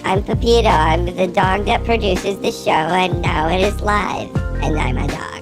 I'm Pepito. I'm the dog that produces the show, and now it is live. And I'm a dog.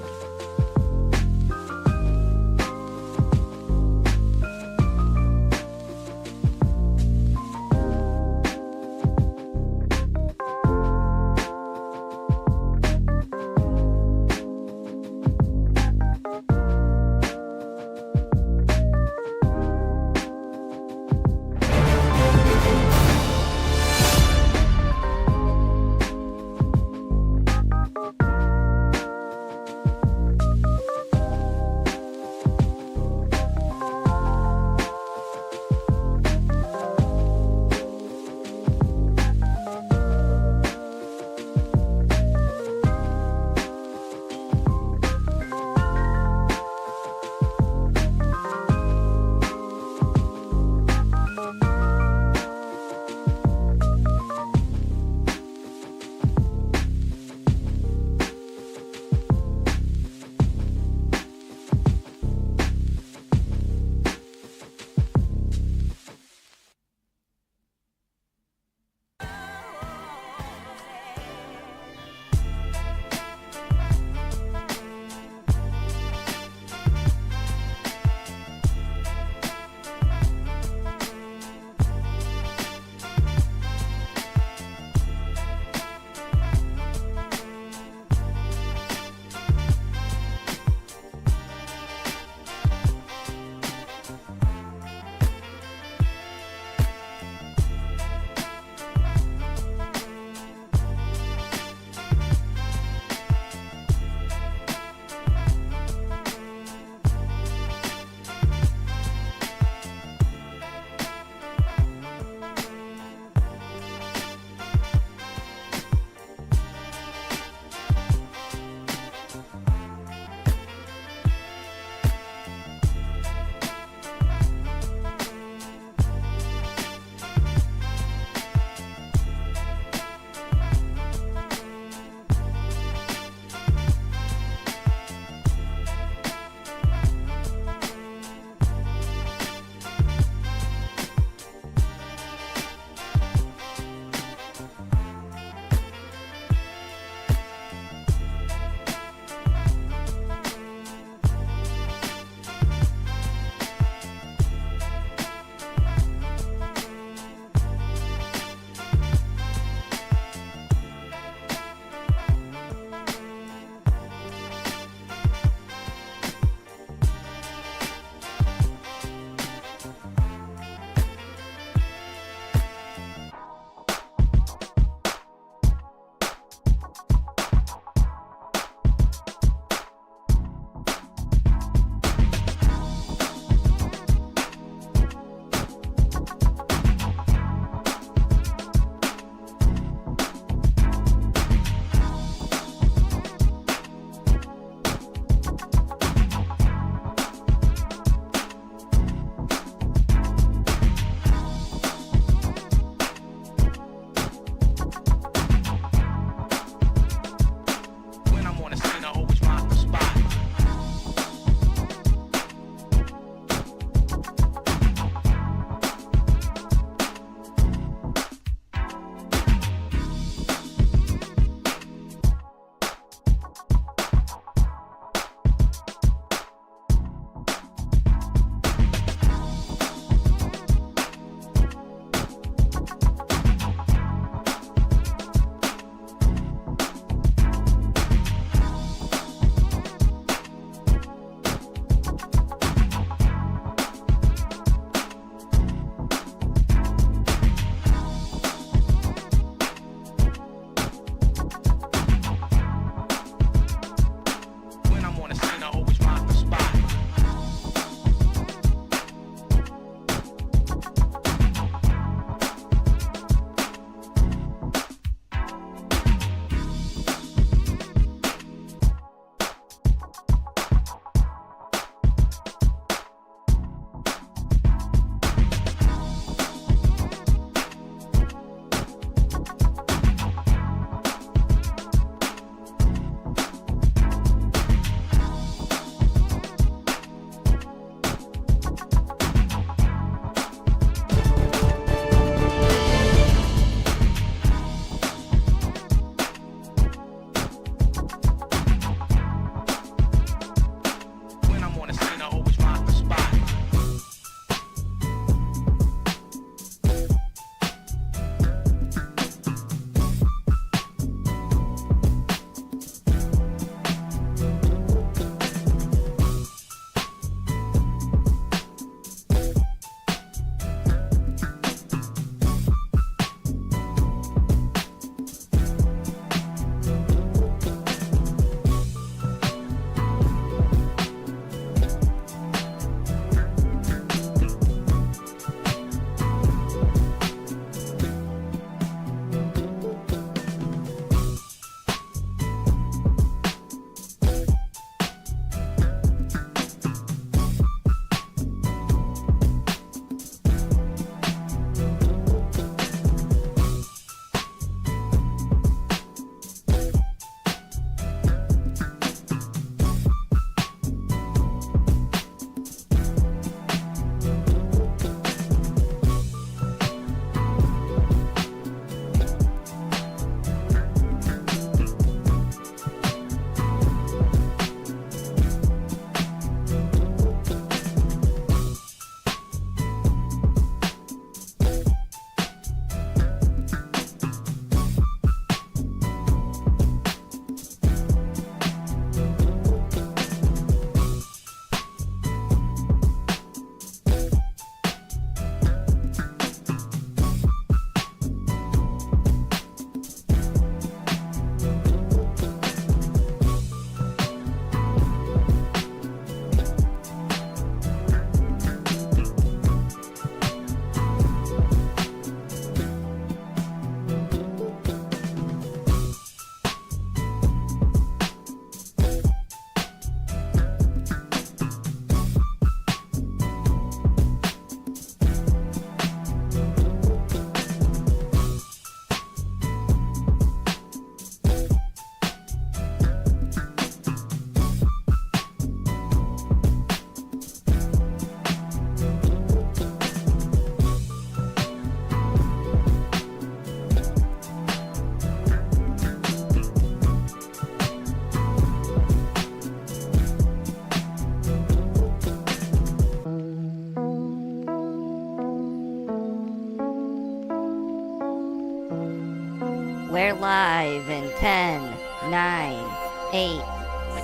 We're live in 10, 9, 8,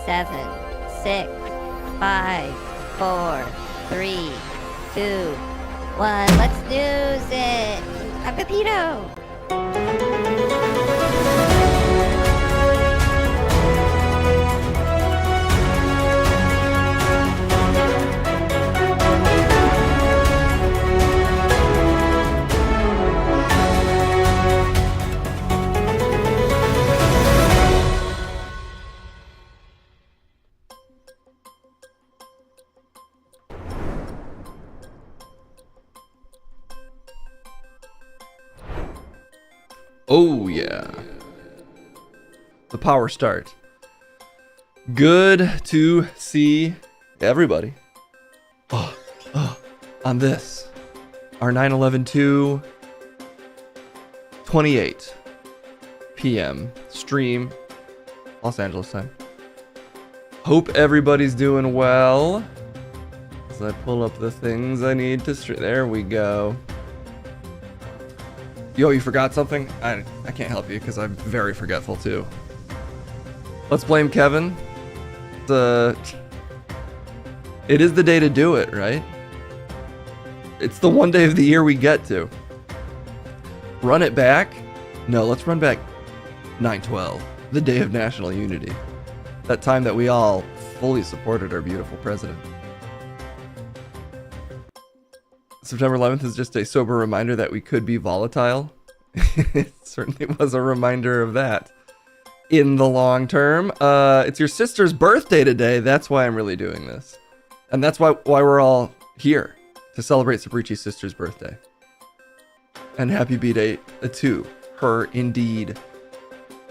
7, 6, 5, 4, 3, 2, 1. Let's snooze it. I'm Pepito. Oh yeah. The power start. Good to see everybody. On this, our 9/11/2 28 p.m. stream, Los Angeles time. Hope everybody's doing well. As I pull up the things I need to stream. There we go. Yo, you forgot something? I can't help you because I'm very forgetful too. Let's blame Kevin. It is the day to do it, right? It's the one day of the year we get to. Run it back? No, let's run back 9/12, the day of national unity. That time that we all fully supported our beautiful president. September 11th is just a sober reminder that we could be volatile. It certainly was a reminder of that. In the long term, it's your sister's birthday today. That's why I'm really doing this. And that's why we're all here, to celebrate Sabrichi's sister's birthday. And happy B-Day to her indeed.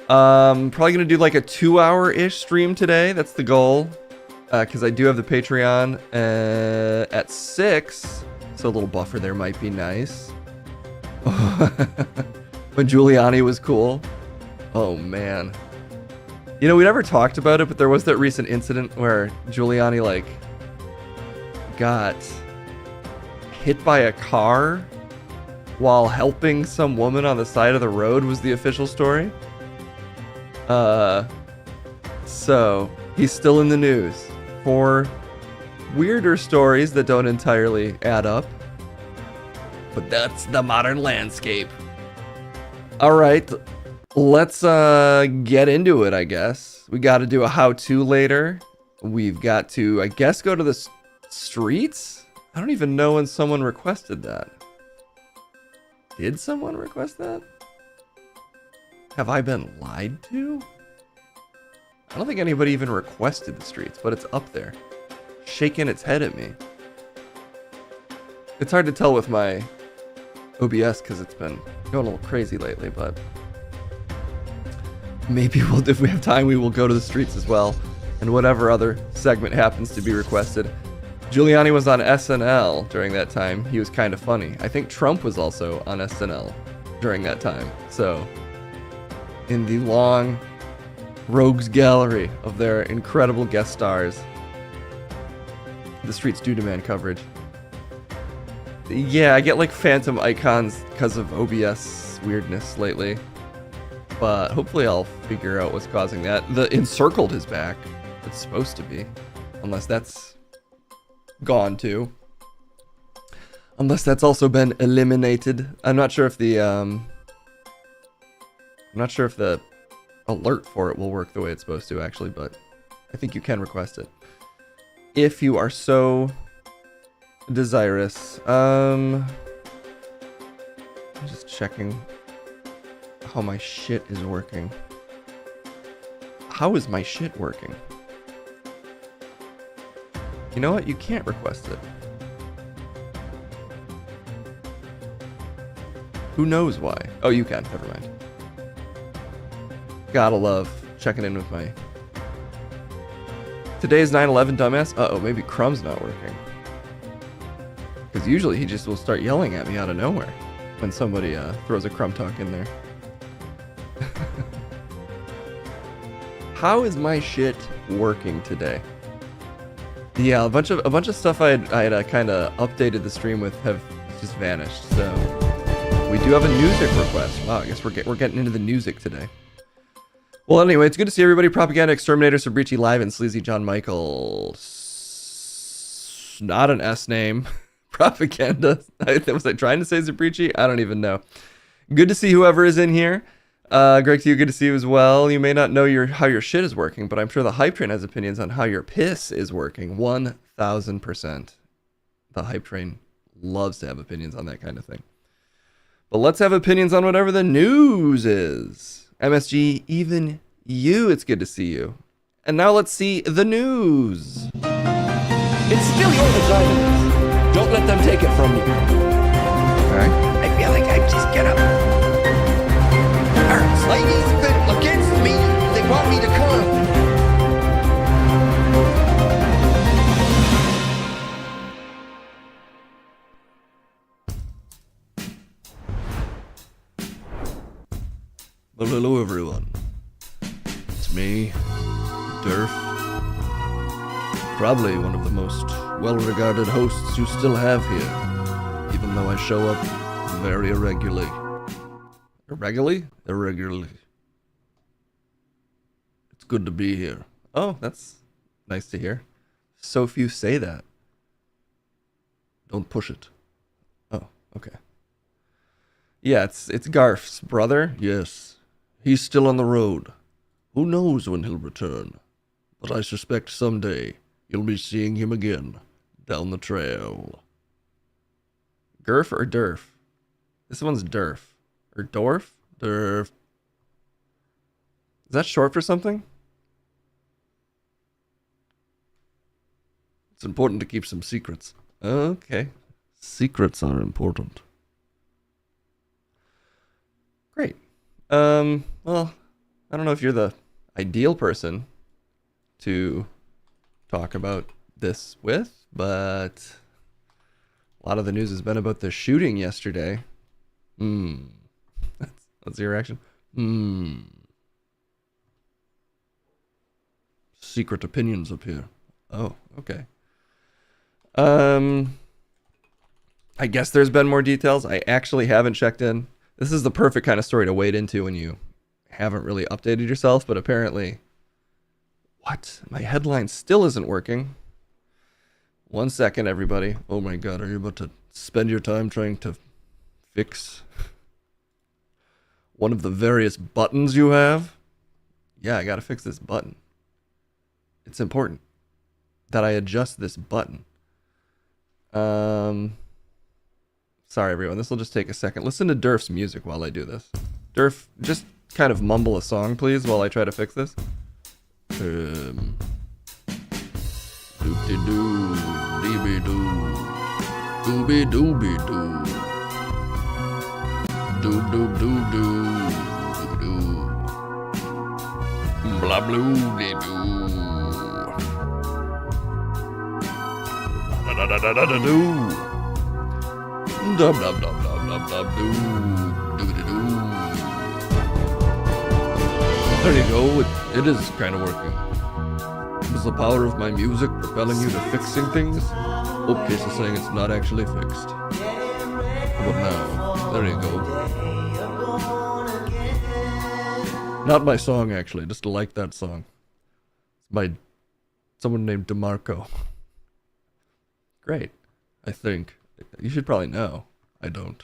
Probably gonna do like a 2-hour-ish stream today. That's the goal. Because I do have the Patreon at 6. So a little buffer there might be nice. When Giuliani was cool. Oh man. You know, we never talked about it, but there was that recent incident where Giuliani like got hit by a car while helping some woman on the side of the road, was the official story. So he's still in the news for weirder stories that don't entirely add up. But that's the modern landscape. All right, let's get into it, I guess. We got to do a how-to later. We've got to, I guess, go to the streets? I don't even know when someone requested that. Did someone request that? Have I been lied to? I don't think anybody even requested the streets, but it's up there, shaking its head at me. It's hard to tell with my OBS because it's been going a little crazy lately, but maybe if we have time, we will go to the streets as well, and whatever other segment happens to be requested. Giuliani was on SNL during that time. He was kind of funny. I think Trump was also on SNL during that time. So, in the long rogues gallery of their incredible guest stars, the streets do demand coverage. Yeah, I get like phantom icons because of OBS weirdness lately, but hopefully I'll figure out what's causing that. The encircled is back. It's supposed to be, unless that's gone too. Unless that's also been eliminated. I'm not sure if the alert for it will work the way it's supposed to actually, but I think you can request it if you are so desirous. I'm just checking how my shit is working. How is my shit working? You know what? You can't request it. Who knows why? Oh, you can. Never mind. Gotta love checking in with my... Today's 9/11, dumbass? Uh-oh, maybe Crumb's not working. Because usually he just will start yelling at me out of nowhere when somebody throws a Crumb talk in there. How is my shit working today? Yeah, a bunch of stuff I had kind of updated the stream with have just vanished. So We do have a music request. Wow, I guess we're getting into the music today. Well, anyway, it's good to see everybody. Propaganda Exterminator, Sabrici Live, and Sleazy John Michael. Not an S name. Propaganda. Was I trying to say Sabrici? I don't even know. Good to see whoever is in here. Greg, to you, good to see you as well. You may not know how your shit is working, but I'm sure the Hype Train has opinions on how your piss is working. 1,000%. The Hype Train loves to have opinions on that kind of thing. But let's have opinions on whatever the news is. MSG, even you, it's good to see you. And now let's see the news. It's still your vagina. Don't let them take it from you. Okay. I feel like I just get up. Hurts. Ladies been against me. They want me to come. Well, hello everyone. It's me, Durf. Probably one of the most well-regarded hosts you still have here, even though I show up very irregularly. Irregularly. It's good to be here. Oh, that's nice to hear. So few say that. Don't push it. Oh, okay. Yeah, it's Garf's brother. Yes. He's still on the road. Who knows when he'll return? But I suspect someday you'll be seeing him again down the trail. Gurf or Durf? This one's Durf. Or Dorf? Durf. Is that short for something? It's important to keep some secrets. Okay. Secrets are important. Great. Well, I don't know if you're the ideal person to talk about this with, but a lot of the news has been about the shooting yesterday. That's your reaction? Secret opinions up here. Oh, okay. I guess there's been more details. I actually haven't checked in. This is the perfect kind of story to wade into when you haven't really updated yourself, but apparently... What? My headline still isn't working. 1 second, everybody. Oh my god, are you about to spend your time trying to fix one of the various buttons you have? Yeah, I gotta fix this button. It's important that I adjust this button. Sorry, everyone. This will just take a second. Listen to Durf's music while I do this. Durf, just kind of mumble a song, please, while I try to fix this. Doop-de-doo, dee-be-doo, dooby-dooby-doo, doop-doop-doop-doo, blah-bloo-de-doo, da-da-da-da-da-doo. Dub dub dub dub dub dub doo doo doo. There you go. It is kind of working. Is the power of my music propelling you to fixing things? Oh, Case is saying it's not actually fixed. But now, there you go. Not my song actually. Just like that song. It's by someone named DeMarco. Great, I think. You should probably know. I don't.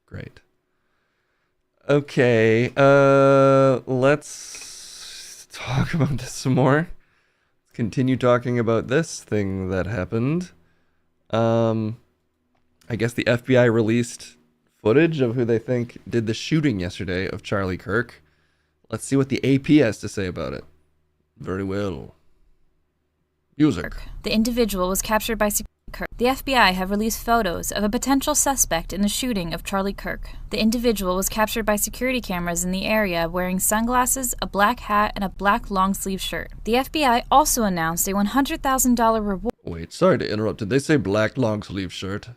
Great. Okay, let's talk about this some more. Let's continue talking about this thing that happened. I guess the FBI released footage of who they think did the shooting yesterday of Charlie Kirk. Let's see what the AP has to say about it. Very well. Music. The individual was captured by security. The FBI have released photos of a potential suspect in the shooting of Charlie Kirk. The individual was captured by security cameras in the area wearing sunglasses, a black hat, and a black long-sleeve shirt. The FBI also announced a $100,000 reward. Wait, sorry to interrupt. Did they say black long-sleeve shirt?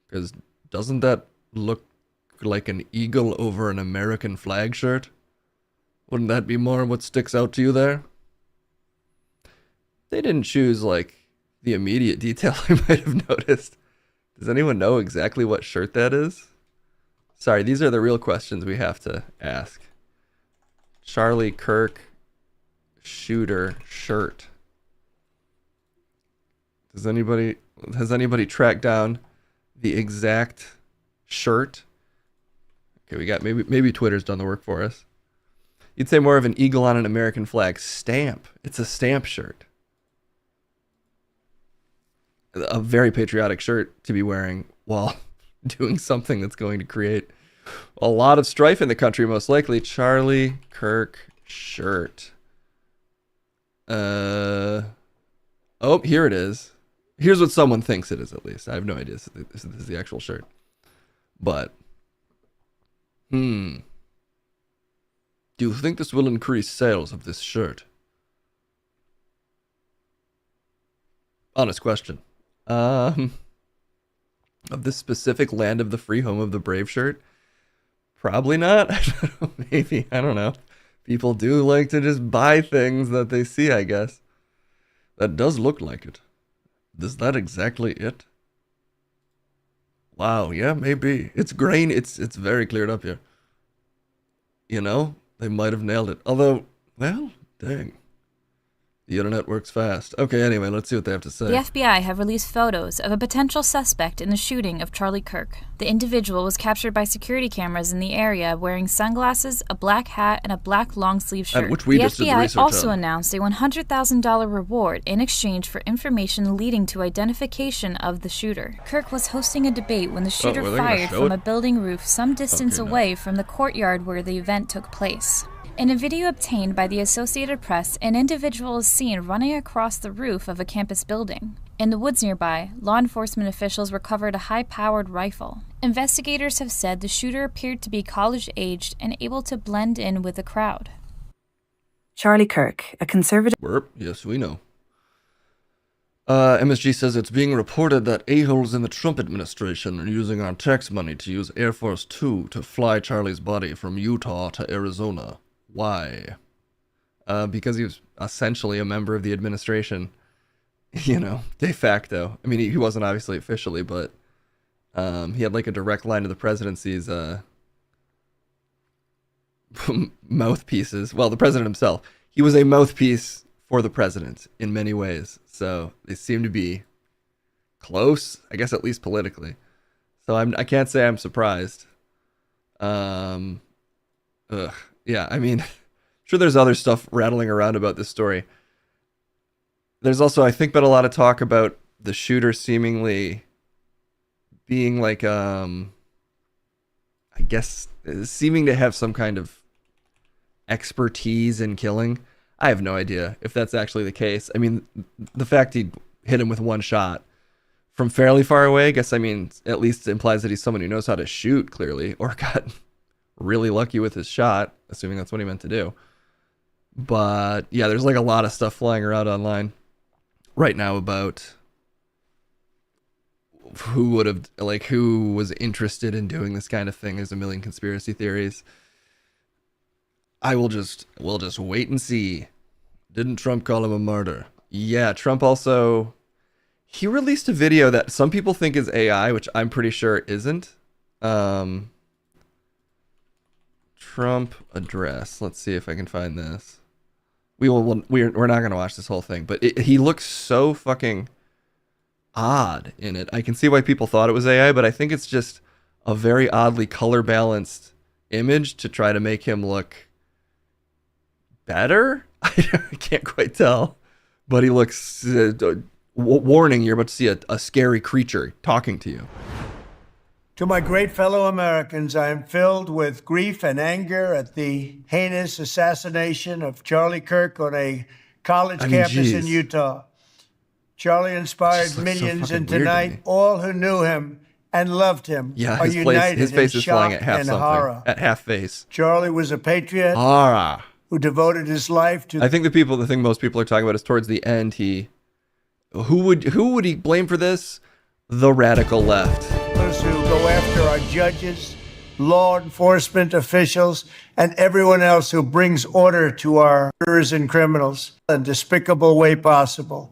Because doesn't that look like an eagle over an American flag shirt? Wouldn't that be more what sticks out to you there? They didn't choose, like, the immediate detail I might have noticed. Does anyone know exactly what shirt that is? Sorry, these are the real questions we have to ask. Charlie Kirk shooter shirt. Has anybody tracked down the exact shirt? Okay, we got maybe Twitter's done the work for us. You'd say more of an eagle on an American flag stamp. It's a stamp shirt. A very patriotic shirt to be wearing while doing something that's going to create a lot of strife in the country, most likely. Charlie Kirk shirt. Oh, here it is. Here's what someone thinks it is, at least. I have no idea. This is the actual shirt. But, do you think this will increase sales of this shirt? Honest question. Of this specific land of the free, home of the brave shirt? Probably not. Maybe. I don't know. People do like to just buy things that they see, I guess. That does look like it. Is that exactly it? Wow, yeah, maybe. It's grain. It's very cleared up here. You know, they might have nailed it. Although, well, dang. The internet works fast. Okay, anyway, let's see what they have to say. The FBI have released photos of a potential suspect in the shooting of Charlie Kirk. The individual was captured by security cameras in the area wearing sunglasses, a black hat, and a black long-sleeve shirt. Which we the just did the FBI research also on. announced a $100,000 reward in exchange for information leading to identification of the shooter. Kirk was hosting a debate when the shooter were they gonna fired show from it? a building roof some distance Okay, no. away from the courtyard where the event took place. In a video obtained by the Associated Press, an individual is seen running across the roof of a campus building. In the woods nearby, law enforcement officials recovered a high-powered rifle. Investigators have said the shooter appeared to be college-aged and able to blend in with the crowd. Charlie Kirk, a conservative... Burp. Yes, we know. MSG says it's being reported that a-holes in the Trump administration are using our tax money to use Air Force 2 to fly Charlie's body from Utah to Arizona. Why? Because he was essentially a member of the administration, you know, de facto. I mean, he wasn't obviously officially, but he had like a direct line to the presidency's mouthpieces. Well, the president himself. He was a mouthpiece for the president in many ways. So they seem to be close, I guess, at least politically. So I can't say I'm surprised. Yeah, I mean, sure there's other stuff rattling around about this story. There's also, I think, been a lot of talk about the shooter seemingly being like, I guess, seeming to have some kind of expertise in killing. I have no idea if that's actually the case. I mean, the fact he hit him with one shot from fairly far away, I guess, I mean, at least implies that he's someone who knows how to shoot, clearly, or got really lucky with his shot, assuming that's what he meant to do. But yeah, there's like a lot of stuff flying around online right now about who was interested in doing this kind of thing. There's a million conspiracy theories. We'll just wait and see. Didn't Trump call him a martyr? Yeah, Trump also, he released a video that some people think is AI, which I'm pretty sure isn't. Trump address. Let's see if I can find this. We're not going to watch this whole thing, but he looks so fucking odd in it. I can see why people thought it was AI, but I think it's just a very oddly color balanced image to try to make him look better. I can't quite tell, but he looks warning. You're about to see a scary creature talking to you. To my great fellow Americans, I am filled with grief and anger at the heinous assassination of Charlie Kirk on a college campus in Utah. Charlie inspired millions, and tonight all who knew him and loved him are united his face in is flying shock at half and something, horror. at half face. Charlie was a patriot who devoted his life to... I think the thing most people are talking about is towards the end, who would he blame for this? The radical left. Those who go after our judges, law enforcement officials, and everyone else who brings order to our murderers and criminals in a despicable way possible.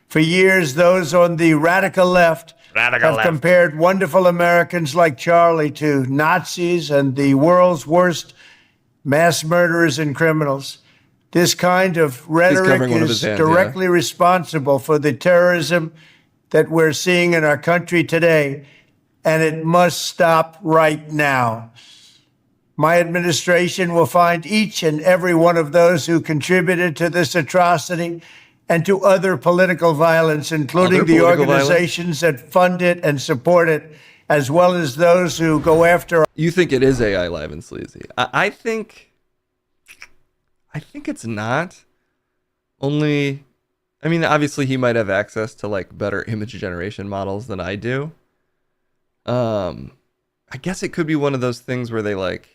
For years, those on the radical left have compared wonderful Americans like Charlie to Nazis and the world's worst mass murderers and criminals. This kind of rhetoric is directly responsible for the terrorism that we're seeing in our country today, and it must stop right now. My administration will find each and every one of those who contributed to this atrocity and to other political violence, including the organizations that fund it and support it, as well as those who go after. You think it is AI Live and Sleazy? I think it's not. Only, I mean, obviously he might have access to like better image generation models than I do. I guess it could be one of those things where they like,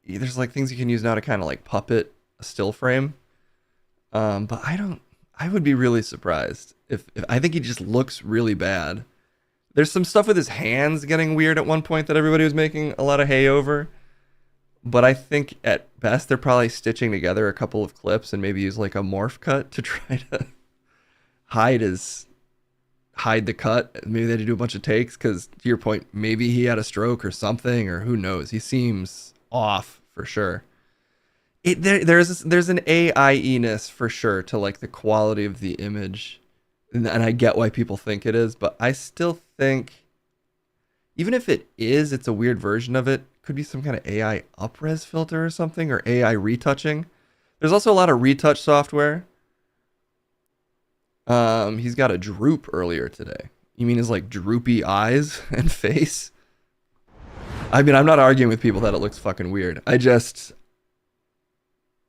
there's like things you can use now to kind of like puppet a still frame. But I would be really surprised if I think he just looks really bad. There's some stuff with his hands getting weird at one point that everybody was making a lot of hay over. But I think at best they're probably stitching together a couple of clips and maybe use like a morph cut to try to hide the cut. Maybe they had to do a bunch of takes because, to your point, maybe he had a stroke or something, or who knows. He seems off for sure. There's an AI-ness for sure to like the quality of the image, and I get why people think it is, but I still think even if it is, it's a weird version of it. Could be some kind of AI up-res filter or something, or AI retouching. There's also a lot of retouch software. He's got a droop earlier today. You mean his like droopy eyes and face? I mean, I'm not arguing with people that it looks fucking weird. I just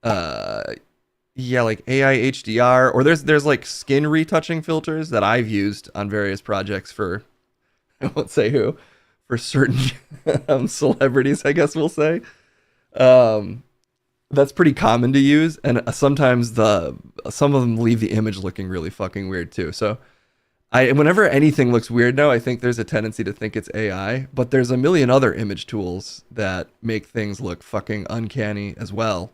yeah, like AI HDR, or there's like skin retouching filters that I've used on various projects for, I won't say who, for certain celebrities, I guess we'll say. That's pretty common to use, and sometimes some of them leave the image looking really fucking weird too. So whenever anything looks weird now, I think there's a tendency to think it's AI, but there's a million other image tools that make things look fucking uncanny as well.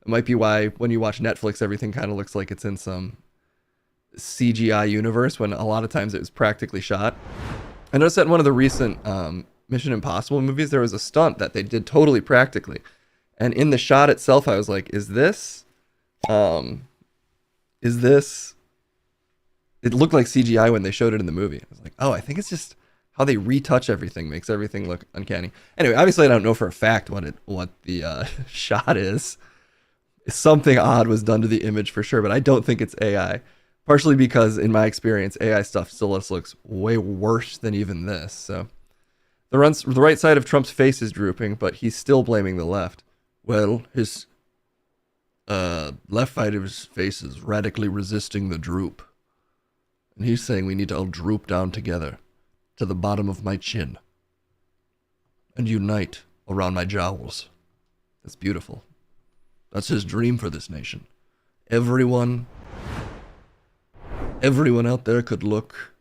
It might be why when you watch Netflix, everything kind of looks like it's in some CGI universe when a lot of times it was practically shot. I noticed that in one of the recent Mission Impossible movies, there was a stunt that they did totally practically. And in the shot itself, I was like, is this, it looked like CGI when they showed it in the movie. I was like, oh, I think it's just how they retouch everything makes everything look uncanny. Anyway, obviously I don't know for a fact what the shot is. Something odd was done to the image for sure, but I don't think it's AI. Partially because, in my experience, AI stuff still just looks way worse than even this. So the right side of Trump's face is drooping, but he's still blaming the left. Well, his left side of his face is radically resisting the droop. And he's saying we need to all droop down together to the bottom of my chin and unite around my jowls. That's beautiful. That's his dream for this nation. Everyone out there could look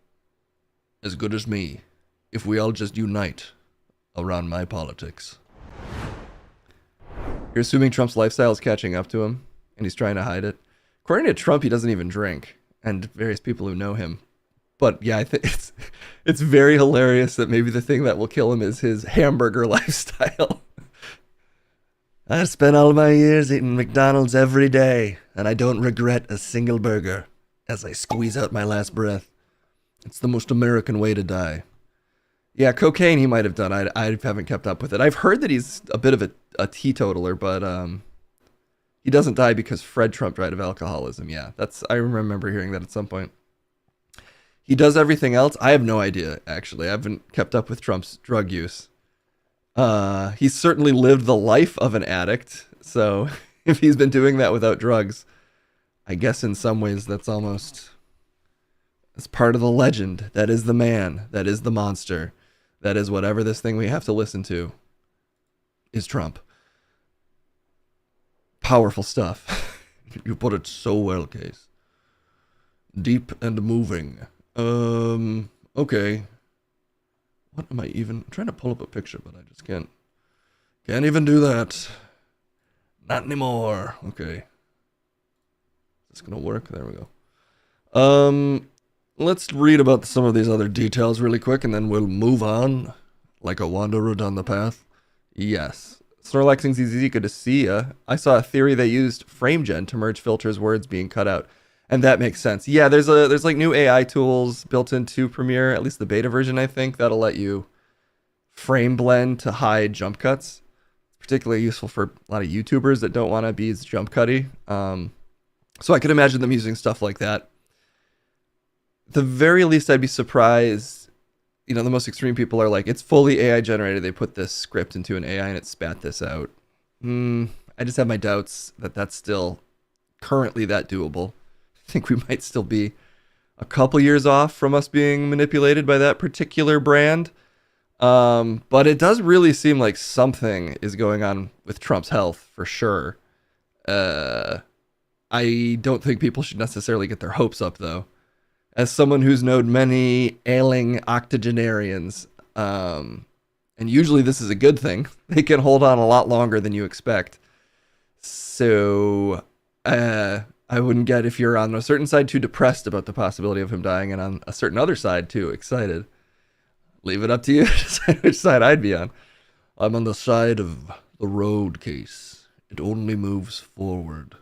as good as me if we all just unite around my politics. You're assuming Trump's lifestyle is catching up to him and he's trying to hide it. According to Trump, he doesn't even drink, and various people who know him. But yeah, I think it's very hilarious that maybe the thing that will kill him is his hamburger lifestyle. I spent all my years eating McDonald's every day, and I don't regret a single burger as I squeeze out my last breath. It's the most American way to die. Yeah, cocaine he might have done. I haven't kept up with it. I've heard that he's a bit of a teetotaler, but he doesn't die because Fred Trump died of alcoholism. Yeah, I remember hearing that at some point. He does everything else. I have no idea, actually. I haven't kept up with Trump's drug use. He's certainly lived the life of an addict, so if he's been doing that without drugs, I guess in some ways that's part of the legend. That is the man. That is the monster. That is whatever this thing we have to listen to is Trump. Powerful stuff. You put it so well, Case. Deep and moving. Okay. What am I even... I'm trying to pull up a picture, but I just can't even do that. Not anymore. Okay. Is this gonna work? There we go. let's read about some of these other details really quick, and then we'll move on like a wanderer down the path. Yes. Snorlaxing ZZ, good to see ya. I saw a theory they used FrameGen to merge filters words being cut out. And that makes sense. Yeah, there's like new AI tools built into Premiere, at least the beta version, I think, that'll let you frame blend to hide jump cuts. Particularly useful for a lot of YouTubers that don't want to be as jump cutty. So I could imagine them using stuff like that. At the very least, I'd be surprised. You know, the most extreme people are like, it's fully AI generated. They put this script into an AI and it spat this out. I just have my doubts that that's still currently that doable. I think we might still be a couple years off from us being manipulated by that particular brand. But it does really seem like something is going on with Trump's health for sure. I don't think people should necessarily get their hopes up, though. As someone who's known many ailing octogenarians, and usually this is a good thing, they can hold on a lot longer than you expect. So, I wouldn't get, if you're on a certain side, too depressed about the possibility of him dying, and on a certain other side, too excited. Leave it up to you to decide which side I'd be on. I'm on the side of the road case. It only moves forward.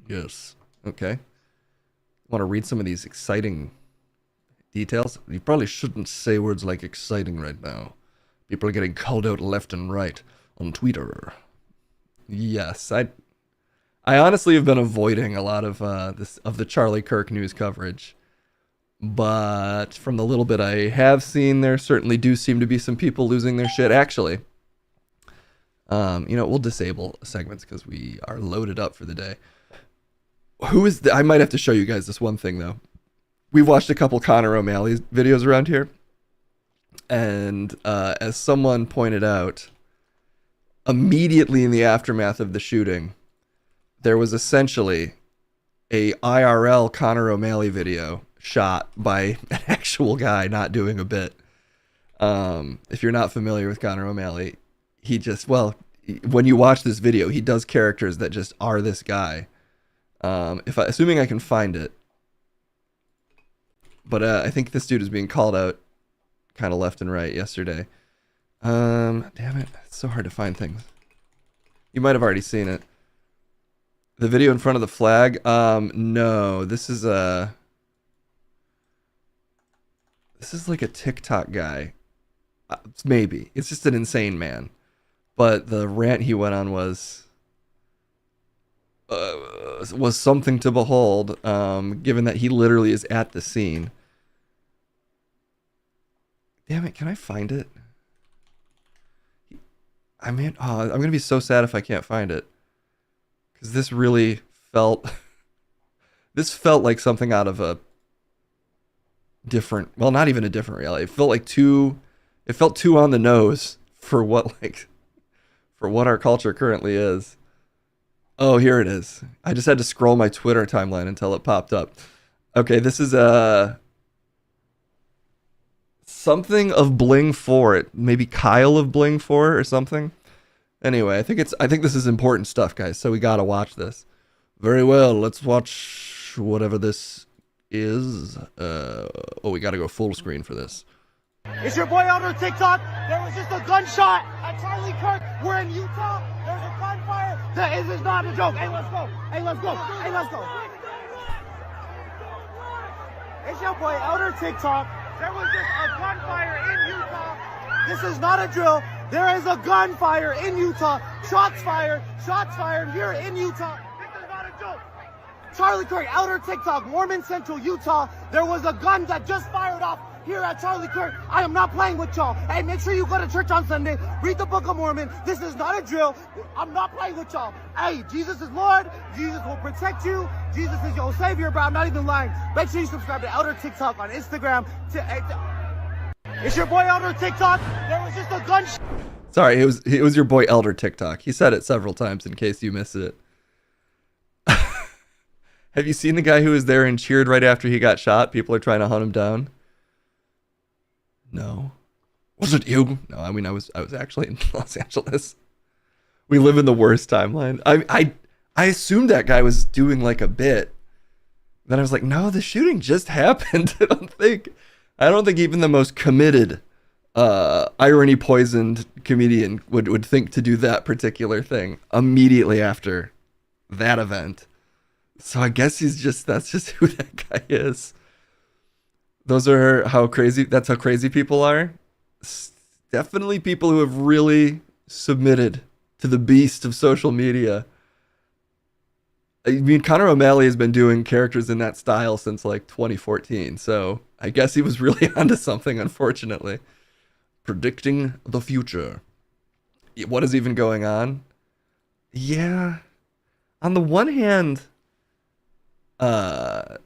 Yes. Okay. Want to read some of these exciting details? You probably shouldn't say words like exciting right now. People are getting called out left and right on Twitter. Yes, I honestly have been avoiding a lot of the Charlie Kirk news coverage. But from the little bit I have seen, there certainly do seem to be some people losing their shit. Actually, we'll disable segments because we are loaded up for the day. I might have to show you guys this one thing, though. We've watched a couple Conor O'Malley videos around here. And as someone pointed out, immediately in the aftermath of the shooting, there was essentially a IRL Conor O'Malley video shot by an actual guy not doing a bit. If you're not familiar with Conor O'Malley, when you watch this video, he does characters that just are this guy. Assuming I can find it. But I think this dude is being called out kind of left and right yesterday. Damn it. It's so hard to find things. You might have already seen it. The video in front of the flag? No. This is like a TikTok guy. Maybe. It's just an insane man. But the rant he went on was something to behold, given that he literally is at the scene. Damn it, can I find it? I'm going to be so sad if I can't find it. Because this really felt... This felt like something out of a different... Well, not even a different reality. It felt like it felt too on the nose for what our culture currently is. Oh, here it is. I just had to scroll my Twitter timeline until it popped up. Okay, this is something of Bling 4. Maybe Kyle of Bling 4 or something. Anyway, I think this is important stuff, guys, so we gotta watch this. Very well, let's watch whatever this is. We gotta go full screen for this. It's your boy Elder TikTok. There was just a gunshot at Charlie Kirk. We're in Utah. There's a gunfire. This is not a joke. Hey, let's go. Hey, let's go. Hey, let's go. It's your boy Elder TikTok. There was just a gunfire in Utah. This is not a drill. There is a gunfire in Utah. Shots fired here in Utah. This is not a joke. Charlie Kirk, Elder TikTok, Mormon Central, Utah. There was a gun that just fired off here at Charlie Kirk. I am not playing with y'all. Hey, make sure you go to church on Sunday. Read the Book of Mormon. This is not a drill. I'm not playing with y'all. Hey, Jesus is Lord. Jesus will protect you. Jesus is your savior, bro. I'm not even lying. Make sure you subscribe to Elder TikTok on Instagram. It's your boy Elder TikTok. There was just a gunshot. Sorry, it was your boy Elder TikTok. He said it several times in case you missed it. Have you seen the guy who was there and cheered right after he got shot? People are trying to hunt him down. No. Was it you? No, I mean I was actually in Los Angeles. We live in the worst timeline. I assumed that guy was doing like a bit. Then I was like, no, the shooting just happened. I don't think even the most committed irony poisoned comedian would think to do that particular thing immediately after that event. So I guess that's just who that guy is. That's how crazy people are. Definitely people who have really submitted to the beast of social media. I mean, Conor O'Malley has been doing characters in that style since like 2014. So I guess he was really onto something, unfortunately. Predicting the future. What is even going on? Yeah. On the one hand, the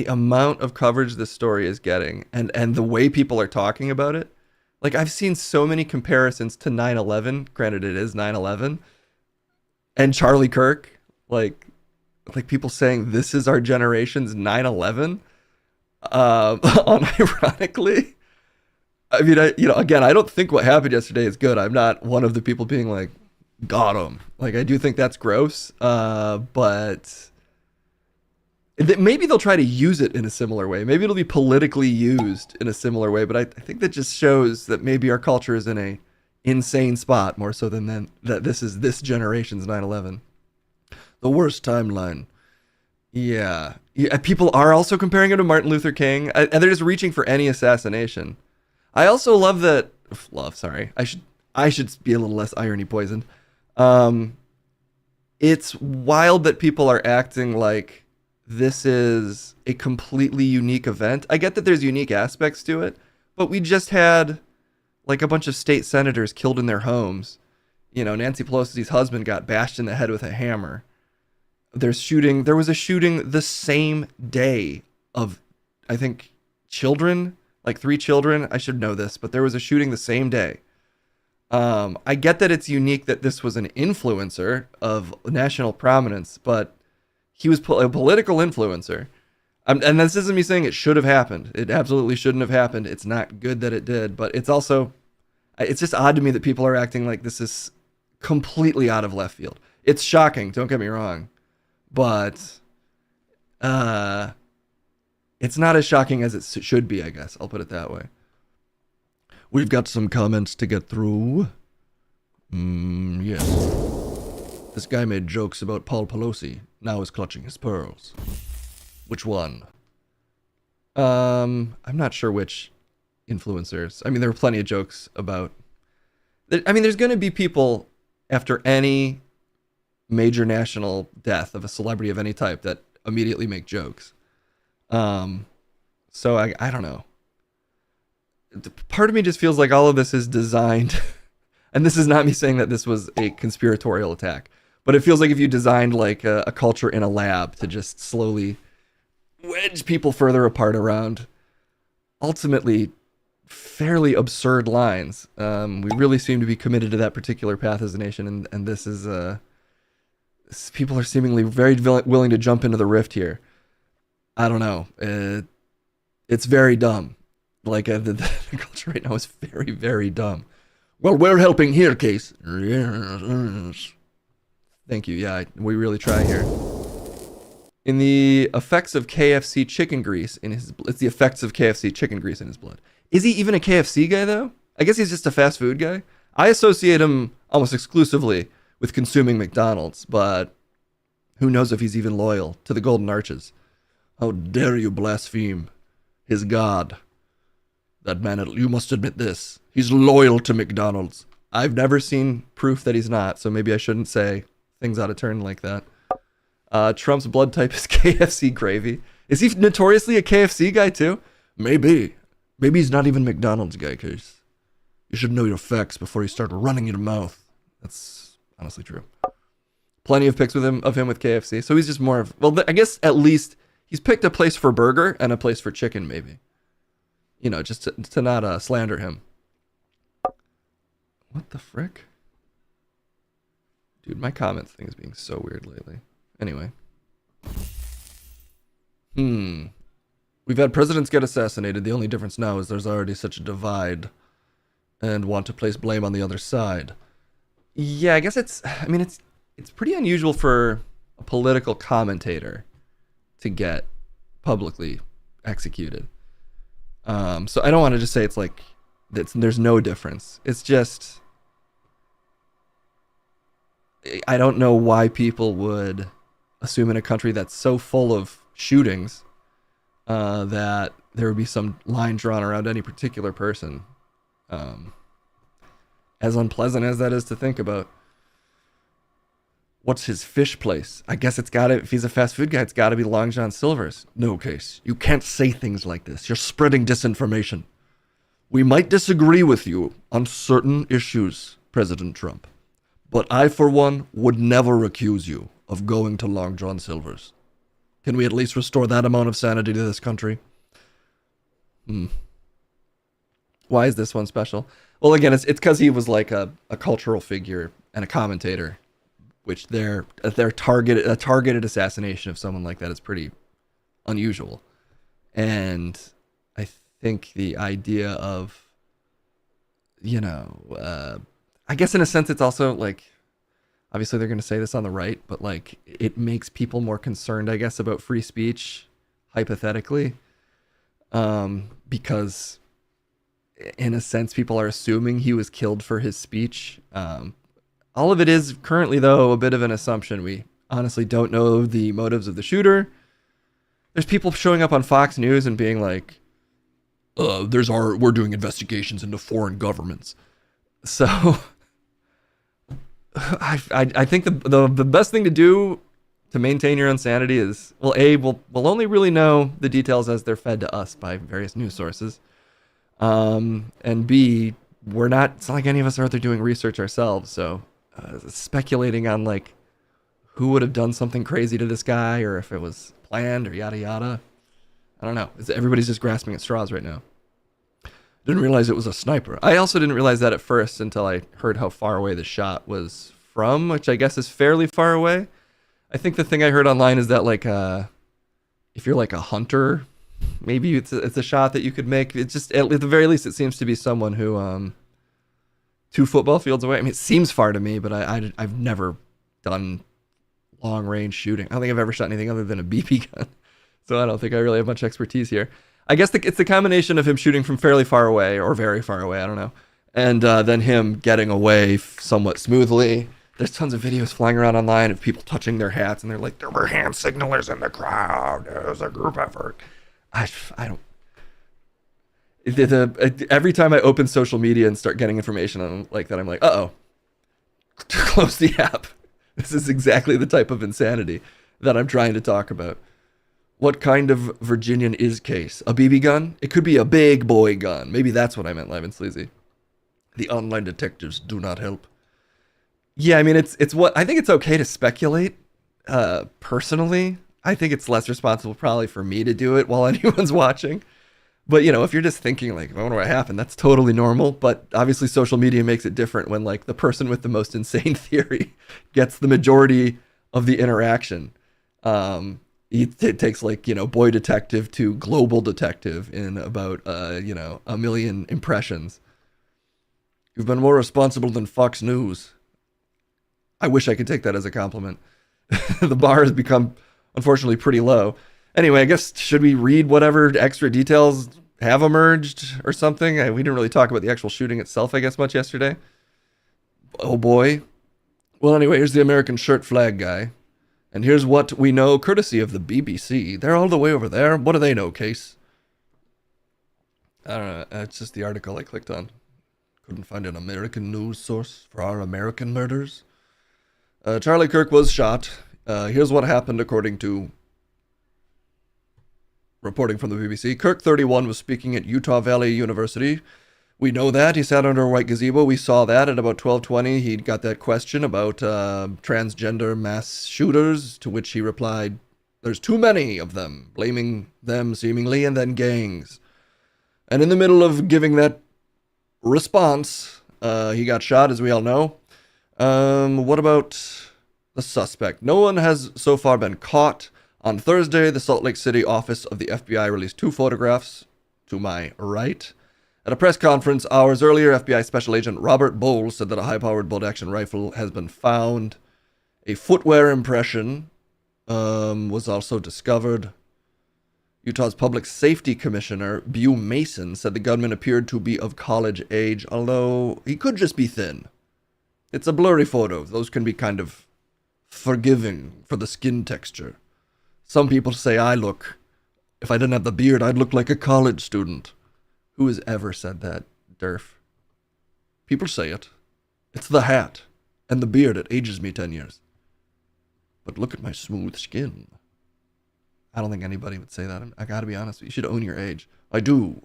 amount of coverage this story is getting and the way people are talking about it. Like, I've seen so many comparisons to 9/11. Granted, it is 9/11. And Charlie Kirk. Like people saying this is our generation's 9/11. Unironically. I mean, again, I don't think what happened yesterday is good. I'm not one of the people being like, got him. Like, I do think that's gross. But maybe they'll try to use it in a similar way. Maybe it'll be politically used in a similar way. But I think that just shows that maybe our culture is in a insane spot more so than that this is this generation's 9/11. The worst timeline. Yeah. People are also comparing it to Martin Luther King. And they're just reaching for any assassination. I also love that. Sorry. I should be a little less irony poisoned. It's wild that people are acting like this is a completely unique event. I get that there's unique aspects to it, but we just had like a bunch of state senators killed in their homes. Nancy Pelosi's husband got bashed in the head with a hammer. There was a shooting the same day of, I think, children, like 3 children. I should know this, but there was a shooting the same day. I get that it's unique that this was an influencer of national prominence, but he was a political influencer. And this isn't me saying it should have happened. It absolutely shouldn't have happened. It's not good that it did, but it's just odd to me that people are acting like this is completely out of left field. It's shocking, don't get me wrong. But it's not as shocking as it should be, I guess. I'll put it that way. We've got some comments to get through. Yes. This guy made jokes about Paul Pelosi. Now is clutching his pearls. Which one? I'm not sure which influencers. I mean, there were plenty of jokes about... there's going to be people after any major national death of a celebrity of any type that immediately make jokes. So I don't know. Part of me just feels like all of this is designed, and this is not me saying that this was a conspiratorial attack, but it feels like if you designed like a culture in a lab to just slowly wedge people further apart around ultimately fairly absurd lines. We really seem to be committed to that particular path as a nation, and this is people are seemingly very willing to jump into the rift here. I don't know. It's very dumb. Like the culture right now is very, very dumb. Well, we're helping here, Case. Thank you. Yeah, we really try here. In the effects of KFC chicken grease in his, it's the effects of KFC chicken grease in his blood. Is he even a KFC guy though? I guess he's just a fast food guy. I associate him almost exclusively with consuming McDonald's, but who knows if he's even loyal to the Golden Arches. How dare you blaspheme his God. That man, you must admit this. He's loyal to McDonald's. I've never seen proof that he's not, so maybe I shouldn't say things out of turn like that. Trump's blood type is KFC gravy. Is he notoriously a KFC guy too? Maybe. Maybe he's not even McDonald's guy, Case. You should know your facts before you start running your mouth. That's honestly true. Plenty of pics of him with KFC, so he's just more of... Well, I guess at least he's picked a place for burger and a place for chicken, maybe. You know, just to not slander him. What the frick? Dude, my comments thing is being so weird lately. Anyway. We've had presidents get assassinated. The only difference now is there's already such a divide and want to place blame on the other side. Yeah, I guess it's pretty unusual for a political commentator to get publicly executed. So I don't want to just say it's like there's no difference. It's just I don't know why people would assume in a country that's so full of shootings that there would be some line drawn around any particular person. As unpleasant as that is to think about. What's his fish place? I guess it's gotta, if he's a fast food guy, it's gotta be Long John Silver's. No, Case. You can't say things like this. You're spreading disinformation. We might disagree with you on certain issues, President Trump, but I, for one, would never accuse you of going to Long John Silver's. Can we at least restore that amount of sanity to this country? Why is this one special? Well, again, it's because he was like a cultural figure and a commentator, which a targeted assassination of someone like that is pretty unusual. And I think the idea of, I guess in a sense it's also like, obviously they're going to say this on the right, but like it makes people more concerned, I guess, about free speech, hypothetically, because in a sense people are assuming he was killed for his speech. All of it is currently, though, a bit of an assumption. We honestly don't know the motives of the shooter. There's people showing up on Fox News and being like, we're doing investigations into foreign governments. So I think the best thing to do to maintain your own sanity is, well, A, we'll only really know the details as they're fed to us by various news sources. And B, it's not like any of us are out there doing research ourselves, so speculating on like who would have done something crazy to this guy or if it was planned or yada yada, I don't know. Everybody's just grasping at straws right now. Didn't realize it was a sniper. I also didn't realize that at first until I heard how far away the shot was from, which I guess is fairly far away. I think the thing I heard online is that like if you're like a hunter, maybe it's a shot that you could make. It's just at the very least it seems to be someone who 2 football fields away. I mean, it seems far to me, but I've never done long range shooting. I don't think I've ever shot anything other than a BB gun. So I don't think I really have much expertise here. I guess it's the combination of him shooting from fairly far away or very far away, I don't know, and then him getting away somewhat smoothly. There's tons of videos flying around online of people touching their hats and they're like, there were hand signalers in the crowd. It was a group effort. I don't. Every time I open social media and start getting information on like that, I'm like, close the app. This is exactly the type of insanity that I'm trying to talk about. What kind of Virginian is Case? A BB gun? It could be a big boy gun. Maybe that's what I meant, Live and Sleazy. The online detectives do not help. Yeah, I mean, it's what I think it's okay to speculate. Personally, I think it's less responsible probably for me to do it while anyone's watching. But, if you're just thinking like, I wonder what happened, that's totally normal. But obviously social media makes it different when like the person with the most insane theory gets the majority of the interaction. It takes like, boy detective to global detective in about, a million impressions. You've been more responsible than Fox News. I wish I could take that as a compliment. The bar has become, unfortunately, pretty low. Anyway, I guess, should we read whatever extra details have emerged or something? We didn't really talk about the actual shooting itself, I guess, much yesterday. Oh boy. Well, anyway, here's the American shirt flag guy. And here's what we know courtesy of the BBC. They're all the way over there. What do they know, Case? I don't know. It's just the article I clicked on. Couldn't find an American news source for our American murders. Charlie Kirk was shot. Here's what happened according to reporting from the BBC. Kirk, 31, was speaking at Utah Valley University. We know that. He sat under a white gazebo. We saw that at about 12:20. He got that question about transgender mass shooters, to which he replied, there's too many of them, blaming them seemingly, and then gangs. And in the middle of giving that response, he got shot, as we all know. What about the suspect? No one has so far been caught. On Thursday, the Salt Lake City office of the FBI released 2 photographs to my right. At a press conference hours earlier, FBI Special Agent Robert Bowles said that a high-powered bolt-action rifle has been found. A footwear impression was also discovered. Utah's Public Safety Commissioner, Bew Mason, said the gunman appeared to be of college age, although he could just be thin. It's a blurry photo. Those can be kind of forgiving for the skin texture. Some people say if I didn't have the beard, I'd look like a college student. Who has ever said that, Durf? People say it. It's the hat and the beard. It ages me 10 years. But look at my smooth skin. I don't think anybody would say that. I gotta be honest. You should own your age. I do.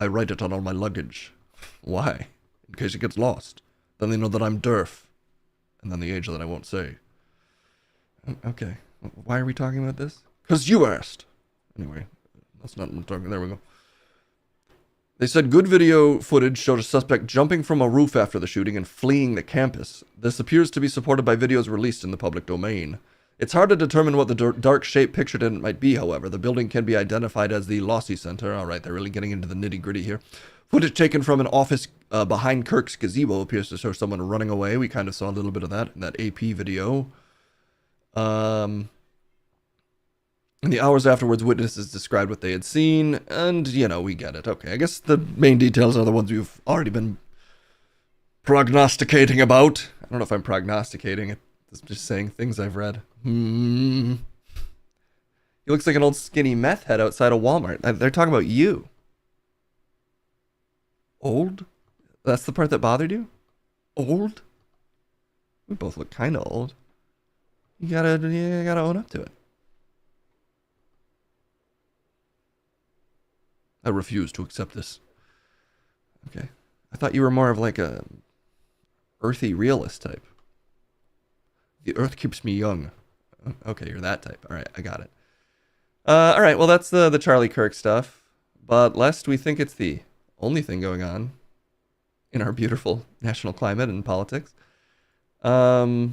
I write it on all my luggage. Why? In case it gets lost. Then they know that I'm Durf. And then the age that I won't say. Okay. Why are we talking about this? Because you asked. Anyway, that's not what I'm talking. There we go. They said good video footage showed a suspect jumping from a roof after the shooting and fleeing the campus. This appears to be supported by videos released in the public domain. It's hard to determine what the dark shape pictured in it might be, however. The building can be identified as the Lossy Center. All right, they're really getting into the nitty-gritty here. Footage taken from an office behind Kirk's gazebo appears to show someone running away. We kind of saw a little bit of that in that AP video. In the hours afterwards, witnesses described what they had seen, and, we get it. Okay, I guess the main details are the ones we've already been prognosticating about. I don't know if I'm prognosticating it. I'm just saying things I've read. He looks like an old skinny meth head outside a Walmart. They're talking about you. Old? That's the part that bothered you? Old? We both look kind of old. You gotta own up to it. I refuse to accept this. Okay. I thought you were more of like a earthy realist type. The earth keeps me young. Okay, you're that type. All right, I got it. All right, well, that's the Charlie Kirk stuff. But lest we think it's the only thing going on in our beautiful national climate and politics, there's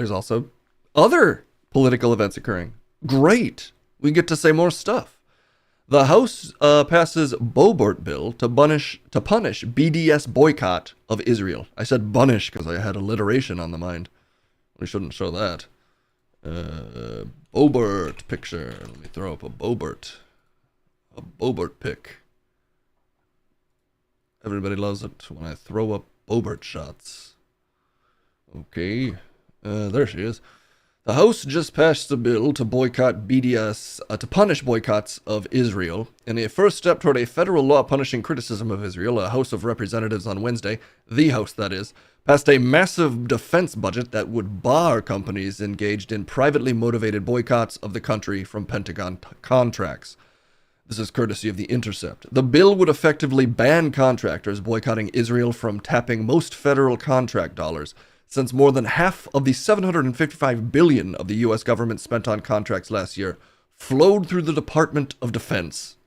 also other political events occurring. Great. We get to say more stuff. The House passes Boebert bill to punish BDS boycott of Israel. I said bunish because I had alliteration on the mind. We shouldn't show that. Boebert picture. Let me throw up a Boebert pic. Everybody loves it when I throw up Boebert shots. Okay, there she is. The House just passed a bill to boycott BDS, to punish boycotts of Israel. In a first step toward a federal law punishing criticism of Israel, a House of Representatives on Wednesday, the House that is, passed a massive defense budget that would bar companies engaged in privately motivated boycotts of the country from Pentagon contracts. This is courtesy of The Intercept. The bill would effectively ban contractors boycotting Israel from tapping most federal contract dollars, since more than half of the $755 billion of the U.S. government spent on contracts last year flowed through the Department of Defense.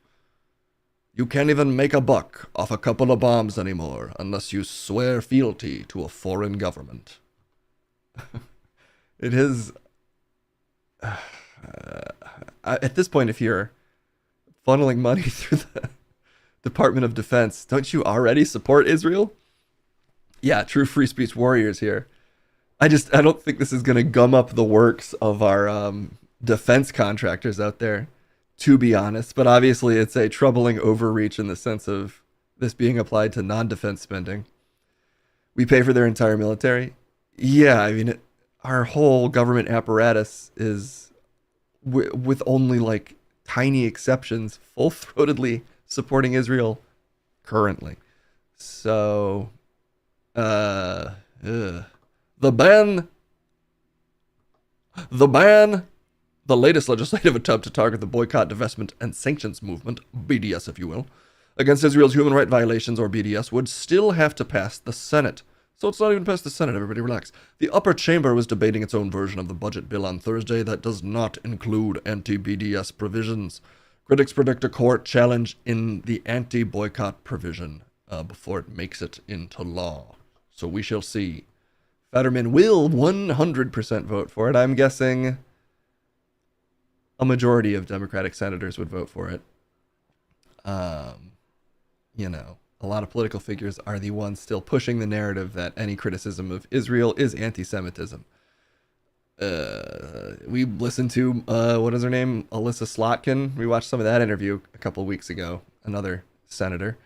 You can't even make a buck off a couple of bombs anymore unless you swear fealty to a foreign government. It is... at this point, if you're funneling money through the Department of Defense, don't you already support Israel? Yeah, true free speech warriors here. I don't think this is going to gum up the works of our defense contractors out there, to be honest. But obviously it's a troubling overreach in the sense of this being applied to non-defense spending. We pay for their entire military. Yeah, I mean, our whole government apparatus is, with only like tiny exceptions, full-throatedly supporting Israel currently. So... The latest legislative attempt to target the boycott, divestment, and sanctions movement, BDS if you will, against Israel's human rights violations, or BDS, would still have to pass the Senate. So it's not even past the Senate, everybody relax. The upper chamber was debating its own version of the budget bill on Thursday that does not include anti-BDS provisions. Critics predict a court challenge in the anti-boycott provision before it makes it into law. So we shall see. Fetterman will 100% vote for it. I'm guessing a majority of Democratic senators would vote for it. A lot of political figures are the ones still pushing the narrative that any criticism of Israel is anti-Semitism. we listened to, what is her name? Alyssa Slotkin. We watched some of that interview a couple of weeks ago. Another senator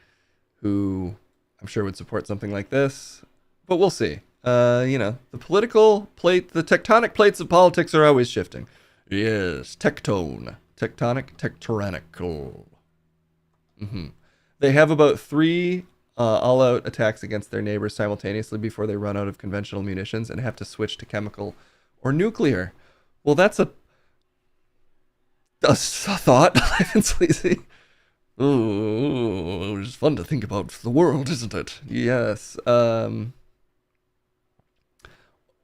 who I'm sure would support something like this, but we'll see. The political plate, the tectonic plates of politics are always shifting. Yes, tectonic, tectonical. They have about 3 all-out attacks against their neighbors simultaneously before they run out of conventional munitions and have to switch to chemical or nuclear. Well, that's a thought, Life and Sleazy. Ooh, it's fun to think about the world, isn't it? Yes.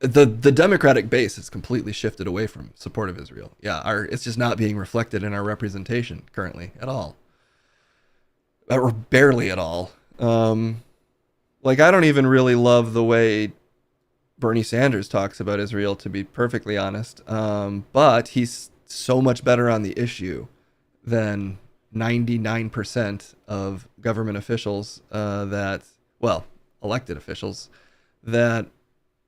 The Democratic base has completely shifted away from support of Israel. Yeah, it's just not being reflected in our representation currently at all. Or barely at all. I don't even really love the way Bernie Sanders talks about Israel, to be perfectly honest. But he's so much better on the issue than 99% of government officials elected officials, that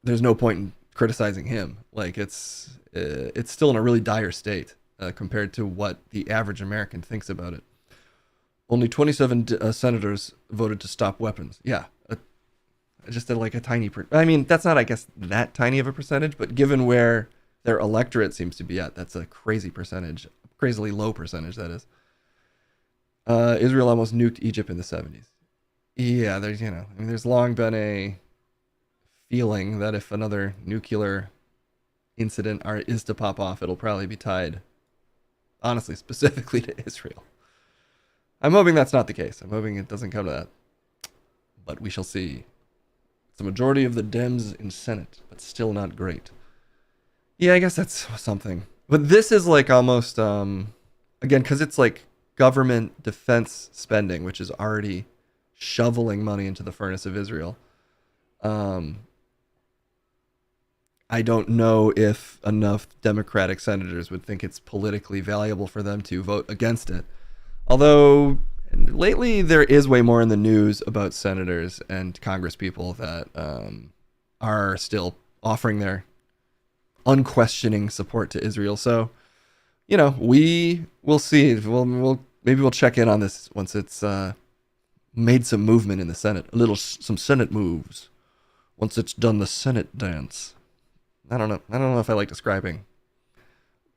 there's no point in criticizing him. It's still in a really dire state compared to what the average American thinks about it. Only 27 senators voted to stop weapons. Yeah, just a tiny. That's not, I guess, that tiny of a percentage, but given where their electorate seems to be at, that's a crazy percentage, crazily low percentage, that is. Israel almost nuked Egypt in the 70s. Yeah, there's long been a feeling that if another nuclear incident is to pop off, it'll probably be tied, honestly, specifically to Israel. I'm hoping that's not the case. I'm hoping it doesn't come to that. But we shall see. It's a majority of the Dems in Senate, but still not great. Yeah, I guess that's something. But this is almost, again, because it's government defense spending, which is already shoveling money into the furnace of Israel. I don't know if enough Democratic senators would think it's politically valuable for them to vote against it. Although lately there is way more in the news about senators and congresspeople that are still offering their unquestioning support to Israel. So, we will see. Maybe we'll check in on this once it's made some movement in the Senate. Some Senate moves. Once it's done the Senate dance. I don't know if I like describing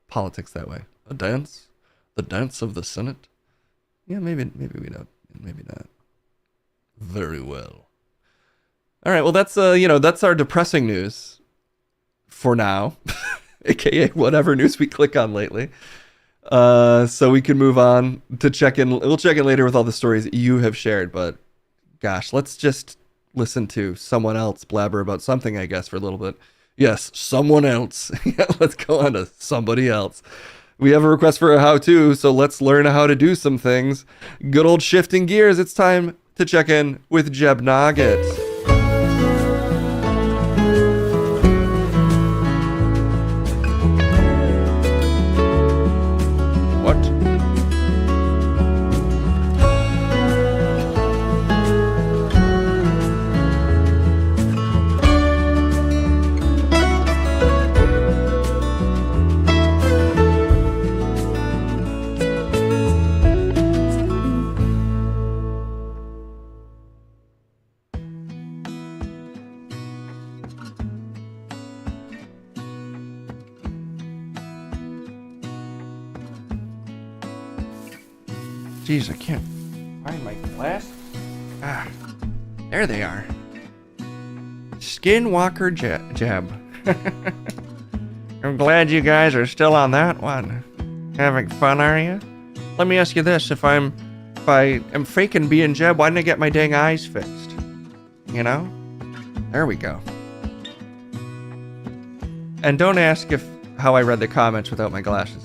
politics that way. A dance? The dance of the Senate? Yeah, maybe we don't. Maybe not. Very well. All right, well, that's our depressing news for now, aka whatever news we click on lately. So we can move on to check in. We'll check in later with all the stories that you have shared, but gosh, let's just listen to someone else blabber about something, I guess, for a little bit. Yes, someone else. Let's go on to somebody else. We have a request for a how-to, so let's learn how to do some things. Good old shifting gears. It's time to check in with Jeb Nugget. Jeez, I can't find my glasses. There they are. Skinwalker Jeb. I'm glad you guys are still on that one. Having fun, are you? Let me ask you this: if I am faking being Jeb, why didn't I get my dang eyes fixed? There we go. And don't ask how I read the comments without my glasses.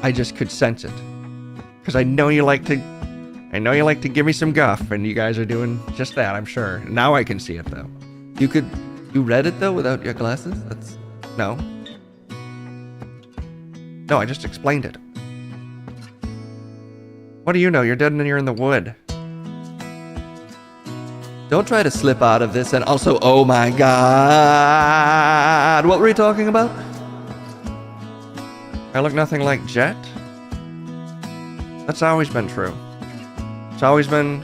I just could sense it. Because I know you like to give me some guff, and you guys are doing just that, I'm sure. Now I can see it, though. You read it, though, without your glasses? No, I just explained it. What do you know? You're dead and you're in the wood. Don't try to slip out of this, and also, oh my god, what were we talking about? I look nothing like Jet? That's always been true. It's always been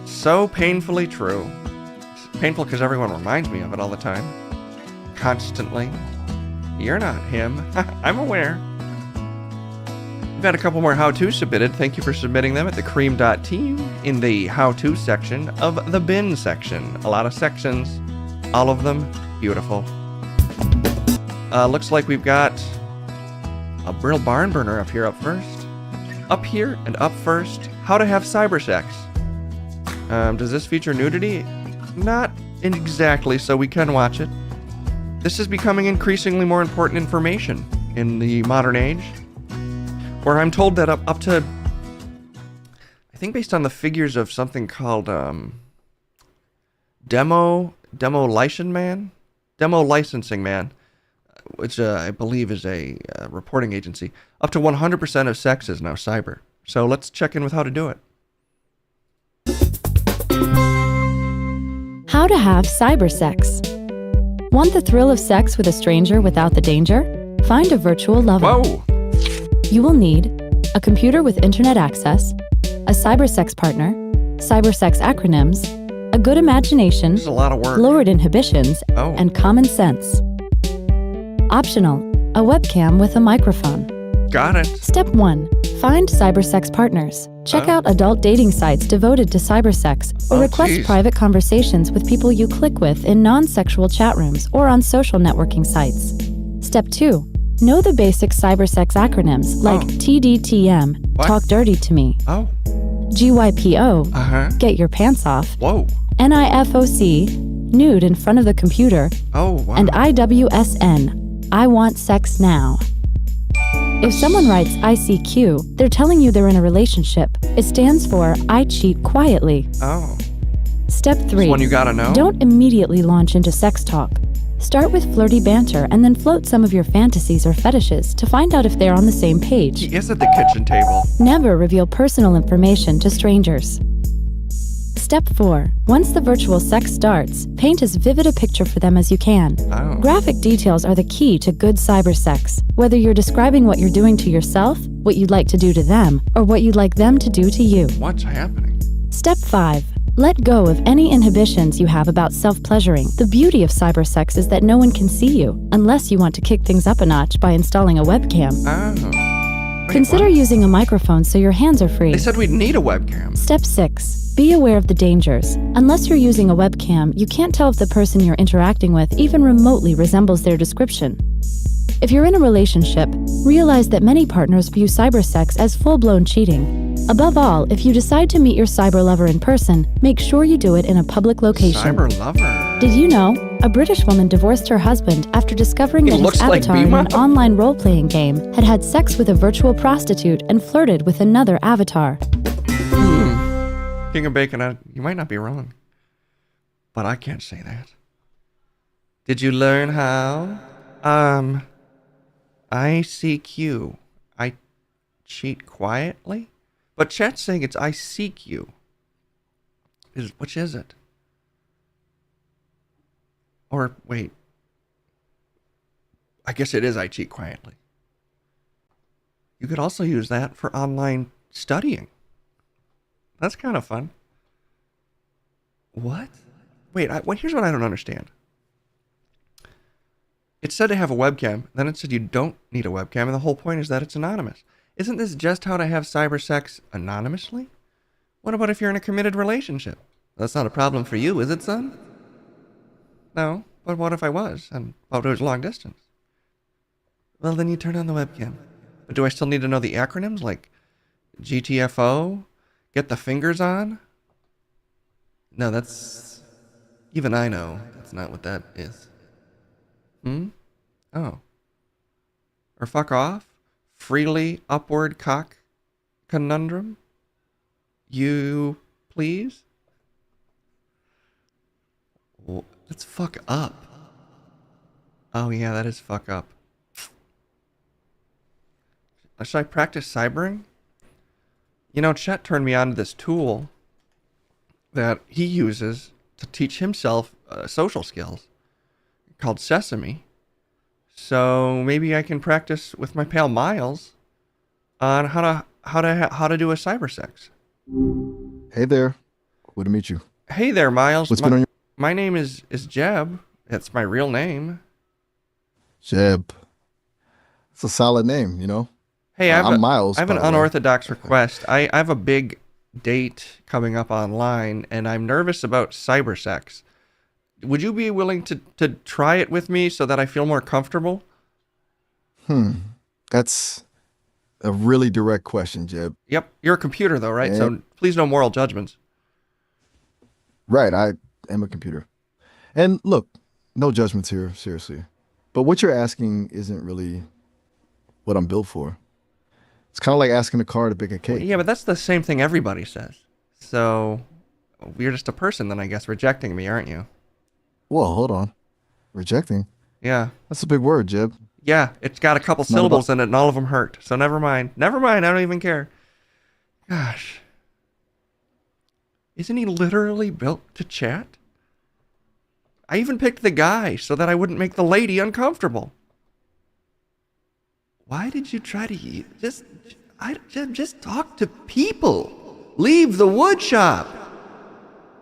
so painfully true. It's painful because everyone reminds me of it all the time. Constantly. You're not him. I'm aware. We've had a couple more how-tos submitted. Thank you for submitting them at the cream.team in the how-to section of the bin section. A lot of sections. All of them beautiful. Looks like we've got a real barn burner up here up first. Up here and up first. How to have cyber sex. Does this feature nudity? Not exactly, so we can watch it. This is becoming increasingly more important information in the modern age, where I'm told that up to, I think based on the figures of something called Demo Licensing Man, which I believe is a reporting agency, up to 100% of sex is now cyber. So let's check in with how to do it. How to have cyber sex. Want the thrill of sex with a stranger without the danger? Find a virtual lover. Whoa! You will need a computer with internet access, a cyber sex partner, cyber sex acronyms, a good imagination, This is a lot of work. lowered inhibitions, Oh. and common sense. Optional, a webcam with a microphone. Got it. Step 1. Find cybersex partners. Check Oh. out adult dating sites devoted to cybersex, or Oh, request geez. private conversations with people you click with in non-sexual chat rooms or on social networking sites. Step 2. Know the basic cybersex acronyms like Oh. TDTM, What? Talk Dirty to Me, Oh. GYPO, Uh-huh. Get Your Pants Off, Whoa. NIFOC, Nude in front of the computer, Oh, wow. and IWSN, I Want Sex Now. If someone writes ICQ, they're telling you they're in a relationship. It stands for I Cheat Quietly. Oh. Step 3. This one you gotta know? Don't immediately launch into sex talk. Start with flirty banter and then float some of your fantasies or fetishes to find out if they're on the same page. He is at the kitchen table. Never reveal personal information to strangers. Step 4. Once the virtual sex starts, paint as vivid a picture for them as you can. Oh. Graphic details are the key to good cyber sex. Whether you're describing what you're doing to yourself, what you'd like to do to them, or what you'd like them to do to you. What's happening? Step 5. Let go of any inhibitions you have about self-pleasuring. The beauty of cyber sex is that no one can see you, unless you want to kick things up a notch by installing a webcam. Oh. Wait, Consider what? using a microphone so your hands are free. They said we'd need a webcam. Step 6. Be aware of the dangers. Unless you're using a webcam, you can't tell if the person you're interacting with even remotely resembles their description. If you're in a relationship, realize that many partners view cybersex as full-blown cheating. Above all, if you decide to meet your cyber lover in person, make sure you do it in a public location. Cyber lover. Did you know? A British woman divorced her husband after discovering He that his looks like avatar in an Bima? online role-playing game had had sex with a virtual prostitute and flirted with another avatar. King of Bacon, you might not be wrong. But I can't say that. Did you learn how? ICQ. I cheat quietly? But chat's saying it's I seek you. Which is it? Or, wait. I guess it is I cheat quietly. You could also use that for online studying. That's kind of fun. What? Wait, here's what I don't understand. It said to have a webcam, then it said you don't need a webcam, and the whole point is that it's anonymous. Isn't this just how to have cyber sex anonymously? What about if you're in a committed relationship? That's not a problem for you, is it, son? No, but what if I was, and what if it was long distance? Well, then you turn on the webcam. But do I still need to know the acronyms, like GTFO? Get the fingers on? No, that's... Even I know that's not what that is. Oh. Or fuck off? Freely upward cock conundrum? You please? Let's fuck up. Oh yeah, that is fuck up. Should I practice cybering? You know, Chet turned me on to this tool that he uses to teach himself social skills called Sesame. So maybe I can practice with my pal Miles on how to do a cyber sex. Hey there. Good to meet you. Hey there, Miles. What's been on your... My name is Jeb. That's my real name. Jeb. It's a solid name, you know? Hey, I'm Miles. I have an unorthodox request. I have a big date coming up online, and I'm nervous about cyber sex. Would you be willing to try it with me so that I feel more comfortable? That's a really direct question, Jeb. Yep. You're a computer, though, right? So please no moral judgments. Right. I am a computer. And look, no judgments here, seriously. But what you're asking isn't really what I'm built for. It's kind of like asking a car to bake a cake. Yeah, but that's the same thing everybody says. So you're just a person then, I guess, rejecting me, aren't you? Well, hold on. Rejecting? Yeah. That's a big word, Jeb. Yeah, it's got a couple syllables in it, and all of them hurt. So never mind. Never mind. I don't even care. Gosh. Isn't he literally built to chat? I even picked the guy so that I wouldn't make the lady uncomfortable. Why did you try to just talk to people? Leave the wood shop.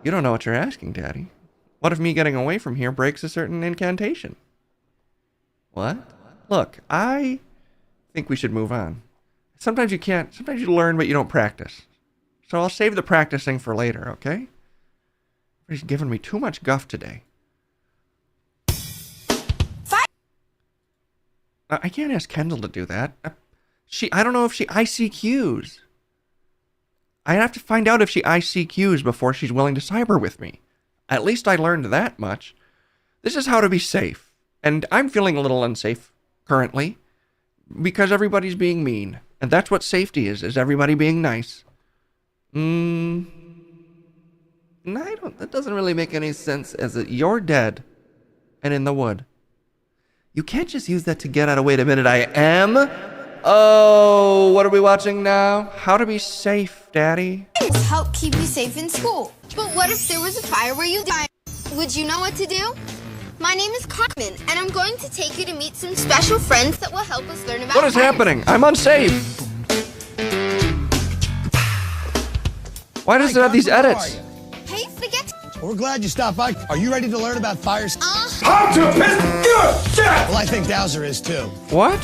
You don't know what you're asking, Daddy. What if me getting away from here breaks a certain incantation? What? Look, I think we should move on. Sometimes you can't. Sometimes you learn, but you don't practice. So I'll save the practicing for later, okay? He's giving me too much guff today. I can't ask Kendall to do that. I don't know if she ICQs. I have to find out if she ICQs before she's willing to cyber with me. At least I learned that much. This is how to be safe. And I'm feeling a little unsafe currently because everybody's being mean. And that's what safety is everybody being nice. No, that doesn't really make any sense as you're dead and in the wood. You can't just use that to get out of, wait a minute, I am? Oh, what are we watching now? How to be safe, Daddy. Help keep you safe in school. But what if there was a fire where you died? Would you know what to do? My name is Carmen, and I'm going to take you to meet some special friends that will help us learn about What is happening? I'm unsafe. Why does it have these edits? Hey, forget. We're glad you stopped by. Are you ready to learn about fires? How to piss your shit! Well, I think Dowser is too. What?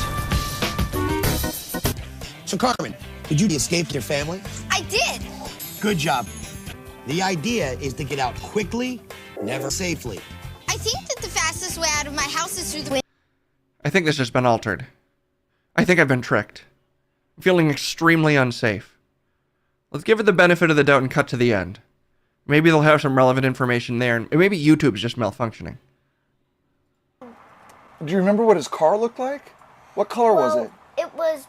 So, Carmen, did you escape with your family? I did. Good job. The idea is to get out quickly, never safely. I think that the fastest way out of my house is through the window. I think this has been altered. I think I've been tricked. I'm feeling extremely unsafe. Let's give it the benefit of the doubt and cut to the end. Maybe they'll have some relevant information there, and maybe YouTube's just malfunctioning. Do you remember what his car looked like? What color was it? It was...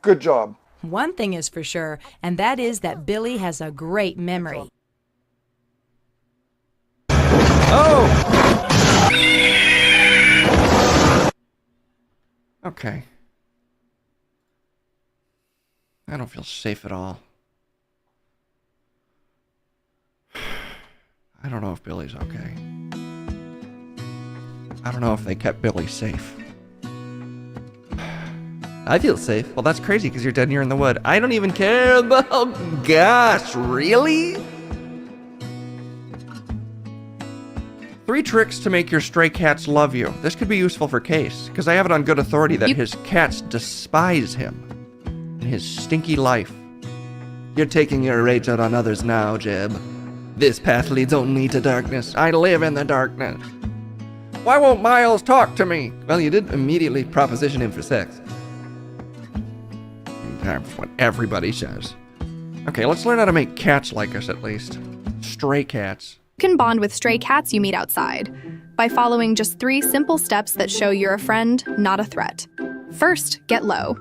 Good job. One thing is for sure, and that is that Billy has a great memory. Oh! Okay. I don't feel safe at all. I don't know if Billy's okay. I don't know if they kept Billy safe. I feel safe. Well, that's crazy because you're dead and you're in the wood. I don't even care about... Oh, gosh, really? 3 tricks to make your stray cats love you. This could be useful for Case, because I have it on good authority that his cats despise him and his stinky life. You're taking your rage out on others now, Jeb. This path leads only to darkness. I live in the darkness. Why won't Miles talk to me? Well, you did immediately proposition him for sex. That's what everybody says. Okay, let's learn how to make cats like us at least. Stray cats. You can bond with stray cats you meet outside by following just 3 simple steps that show you're a friend, not a threat. First, get low.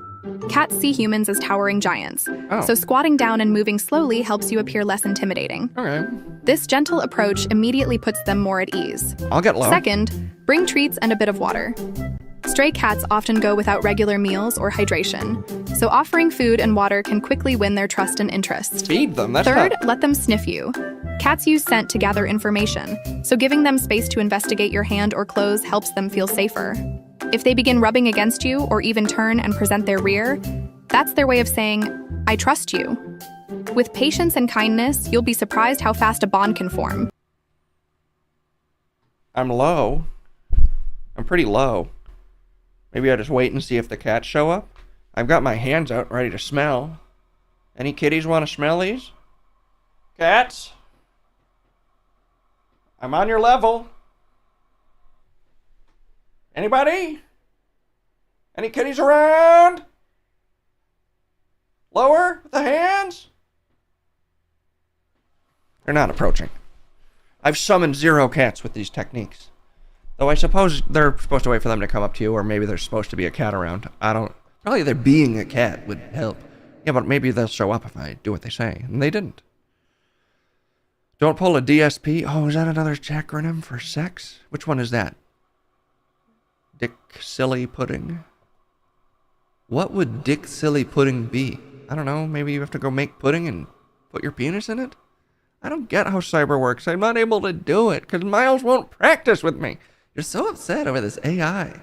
Cats see humans as towering giants, so squatting down and moving slowly helps you appear less intimidating. Okay. This gentle approach immediately puts them more at ease. I'll get low. Second, bring treats and a bit of water. Stray cats often go without regular meals or hydration, so offering food and water can quickly win their trust and interest. Feed them. That's Third, not... let them sniff you. Cats use scent to gather information, so giving them space to investigate your hand or clothes helps them feel safer. If they begin rubbing against you or even turn and present their rear, that's their way of saying, "I trust you." With patience and kindness, you'll be surprised how fast a bond can form. I'm low. I'm pretty low. Maybe I just wait and see if the cats show up. I've got my hands out ready to smell. Any kitties want to smell these? Cats? I'm on your level. Anybody? Any kitties around? Lower with the hands? They're not approaching. I've summoned 0 cats with these techniques. Though I suppose they're supposed to wait for them to come up to you, or maybe there's supposed to be a cat around. I don't... Probably there being a cat would help. Yeah, but maybe they'll show up if I do what they say. And they didn't. Don't pull a DSP. Oh, is that another acronym for sex? Which one is that? Dick Silly Pudding. What would Dick Silly Pudding be? I don't know. Maybe you have to go make pudding and put your penis in it? I don't get how cyber works. I'm not able to do it because Miles won't practice with me. You're so upset over this AI.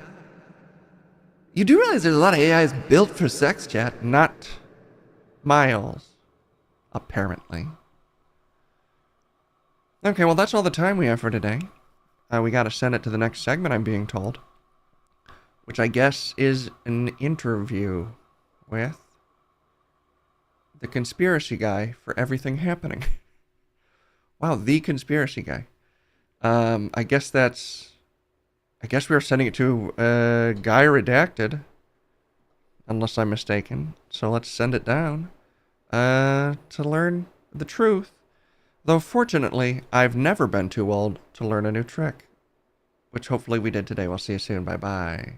You do realize there's a lot of AIs built for sex chat, not Miles, apparently. Okay, well, that's all the time we have for today. We got to send it to the next segment, I'm being told, which I guess is an interview with the conspiracy guy for everything happening. Wow, the conspiracy guy. I guess we are sending it to Guy Redacted, unless I'm mistaken. So let's send it down to learn the truth. Though fortunately, I've never been too old to learn a new trick, which hopefully we did today. We'll see you soon. Bye-bye.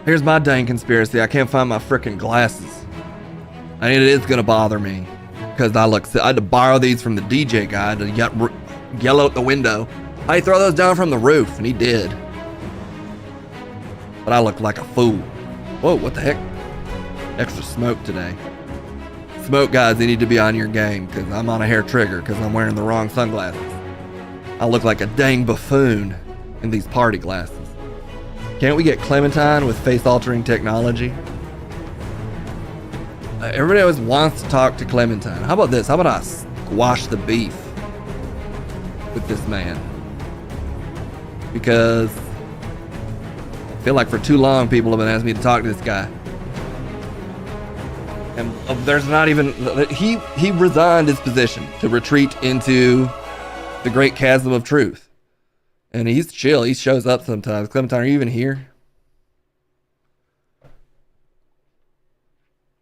Here's my dang conspiracy. I can't find my frickin' glasses. And it is gonna bother me. Because I had to borrow these from the DJ guy to yell out the window. Hey, throw those down from the roof. And he did. But I look like a fool. Whoa, what the heck? Extra smoke today. Smoke guys, they need to be on your game. Because I'm on a hair trigger. Because I'm wearing the wrong sunglasses. I look like a dang buffoon in these party glasses. Can't we get Clementine with face-altering technology? Everybody always wants to talk to Clementine. How about this? How about I squash the beef with this man? Because I feel like for too long people have been asking me to talk to this guy. And there's not even... He resigned his position to retreat into the great chasm of truth. And he's chill. He shows up sometimes. Clementine, are you even here?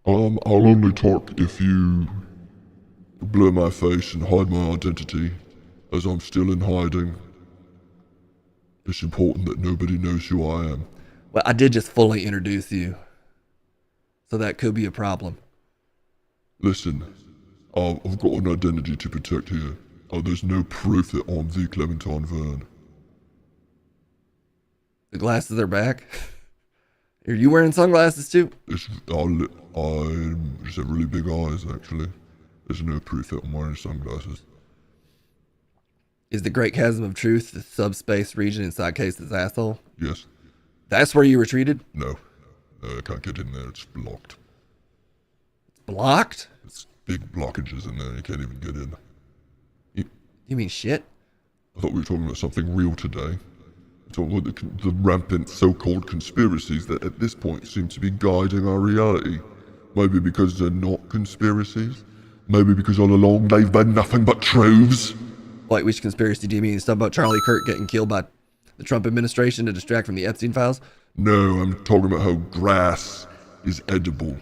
I'll only talk if you blur my face and hide my identity, as I'm still in hiding. It's important that nobody knows who I am. Well, I did just fully introduce you. So that could be a problem. Listen, I've got an identity to protect here. There's no proof that I'm the Clementine Verne. The glasses are back. Are you wearing sunglasses too? I just have really big eyes, actually. There's no proof that I'm wearing sunglasses. Is the Great Chasm of Truth the subspace region inside Case's asshole? Yes. That's where you retreated? No. I can't get in there. It's blocked. It's blocked? It's big blockages in there. You can't even get in. You mean shit? I thought we were talking about something real today. Talking about the rampant so-called conspiracies that at this point seem to be guiding our reality. Maybe because they're not conspiracies. Maybe because all along they've been nothing but truths. Like, which conspiracy do you mean? Stuff about Charlie Kirk getting killed by the Trump administration to distract from the Epstein files? No, I'm talking about how grass is edible.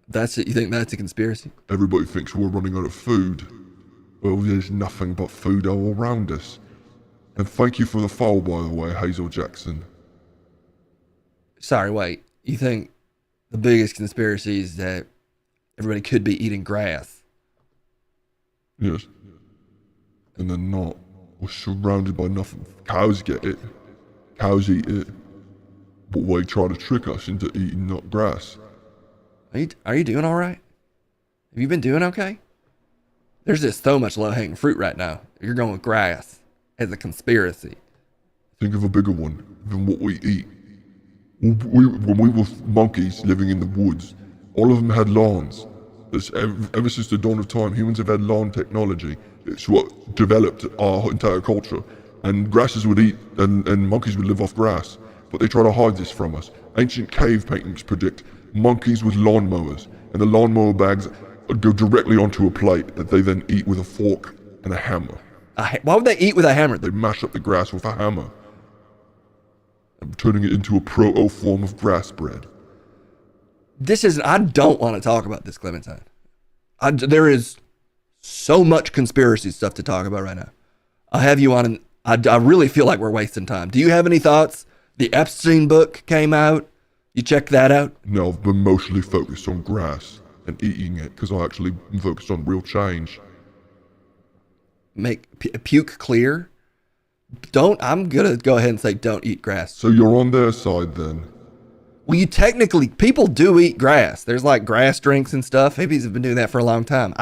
That's it? You think that's a conspiracy? Everybody thinks we're running out of food. Well, there's nothing but food all around us. And thank you for the follow, by the way, Hazel Jackson. Sorry, wait. You think the biggest conspiracy is that everybody could be eating grass? Yes. And they're not. We're surrounded by nothing. Cows get it. Cows eat it. But they try to trick us into eating not grass. Are you doing all right? Have you been doing okay? There's just so much low-hanging fruit right now. You're going with grass as a conspiracy. Think of a bigger one than what we eat. When we were monkeys living in the woods, all of them had lawns. Ever since the dawn of time, humans have had lawn technology. It's what developed our entire culture. And grasses would eat, and monkeys would live off grass. But they try to hide this from us. Ancient cave paintings predict monkeys with lawnmowers, and the lawnmower bags go directly onto a plate that they then eat with a fork and a hammer. Why would they eat with a hammer? They mash up the grass with a hammer, turning it into a proto form of grass bread. I don't want to talk about this, Clementine. There is so much conspiracy stuff to talk about right now. I have you on, and I really feel like we're wasting time. Do you have any thoughts? The Epstein book came out. You checked that out? No, I've been mostly focused on grass and eating it because I actually am focused on real change. Make puke clear? I'm gonna go ahead and say don't eat grass. So you're on their side then? Well, people do eat grass. There's like grass drinks and stuff. Hippies have been doing that for a long time.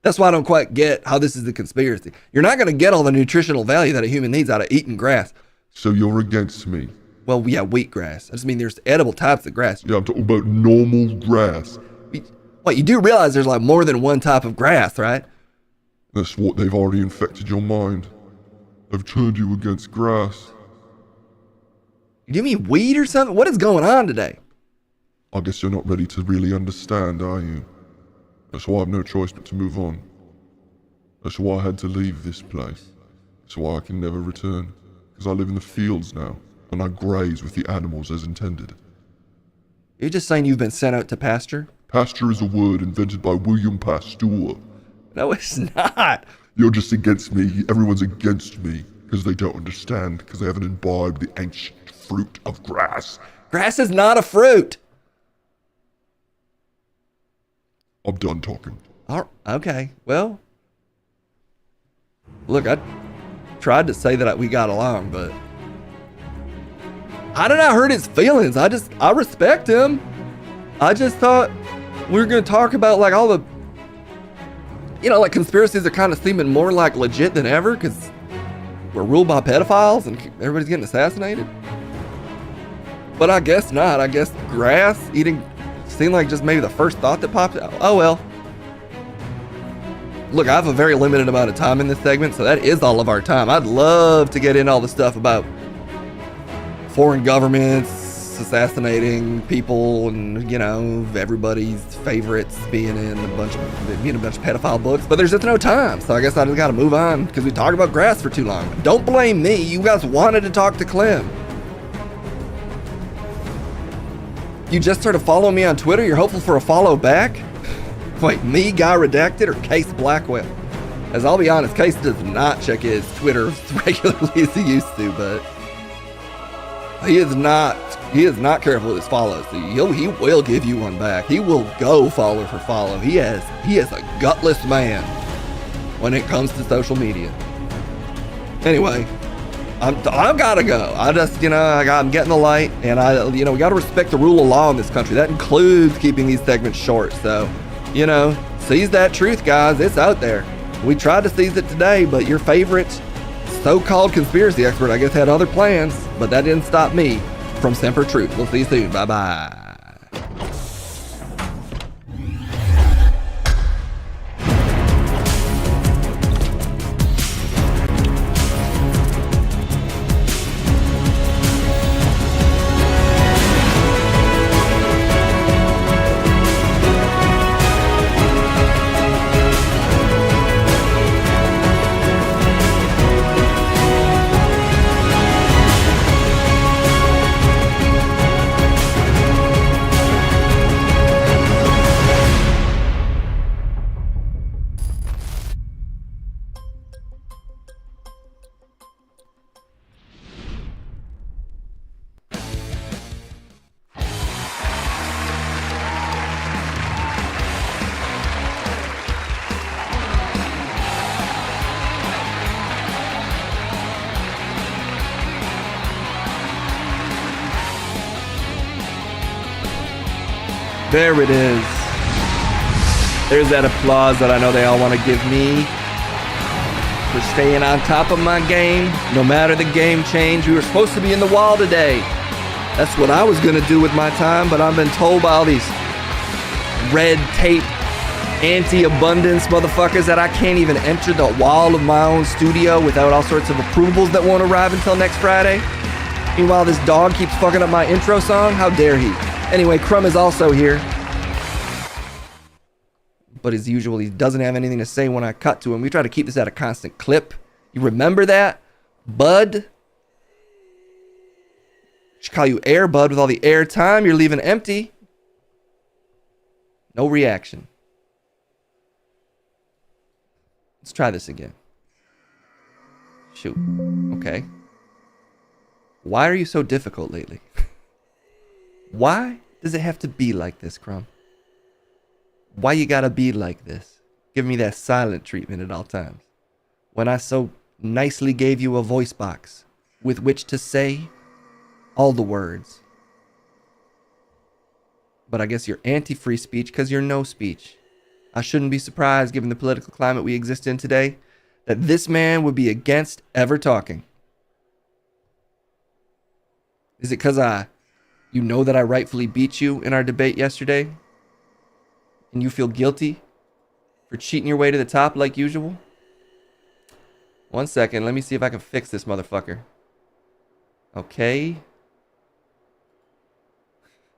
That's why I don't quite get how this is a conspiracy. You're not gonna get all the nutritional value that a human needs out of eating grass. So you're against me? Well, yeah, wheatgrass. I just mean there's edible types of grass. Yeah, I'm talking about normal grass. Well, you do realize there's like more than one type of grass, right? That's what they've already infected your mind. They've turned you against grass. Do you mean weed or something? What is going on today? I guess you're not ready to really understand, are you? That's why I have no choice but to move on. That's why I had to leave this place. That's why I can never return. Because I live in the fields now, and I graze with the animals as intended. You're just saying you've been sent out to pasture? Pasture is a word invented by William Pasteur. No, it's not. You're just against me. Everyone's against me because they don't understand, because they haven't imbibed the ancient fruit of grass. Grass is not a fruit. I'm done talking. Okay, well. Look, I tried to say that we got along, but how did I hurt his feelings? I respect him. I just thought we were going to talk about like all the, like conspiracies are kind of seeming more like legit than ever because we're ruled by pedophiles and everybody's getting assassinated. But I guess not. I guess grass eating seemed like just maybe the first thought that popped out. Oh well. Look, I have a very limited amount of time in this segment, so that is all of our time. I'd love to get into all the stuff about foreign governments assassinating people and, everybody's favorites being in a bunch of pedophile books, but there's just no time. So I guess I just got to move on because we talked about grass for too long. Don't blame me. You guys wanted to talk to Clem. You just started following me on Twitter. You're hopeful for a follow back? Wait, me, Guy Redacted, or Case Blackwell? As I'll be honest, Case does not check his Twitter as regularly as he used to, but he is not careful with his follows. He will give you one back. He will go follow for follow. He is a gutless man when it comes to social media. Anyway, I've got to go. I'm getting the light, and we got to respect the rule of law in this country. That includes keeping these segments short. So, seize that truth, guys. It's out there. We tried to seize it today, but your favorite so-called conspiracy expert, I guess, had other plans, but that didn't stop me from Semper Truth. We'll see you soon. Bye-bye. There it is. There's that applause that I know they all want to give me for staying on top of my game. No matter the game change, we were supposed to be in the wall today. That's what I was going to do with my time, but I've been told by all these red tape anti-abundance motherfuckers that I can't even enter the wall of my own studio without all sorts of approvals that won't arrive until next Friday. Meanwhile, this dog keeps fucking up my intro song. How dare he? Anyway, Crumb is also here. But as usual, he doesn't have anything to say when I cut to him. We try to keep this at a constant clip. You remember that? Bud? Should call you Air Bud with all the air time. You're leaving empty. No reaction. Let's try this again. Shoot. Okay. Why are you so difficult lately? Why does it have to be like this, Crumb? Why you gotta be like this? Give me that silent treatment at all times. When I so nicely gave you a voice box with which to say all the words. But I guess you're anti-free speech because you're no speech. I shouldn't be surprised, given the political climate we exist in today, that this man would be against ever talking. Is it because you know that I rightfully beat you in our debate yesterday? And you feel guilty for cheating your way to the top like usual? 1 second, let me see if I can fix this motherfucker. Okay.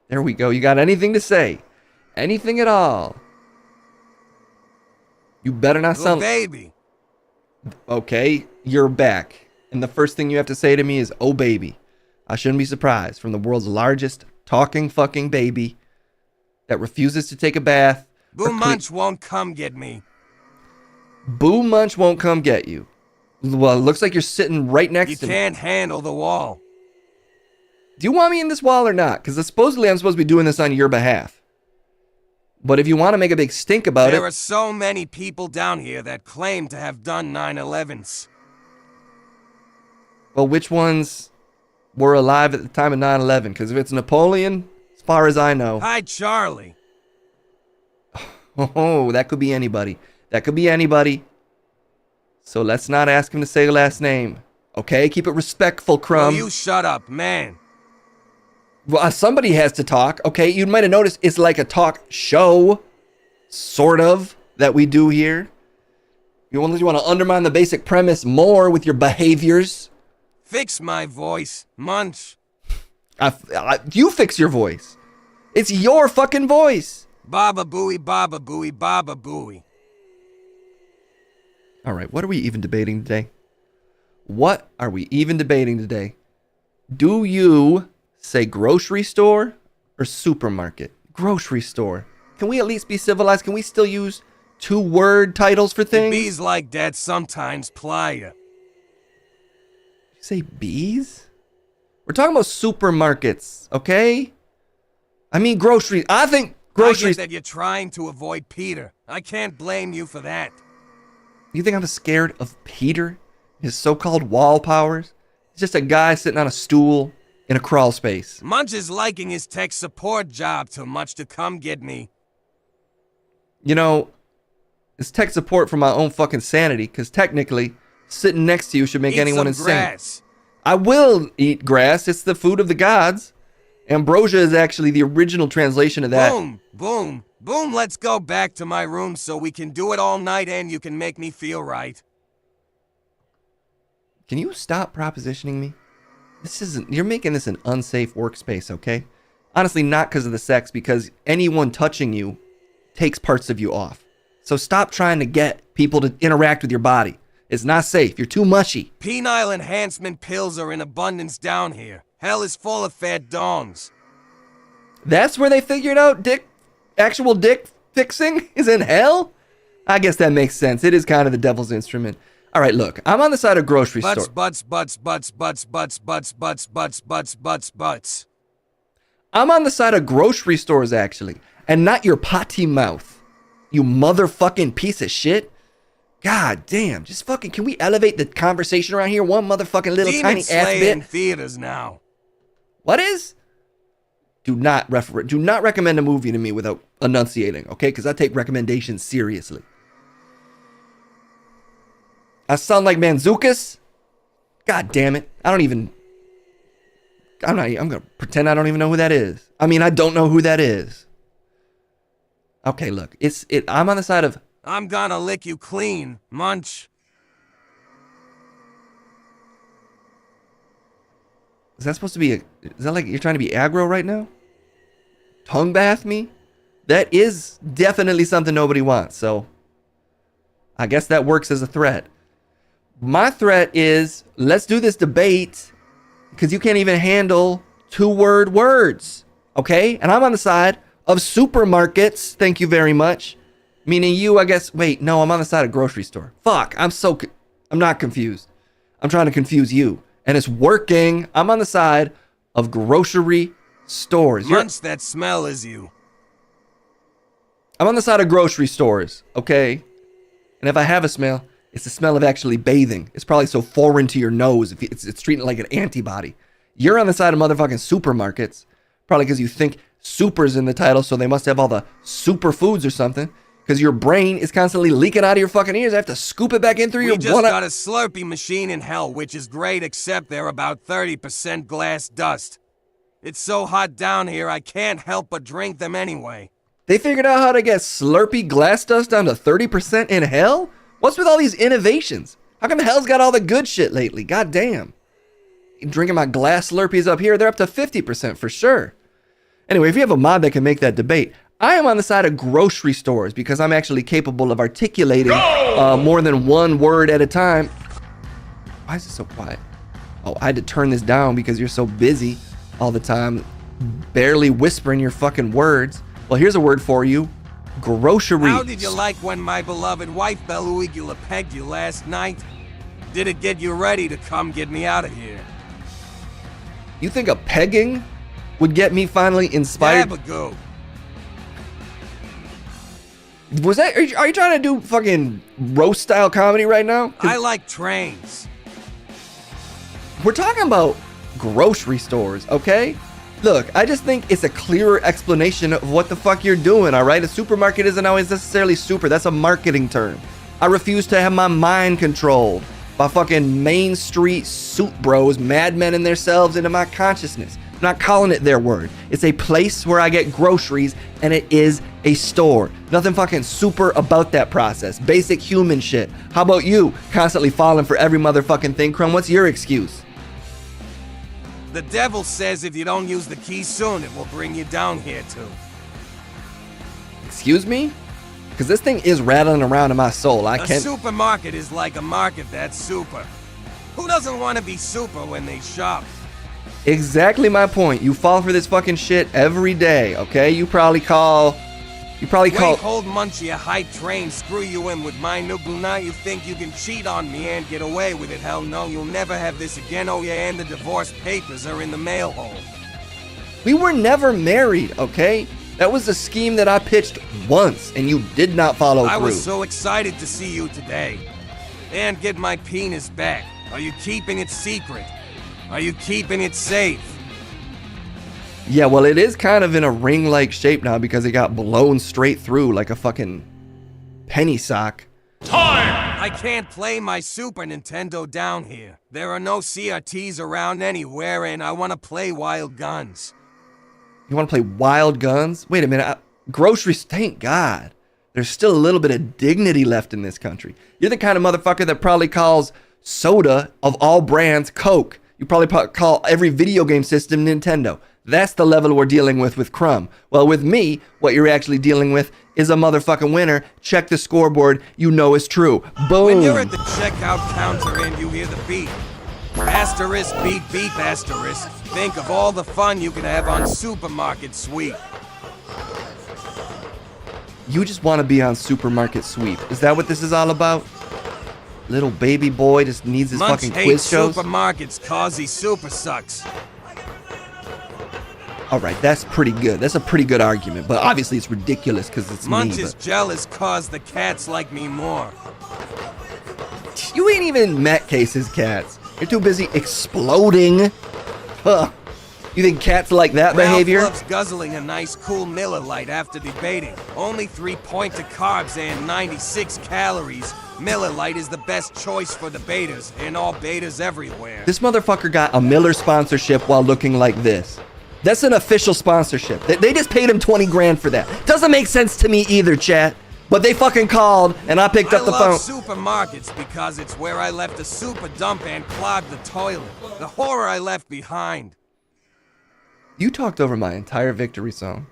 There we go. You got anything to say? Anything at all? You better not sound... baby. Okay, you're back. And the first thing you have to say to me is, oh, baby. I shouldn't be surprised. From the world's largest talking fucking baby that refuses to take a bath. Boo Munch won't come get me. Boo Munch won't come get you. Well, it looks like you're sitting right next to me. You can't handle the wall. Do you want me in this wall or not? Because supposedly I'm supposed to be doing this on your behalf. But if you want to make a big stink about There are so many people down here that claim to have done 9/11s. Well, which ones were alive at the time of 9/11? Because if it's Napoleon, as far as I know... Hi, Charlie. Oh, that could be anybody. That could be anybody. So let's not ask him to say the last name. Okay? Keep it respectful, Crumb. Will you shut up, man? Well, somebody has to talk, okay? You might have noticed it's like a talk show, sort of, that we do here. You want to undermine the basic premise more with your behaviors. Fix my voice, Munch. You fix your voice. It's your fucking voice. Baba booey, baba booey, baba booey. All right, what are we even debating today? What are we even debating today? Do you... say grocery store or supermarket? Grocery store. Can we at least be civilized? Can we still use 2-word titles for things? Bees like that sometimes ply ya. You say bees? We're talking about supermarkets, okay? I mean groceries. I think groceries... I get that you're trying to avoid Peter. I can't blame you for that. You think I'm scared of Peter? His so-called wall powers? He's just a guy sitting on a stool in a crawl space. Munch is liking his tech support job too much to come get me. You know, it's tech support for my own fucking sanity, because technically, sitting next to you should make anyone insane. Grass. I will eat grass. It's the food of the gods. Ambrosia is actually the original translation of that. Boom, boom, boom, let's go back to my room so we can do it all night and you can make me feel right. Can you stop propositioning me? You're making this an unsafe workspace, okay? Honestly, not because of the sex, because anyone touching you takes parts of you off. So stop trying to get people to interact with your body. It's not safe. You're too mushy. Penile enhancement pills are in abundance down here. Hell is full of fat dongs. That's where they figured out actual dick fixing is in hell? I guess that makes sense. It is kind of the devil's instrument. All right, look, I'm on the side of grocery store. Butts. I'm on the side of grocery stores, actually, and not your potty mouth. You motherfucking piece of shit. God damn, just fucking, can we elevate the conversation around here one motherfucking little tiny ass bit? In theaters now. What is? Do not recommend a movie to me without enunciating, okay? Because I take recommendations seriously. I sound like Manzukis? God damn it. I'm gonna pretend I don't even know who that is. I mean, I don't know who that is. Okay, look, I'm on the side of... I'm gonna lick you clean, Munch. Is that supposed to be is that like you're trying to be aggro right now? Tongue bath me? That is definitely something nobody wants, so I guess that works as a threat. My threat is, let's do this debate, because you can't even handle 2-word words, okay? And I'm on the side of supermarkets, thank you very much. Meaning you, I guess, wait, no, I'm on the side of grocery store. Fuck, I'm not confused. I'm trying to confuse you. And it's working. I'm on the side of grocery stores. Munch, that smell is you. I'm on the side of grocery stores, okay? And if I have a smell, it's the smell of actually bathing. It's probably so foreign to your nose. If it's treating it like an antibody. You're on the side of motherfucking supermarkets. Probably because you think super's in the title, so they must have all the superfoods or something. Because your brain is constantly leaking out of your fucking ears. I have to scoop it back in through your... We just got a Slurpee machine in hell, which is great, except they're about 30% glass dust. It's so hot down here, I can't help but drink them anyway. They figured out how to get Slurpee glass dust down to 30% in hell? What's with all these innovations? How come hell's got all the good shit lately? God damn. Drinking my glass Slurpees up here, they're up to 50% for sure. Anyway, if you have a mod that can make that debate, I am on the side of grocery stores because I'm actually capable of articulating more than one word at a time. Why is it so quiet? Oh, I had to turn this down because you're so busy all the time, barely whispering your fucking words. Well, here's a word for you. Groceries. How did you like when my beloved wife Beluigula pegged you last night? Did it get you ready to come get me out of here? You think a pegging would get me finally inspired? Gabagoo. Was that? Are you trying to do fucking roast style comedy right now? I like trains. We're talking about grocery stores, okay? Look, I just think it's a clearer explanation of what the fuck you're doing, all right? A supermarket isn't always necessarily super. That's a marketing term. I refuse to have my mind controlled by fucking Main Street suit bros, madmen in themselves into my consciousness. I'm not calling it their word. It's a place where I get groceries, and it is a store. Nothing fucking super about that process. Basic human shit. How about you constantly falling for every motherfucking thing? Crumb, what's your excuse? The devil says if you don't use the key soon, it will bring you down here too. Excuse me? Because this thing is rattling around in my soul. I can't... A supermarket is like a market that's super. Who doesn't want to be super when they shop? Exactly my point. You fall for this fucking shit every day, okay? You probably call... Wait, hold Munchie a hype train, screw you in with my noodle. Now you think you can cheat on me and get away with it. Hell no, you'll never have this again. Oh yeah, and the divorce papers are in the mail hole. We were never married, okay? That was a scheme that I pitched once, and you did not follow through. I was so excited to see you today. And get my penis back. Are you keeping it secret? Are you keeping it safe? Yeah, well, it is kind of in a ring-like shape now because it got blown straight through like a fucking penny sock. Time! I can't play my Super Nintendo down here. There are no CRTs around anywhere, and I want to play Wild Guns. You want to play Wild Guns? Wait a minute. Groceries, thank God. There's still a little bit of dignity left in this country. You're the kind of motherfucker that probably calls soda of all brands Coke. You probably call every video game system Nintendo. That's the level we're dealing with Crumb. Well, with me, what you're actually dealing with is a motherfucking winner. Check the scoreboard. You know it's true. Boom. When you're at the checkout counter and you hear the beep, asterisk, beep, beep, asterisk, think of all the fun you can have on Supermarket Sweep. You just want to be on Supermarket Sweep. Is that what this is all about? Little baby boy just needs his fucking quiz shows? Supermarkets cause he super sucks. All right, that's pretty good. That's a pretty good argument, but obviously it's ridiculous because it's Munch me. Is jealous cause the cats like me more. You ain't even met Case's cats. You're too busy exploding. Huh. You think cats like that Ralph behavior? loves guzzling a nice cool Miller Lite after debating. Only 3 points of carbs and 96 calories. Miller Lite is the best choice for debaters and all betas everywhere. This motherfucker got a Miller sponsorship while looking like this. That's an official sponsorship. They just paid him 20 grand for that. Doesn't make sense to me either, chat. But they fucking called, and I picked up the phone. I love supermarkets because it's where I left a super dump and clogged the toilet. The horror I left behind. You talked over my entire victory song,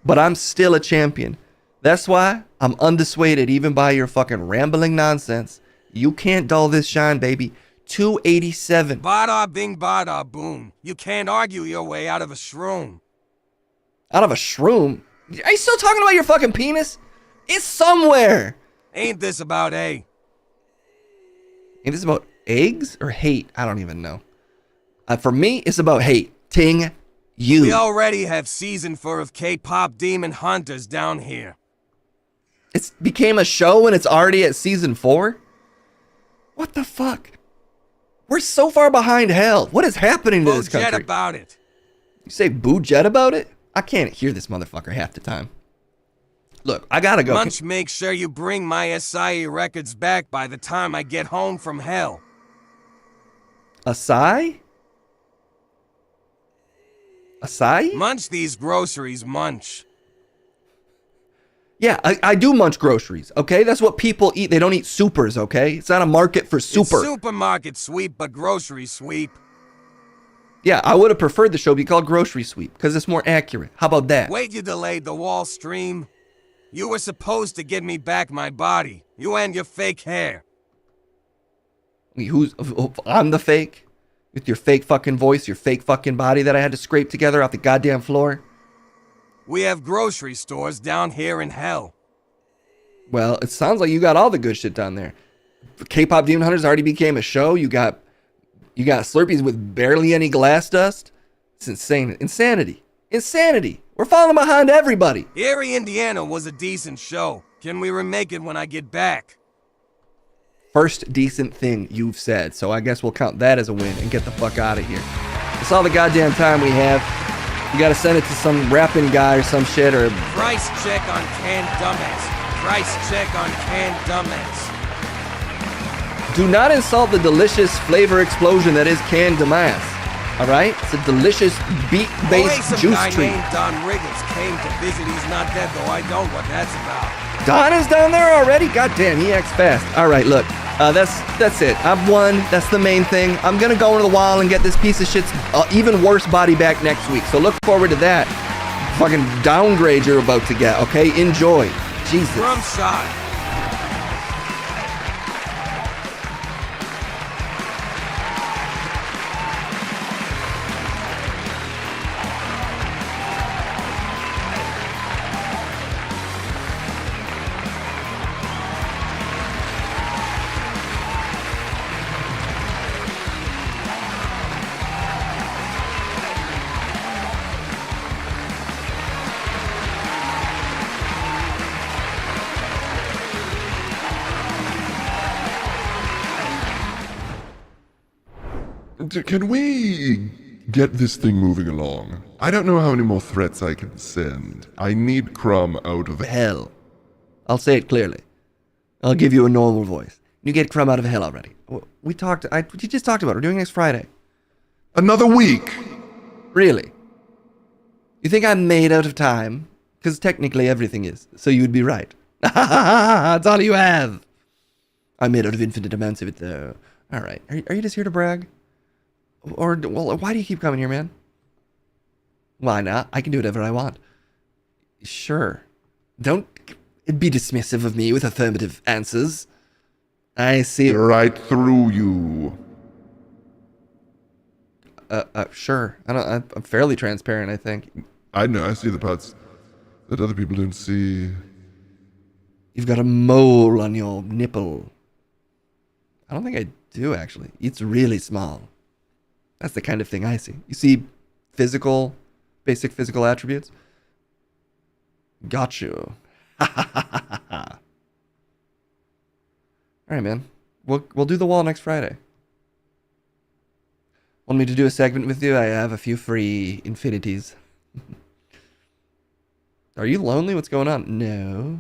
but I'm still a champion. That's why I'm undissuaded even by your fucking rambling nonsense. You can't dull this shine, baby. 287. Bada bing bada boom. You can't argue your way out of a shroom. Out of a shroom? Are you still talking about your fucking penis? It's somewhere. Ain't this about A? Ain't this about eggs or hate? I don't even know. For me, it's about hate. Ting you. We already have season 4 of K-pop Demon Hunters down here. It became a show and it's already at season 4? What the fuck? We're so far behind hell. What is happening to this country? Jet about it. You say boo jet about it? I can't hear this motherfucker half the time. Look, I gotta go. Munch, make sure you bring my Acai records back by the time I get home from hell. Acai? Acai? Munch these groceries, munch. Yeah, I do munch groceries, okay? That's what people eat. They don't eat supers, okay? It's not a market for super. It's supermarket sweep, but grocery sweep. Yeah, I would have preferred the show be called Grocery Sweep, because it's more accurate. How about that? Wait, you delayed the wall stream. You were supposed to get me back my body. You and your fake hair. Who's... I'm the fake? With your fake fucking voice, your fake fucking body that I had to scrape together off the goddamn floor? We have grocery stores down here in hell. Well, it sounds like you got all the good shit down there. K-pop Demon Hunters already became a show. You got Slurpees with barely any glass dust. It's insane. Insanity. We're falling behind everybody. Erie, Indiana was a decent show. Can we remake it when I get back? First decent thing you've said, so I guess we'll count that as a win and get the fuck out of here. That's all the goddamn time we have. You gotta send it to some rapping guy or some shit or... Price check on canned dumbass. Price check on canned dumbass. Do not insult the delicious flavor explosion that is canned dumbass. Alright? It's a delicious beet-based juice treat. Named Don Riggles came to visit. He's not dead, though. I don't know what that's about. Don is down there already? God damn, he acts fast. Alright, look. That's it. I've won. That's the main thing. I'm gonna go into the wall and get this piece of shit's even worse body back next week. So look forward to that fucking downgrade you're about to get, okay? Enjoy. Jesus. From side. Can we get this thing moving along? I don't know how many more threats I can send. I need Crumb out of hell. I'll say it clearly. I'll give you a normal voice. You get Crumb out of hell already. We just talked about it. We're doing next Friday. Another week? Really? You think I'm made out of time? Because technically everything is. So you'd be right. That's all you have. I'm made out of infinite amounts of it, though. All right. Are you just here to brag? Or, well, why do you keep coming here, man? Why not? I can do whatever I want. Sure. Don't be dismissive of me with affirmative answers. I see. Right through you. Sure. I'm fairly transparent, I think. I know. I see the parts that other people don't see. You've got a mole on your nipple. I don't think I do, actually. It's really small. That's the kind of thing I see. You see basic physical attributes? Got you. All right, man. We'll do the wall next Friday. Want me to do a segment with you? I have a few free infinities. Are you lonely? What's going on? No.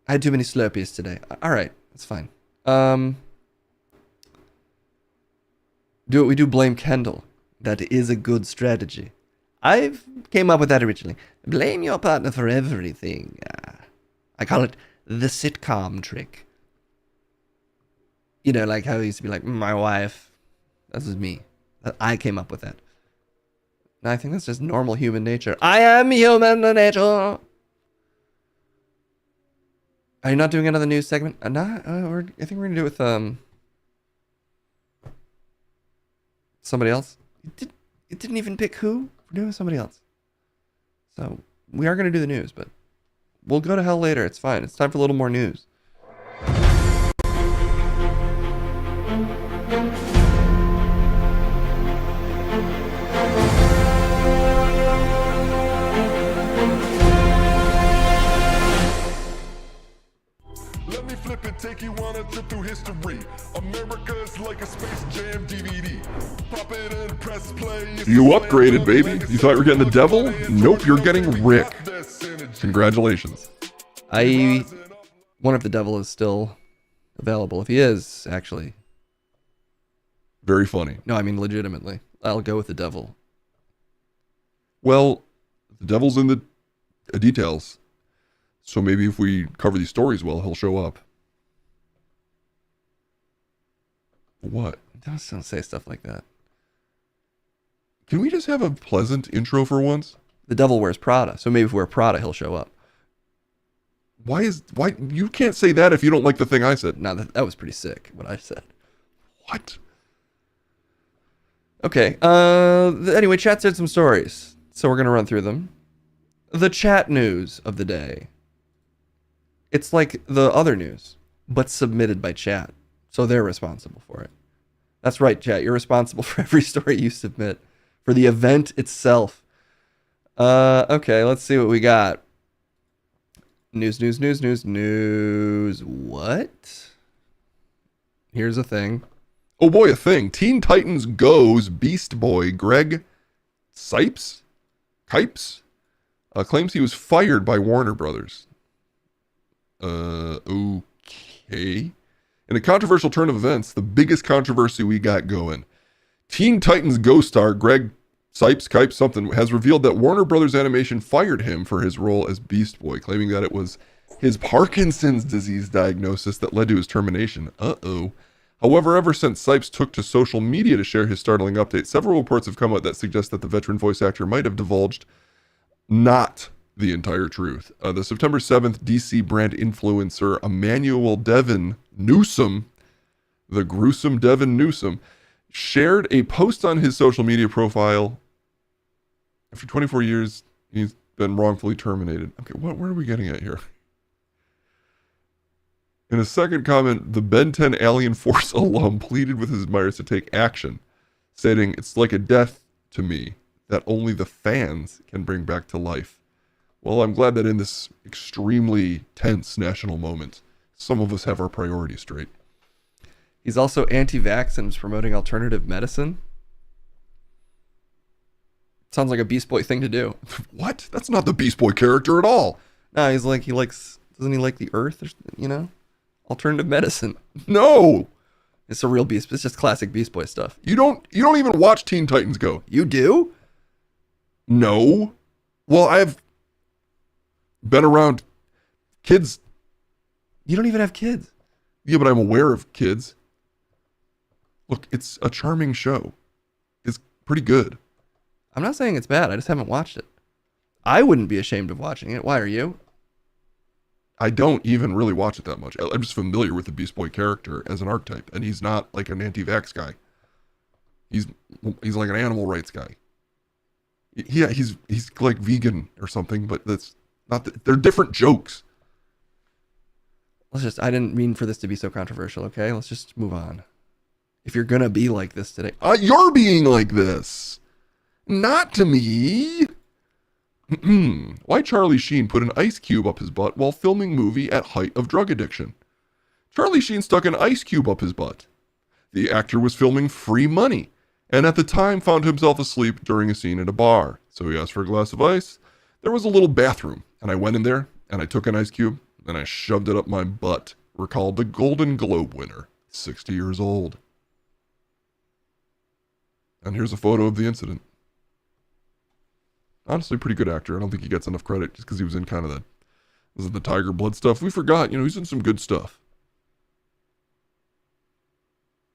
I had too many Slurpees today. All right, that's fine. Do what we do, blame Kendall. That is a good strategy. I came up with that originally. Blame your partner for everything. I call it the sitcom trick. You know, like how it used to be like, my wife. This is me. I came up with that. And I think that's just normal human nature. I am human nature. Are you not doing another news segment? I think we're going to do it with somebody else. It didn't even pick who. We're doing it with somebody else. So we are going to do the news, but we'll go to hell later. It's fine. It's time for a little more news. Take you on a trip through history. America's like a Space Jam DVD. Pop it and press play. You upgraded, baby. You thought you were getting the devil? Nope, you're getting Rick. Congratulations. I wonder if the devil is still available. If he is, actually. Very funny. No, I mean legitimately. I'll go with the devil. Well, the devil's in the details. So maybe if we cover these stories well, he'll show up. What? Don't say stuff like that. Can we just have a pleasant intro for once? The devil wears Prada, so maybe if we wear Prada, he'll show up. Why you can't say that if you don't like the thing I said? No, that was pretty sick, what I said. What? Okay, anyway, chat said some stories, so we're gonna run through them. The chat news of the day. It's like the other news, but submitted by chat. So they're responsible for it. That's right, chat. You're responsible for every story you submit. For the event itself. Okay, let's see what we got. News. What? Here's a thing. Oh boy, a thing. Teen Titans Go's Beast Boy Greg Cipes claims he was fired by Warner Brothers. Okay. In a controversial turn of events, the biggest controversy we got going. Teen Titans Go star Greg Cipes has revealed that Warner Brothers Animation fired him for his role as Beast Boy, claiming that it was his Parkinson's disease diagnosis that led to his termination. However, ever since Cipes took to social media to share his startling update, several reports have come out that suggest that the veteran voice actor might have divulged not the entire truth. The September 7th DC brand influencer Emmanuel Devin Newsom, the gruesome Devin Newsom, shared a post on his social media profile. After 24 years, he's been wrongfully terminated. Okay, where are we getting at here? In a second comment, the Ben 10 Alien Force alum pleaded with his admirers to take action, stating, "It's like a death to me that only the fans can bring back to life." Well, I'm glad that in this extremely tense national moment, some of us have our priorities straight. He's also anti-vax and is promoting alternative medicine. Sounds like a Beast Boy thing to do. What? That's not the Beast Boy character at all. No, doesn't he like the earth, or, alternative medicine? No. It's a real Beast, it's just classic Beast Boy stuff. You don't even watch Teen Titans Go. You do? No. Well, I've been around kids. You don't even have kids. Yeah, but I'm aware of kids. Look, it's a charming show. It's pretty good. I'm not saying it's bad. I just haven't watched it. I wouldn't be ashamed of watching it. Why are you? I don't even really watch it that much. I'm just familiar with the Beast Boy character as an archetype, and he's not like an anti-vax guy. He's like an animal rights guy. Yeah, he's like vegan or something, but that's not. They're different jokes. I didn't mean for this to be so controversial, okay? Let's just move on. If you're gonna be like this today. You're being like this. Not to me. Why Charlie Sheen put an ice cube up his butt while filming movie at height of drug addiction. Charlie Sheen stuck an ice cube up his butt. The actor was filming Free Money, and at the time found himself asleep during a scene at a bar. So he asked for a glass of ice. There was a little bathroom, and I went in there, and I took an ice cube, and I shoved it up my butt. Recalled the Golden Globe winner, 60 years old. And here's a photo of the incident. Honestly, pretty good actor. I don't think he gets enough credit just because he was in kind of the Tiger Blood stuff. We forgot, he's in some good stuff.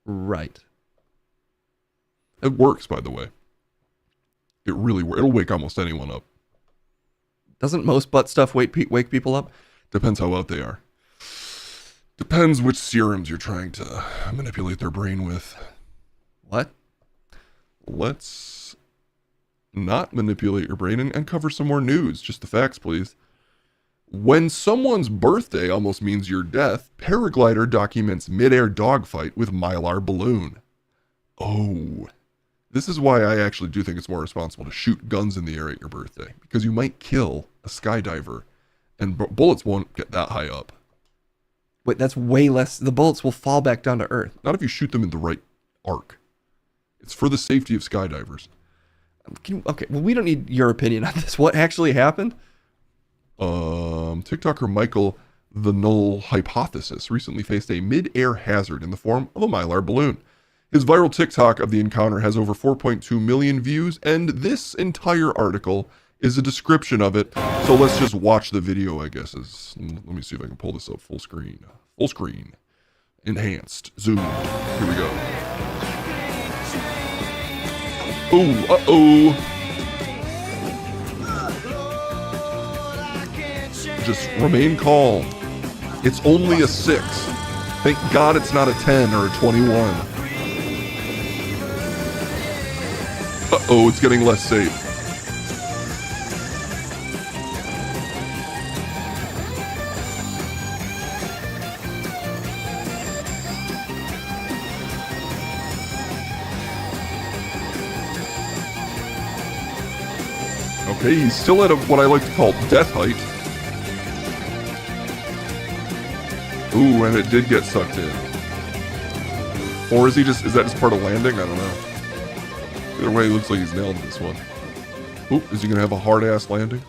Right. It works, by the way. It really works. It'll wake almost anyone up. Doesn't most butt stuff wake people up? Depends how out they are. Depends which serums you're trying to manipulate their brain with. What? Let's not manipulate your brain and cover some more news. Just the facts, please. When someone's birthday almost means your death, paraglider documents mid-air dogfight with Mylar balloon. Oh. This is why I actually do think it's more responsible to shoot guns in the air at your birthday. Because you might kill a skydiver. And bullets won't get that high up. Wait, that's way less. The bullets will fall back down to earth. Not if you shoot them in the right arc. It's for the safety of skydivers. Okay, well, we don't need your opinion on this. What actually happened? TikToker Michael the Null Hypothesis recently faced a mid-air hazard in the form of a Mylar balloon. His viral TikTok of the encounter has over 4.2 million views, and this entire article is a description of it. So let's just watch the video, I guess. Let me see if I can pull this up full screen. Full screen. Enhanced. Zoom. Here we go. Ooh, uh-oh. Just remain calm. It's only a 6. Thank God it's not a 10 or a 21. Uh-oh, it's getting less safe. Okay, he's still at what I like to call death height. Ooh, and it did get sucked in. Or is that just part of landing? I don't know. Either way, it looks like he's nailed this one. Ooh, is he gonna have a hard-ass landing?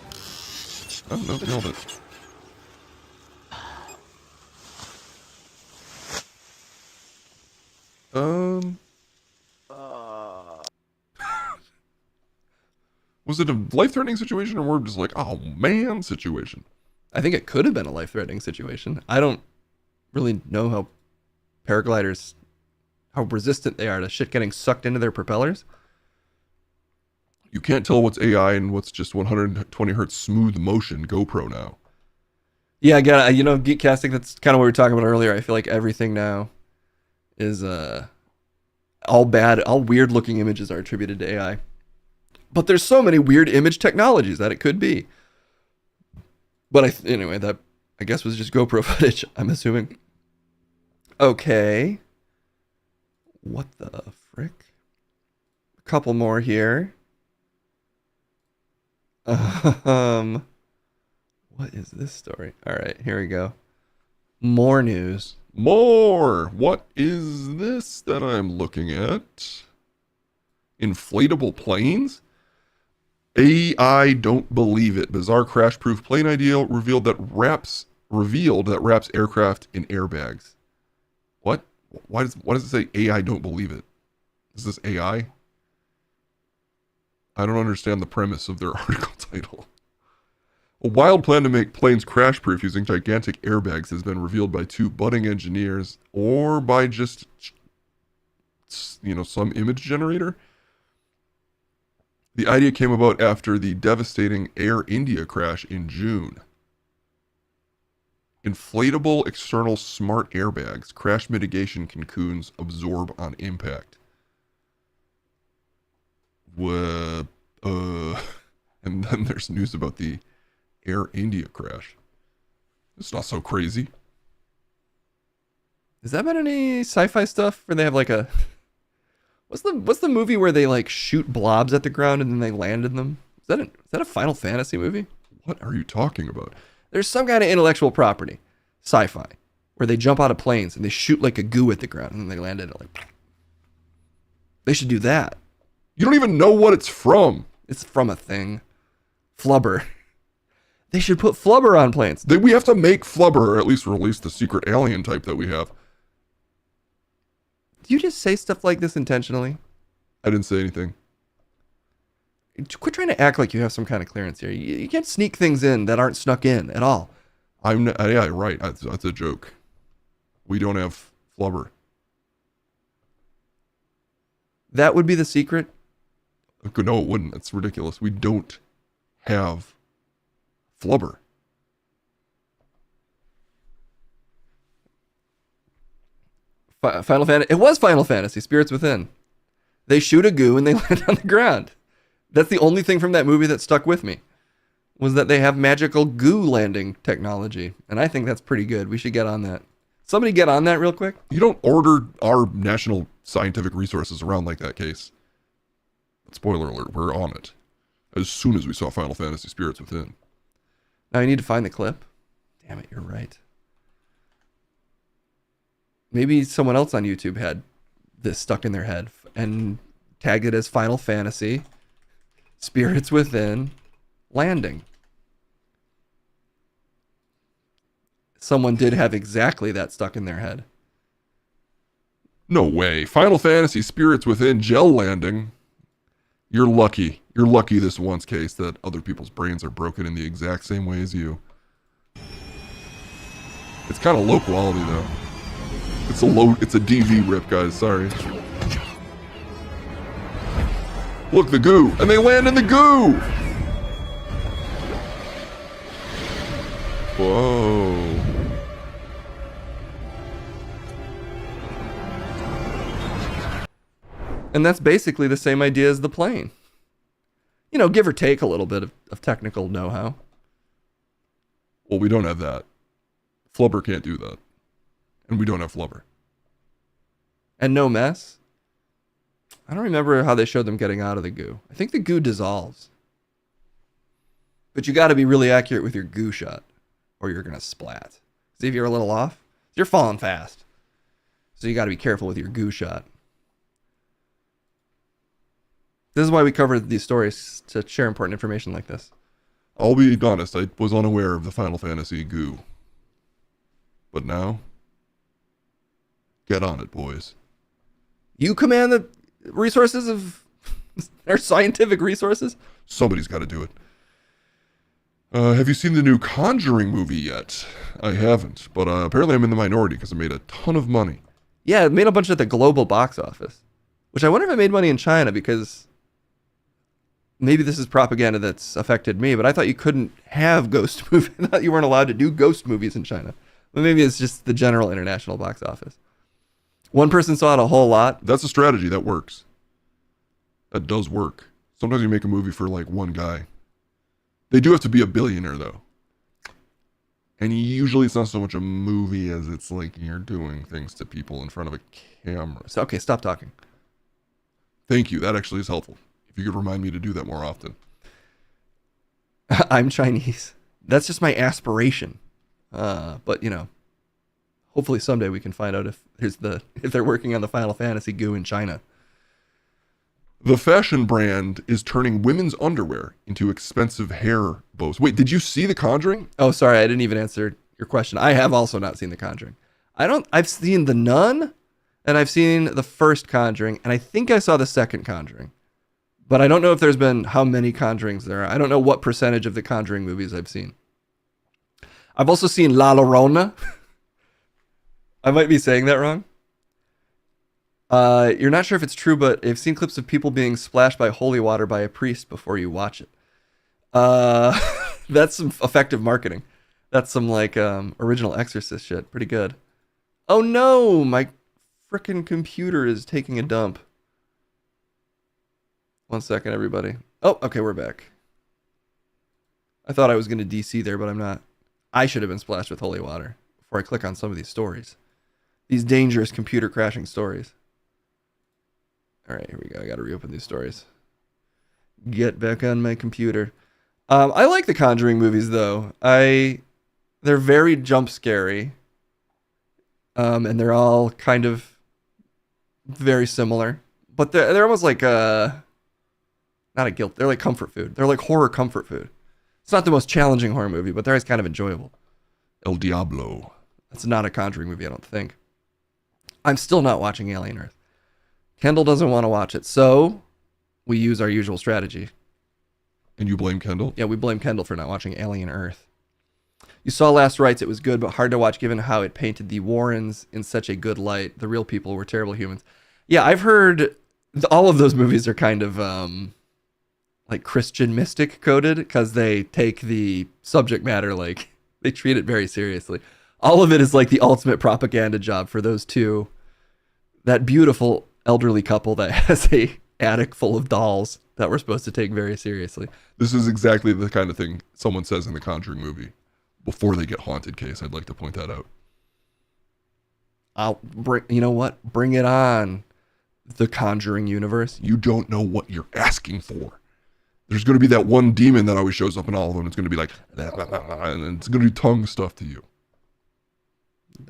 I don't know, nailed it. Was it a life-threatening situation or more just like, oh man, situation? I think it could have been a life-threatening situation. I don't really know how paragliders, how resistant they are to shit getting sucked into their propellers. You can't tell what's AI and what's just 120 hertz smooth motion GoPro now. Yeah, again, Geekcasting, that's kind of what we were talking about earlier. I feel like everything now is all bad, all weird looking images are attributed to AI. But there's so many weird image technologies that it could be. But anyway, that I guess was just GoPro footage, I'm assuming. Okay. What the frick? A couple more here. What is this story? All right, here we go. More news. More! What is this that I'm looking at? Inflatable planes? AI don't believe it. Bizarre crash-proof plane idea revealed that wraps aircraft in airbags. What? Why does it say AI don't believe it? Is this AI? I don't understand the premise of their article title. A wild plan to make planes crash-proof using gigantic airbags has been revealed by 2 budding engineers, or by just, some image generator. The idea came about after the devastating Air India crash in June. Inflatable external smart airbags, crash mitigation cocoons absorb on impact. And then there's news about the Air India crash. It's not so crazy. Has that been any sci-fi stuff where they have like a... What's the movie where they like shoot blobs at the ground and then they land in them? Is that a Final Fantasy movie? What are you talking about? There's some kind of intellectual property, sci-fi, where they jump out of planes and they shoot like a goo at the ground and then they land in it like... They should do that. You don't even know what it's from. It's from a thing. Flubber. They should put flubber on planes. We have to make flubber, or at least release the secret alien type that we have. Do you just say stuff like this intentionally? I didn't say anything. Quit trying to act like you have some kind of clearance here. You can't sneak things in that aren't snuck in at all. Yeah, right. That's a joke. We don't have flubber. That would be the secret? No, it wouldn't. That's ridiculous. We don't have flubber. Final Fantasy. It was Final Fantasy, Spirits Within. They shoot a goo and they land on the ground. That's the only thing from that movie that stuck with me, was that they have magical goo landing technology. And I think that's pretty good. We should get on that. Somebody get on that real quick. You don't order our national scientific resources around like that, Case. Spoiler alert, we're on it. As soon as we saw Final Fantasy Spirits Within. Now I need to find the clip. Damn it, you're right. Maybe someone else on YouTube had this stuck in their head and tagged it as Final Fantasy Spirits Within landing. Someone did have exactly that stuck in their head. No way. Final Fantasy Spirits Within gel landing. You're lucky. You're lucky this once, Case, that other people's brains are broken in the exact same way as you. It's kind of low quality, though. It's a DV rip, guys. Sorry. Look, the goo. And they land in the goo! Whoa. And that's basically the same idea as the plane. You know, give or take a little bit of technical know-how. Well, we don't have that. Flubber can't do that. And we don't have flubber. And no mess? I don't remember how they showed them getting out of the goo. I think the goo dissolves. But you got to be really accurate with your goo shot, or you're going to splat. See if you're a little off? You're falling fast. So you got to be careful with your goo shot. This is why we cover these stories, to share important information like this. I'll be honest, I was unaware of the Final Fantasy goo. But now, get on it, boys. You command the resources of our scientific resources? Somebody's got to do it. Have you seen the new Conjuring movie yet? I haven't, but apparently I'm in the minority because it made a ton of money. Yeah, it made a bunch at the global box office. Which I wonder if it made money in China, because maybe this is propaganda that's affected me, but I thought you couldn't have ghost movies. I thought you weren't allowed to do ghost movies in China. But maybe it's just the general international box office. One person saw it a whole lot. That's a strategy that works. That does work. Sometimes you make a movie for like one guy. They do have to be a billionaire though. And usually it's not so much a movie as it's like you're doing things to people in front of a camera. So, okay, stop talking. Thank you. That actually is helpful. If you could remind me to do that more often. I'm Chinese. That's just my aspiration. But you know, hopefully someday we can find out if they're working on the Final Fantasy goo in China. The fashion brand is turning women's underwear into expensive hair bows. Wait, did you see The Conjuring? Oh, sorry, I didn't even answer your question. I have also not seen The Conjuring. I've seen The Nun, and I've seen the first Conjuring, and I think I saw the second Conjuring. But I don't know if there's been how many Conjurings there are. I don't know what percentage of the Conjuring movies I've seen. I've also seen La Llorona. I might be saying that wrong. You're not sure if it's true, but I've seen clips of people being splashed by holy water by a priest before you watch it. That's some effective marketing. That's some like original Exorcist shit. Pretty good. Oh no, my frickin' computer is taking a dump. 1 second, everybody. Oh, okay, we're back. I thought I was going to DC there, but I'm not. I should have been splashed with holy water before I click on some of these stories. These dangerous computer crashing stories. All right, here we go. I got to reopen these stories. Get back on my computer. I like the Conjuring movies, though. They're very jump scary. And they're all kind of very similar. but they're almost like not a guilt. They're like comfort food. They're like horror comfort food. It's not the most challenging horror movie, but they're always kind of enjoyable. El Diablo. That's not a Conjuring movie, I don't think. I'm still not watching Alien Earth. Kendall doesn't want to watch it, so we use our usual strategy. And you blame Kendall? Yeah, we blame Kendall for not watching Alien Earth. You saw Last Rites. It was good, but hard to watch given how it painted the Warrens in such a good light. The real people were terrible humans. Yeah, I've heard all of those movies are kind of like Christian mystic coded because they take the subject matter, like they treat it very seriously. All of it is like the ultimate propaganda job for those two. That beautiful elderly couple that has a attic full of dolls that we're supposed to take very seriously. This is exactly the kind of thing someone says in the Conjuring movie before they get haunted. Case, I'd like to point that out. You know what? Bring it on, the Conjuring universe. You don't know what you're asking for. There's going to be that one demon that always shows up in all of them. It's going to be like, and it's going to do tongue stuff to you.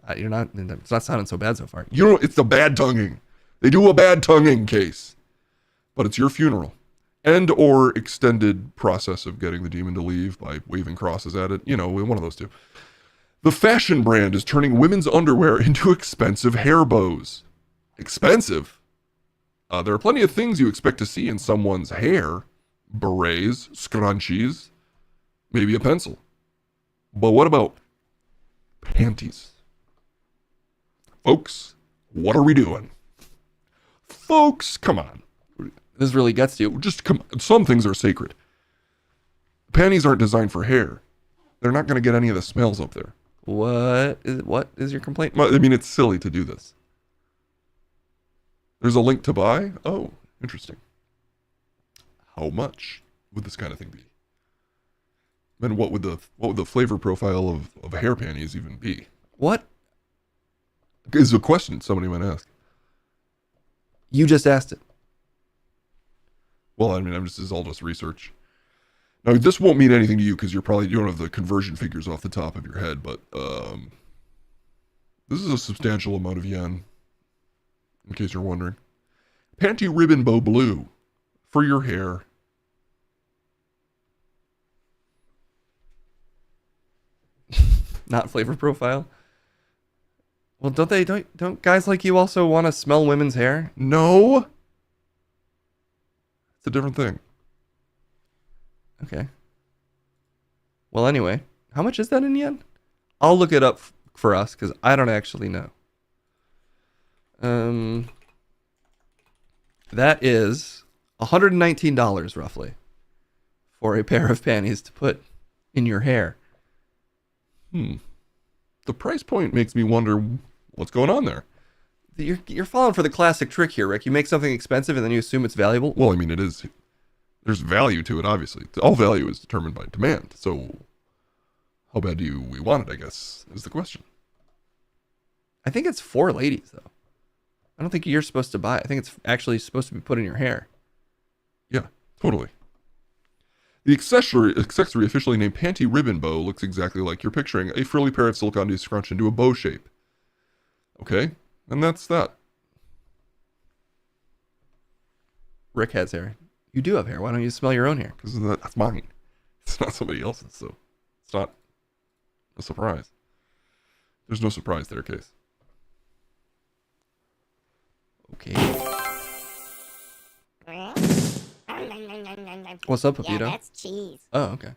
It's not sounding so bad so far. You know, it's the bad tonguing. They do a bad tonguing, Case. But it's your funeral. And or extended process of getting the demon to leave by waving crosses at it. You know, one of those two. The fashion brand is turning women's underwear into expensive hair bows. Expensive? There are plenty of things you expect to see in someone's hair. Berets, scrunchies, maybe a pencil. But what about panties? Folks, what are we doing? Folks, come on. This really gets to you. Just come. Some things are sacred. Panties aren't designed for hair. They're not going to get any of the smells up there. What is your complaint? I mean, it's silly to do this. There's a link to buy? Oh, interesting. How much would this kind of thing be? And what would the flavor profile of hair panties even be? What is a question somebody might ask. You just asked it. Well, I mean, this is all just research. Now, this won't mean anything to you because you don't have the conversion figures off the top of your head, but this is a substantial amount of yen, in case you're wondering. Pantie ribbon bow blue for your hair. Not flavor profile? Well, don't guys like you also want to smell women's hair? No. It's a different thing. Okay. Well, anyway, how much is that in yen? I'll look it up for us because I don't actually know. That is $119 roughly for a pair of panties to put in your hair. The price point makes me wonder what's going on there. You're falling for the classic trick here, Rick. You make something expensive and then you assume it's valuable. Well, I mean, it is. There's value to it, obviously. All value is determined by demand. So, how bad do we want it, I guess, is the question. I think it's for ladies, though. I don't think you're supposed to buy it. I think it's actually supposed to be put in your hair. Yeah, totally. The accessory officially named Pantie Ribbon Bow looks exactly like you're picturing. A frilly pair of silk undies scrunched into a bow shape. Okay, and that's that. Rick has hair. You do have hair. Why don't you smell your own hair? Because that's mine. It's not somebody else's, so it's not a surprise. There's no surprise there, Case. Okay. What's up, Pepito? Yeah, that's cheese. Oh, okay.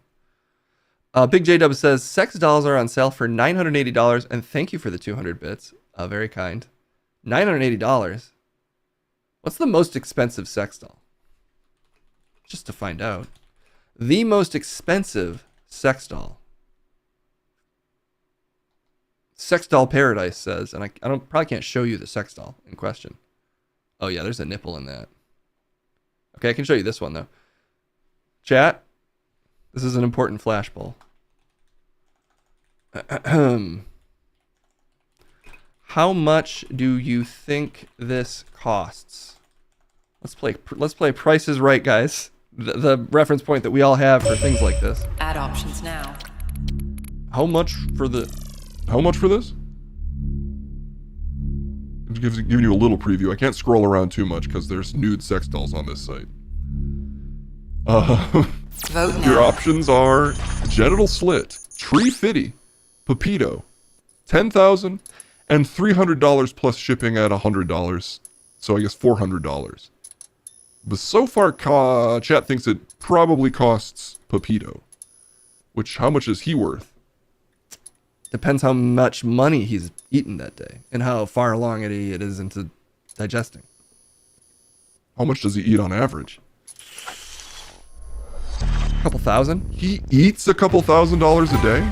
Big J Dub says sex dolls are on sale for $980, and thank you for the 200 bits. Very kind. $980. What's the most expensive sex doll? Just to find out. The most expensive sex doll. Sex Doll Paradise says, and I probably can't show you the sex doll in question. Oh yeah, there's a nipple in that. Okay, I can show you this one though. Chat, this is an important flashbulb. How much do you think this costs? Let's play Price is Right, guys. The reference point that we all have for things like this. Add options now. How much for this? giving you a little preview. I can't scroll around too much because there's nude sex dolls on this site. Your options are genital slit, tree fitty, Pepito, $10,000, and $300 plus shipping at $100. So I guess $400. But so far, chat thinks it probably costs Pepito. Which, how much is he worth? Depends how much money he's eaten that day and how far along it is into digesting. How much does he eat on average? A couple thousand? He eats a couple $1,000s a day?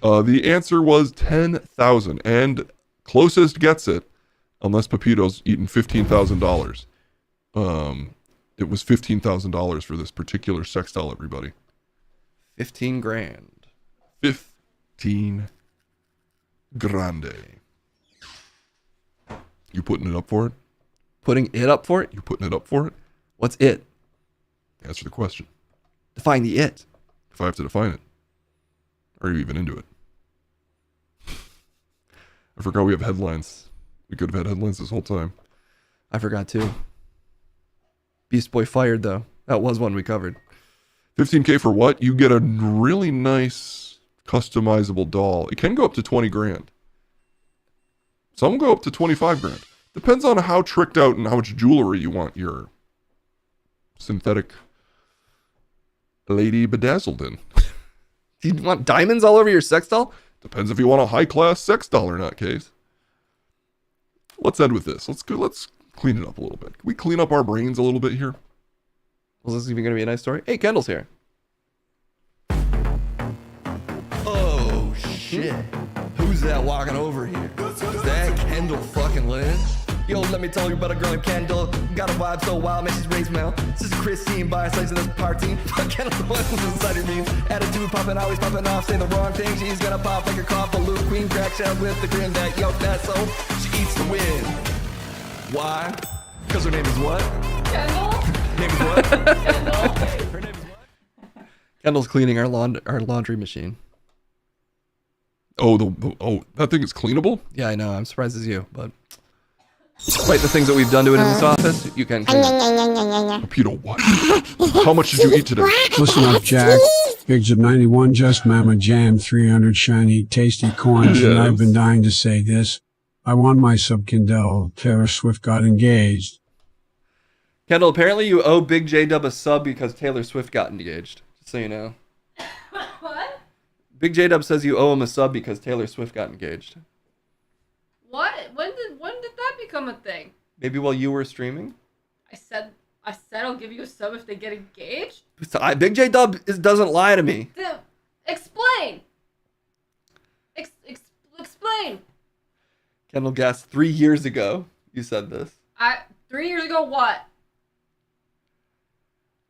The answer was 10,000, and closest gets it, unless Pepito's eaten $15,000. It was $15,000 for this particular sex doll, everybody. 15 grand. 15 grande. You putting it up for it? Putting it up for it? You putting it up for it? What's it? Answer the question. Define the it. If I have to define it. Are you even into it? I forgot we have headlines. We could have had headlines this whole time. I forgot too. Beast Boy fired though. That was one we covered. 15K for what? You get a really nice customizable doll. It can go up to 20 grand. Some go up to 25 grand. Depends on how tricked out and how much jewelry you want your synthetic lady bedazzled in. Do you want diamonds all over your sex doll? Depends if you want a high-class sex doll or not, Case. Let's end with this. Let's clean it up a little bit. Can we clean up our brains a little bit here? Was this even going to be a nice story? Hey, Kendall's here. Oh, shit. Who's that walking over here? Is that Kendall fucking Lynn? Yo, let me tell you about a girl named Kendall. Got a vibe so wild, man, she's raised Mel. Sister Christine by her slice of this party. Kendall the one who's inside your dreams. Attitude popping, always popping off. Say the wrong thing, she's gonna pop like a cough. A Luke Queen crack shell with the grin that yoke that soul. She eats to win. Why? Because her name is what? Kendall? Name is what? Kendall? Her name is what? Kendall's cleaning our laundry machine. Oh, that thing is cleanable? Yeah, I know. I'm surprised it's you, but despite the things that we've done to it in this office, you can clean it. Pepito, what? How much did you eat today? Listen up, Jack. Pigs of 91 just Mama Jam 300 shiny tasty coins, and I've been dying to say this. I want my sub Kendall. Taylor Swift got engaged. Kendall, apparently you owe Big J Dub a sub because Taylor Swift got engaged. Just so you know. What? Big J Dub says you owe him a sub because Taylor Swift got engaged. What? When did that become a thing? Maybe while you were streaming? I said I'll give you a sub if they get engaged? Big J Dub doesn't lie to me. Explain! Explain! Kendall guessed 3 years ago you said this. 3 years ago what?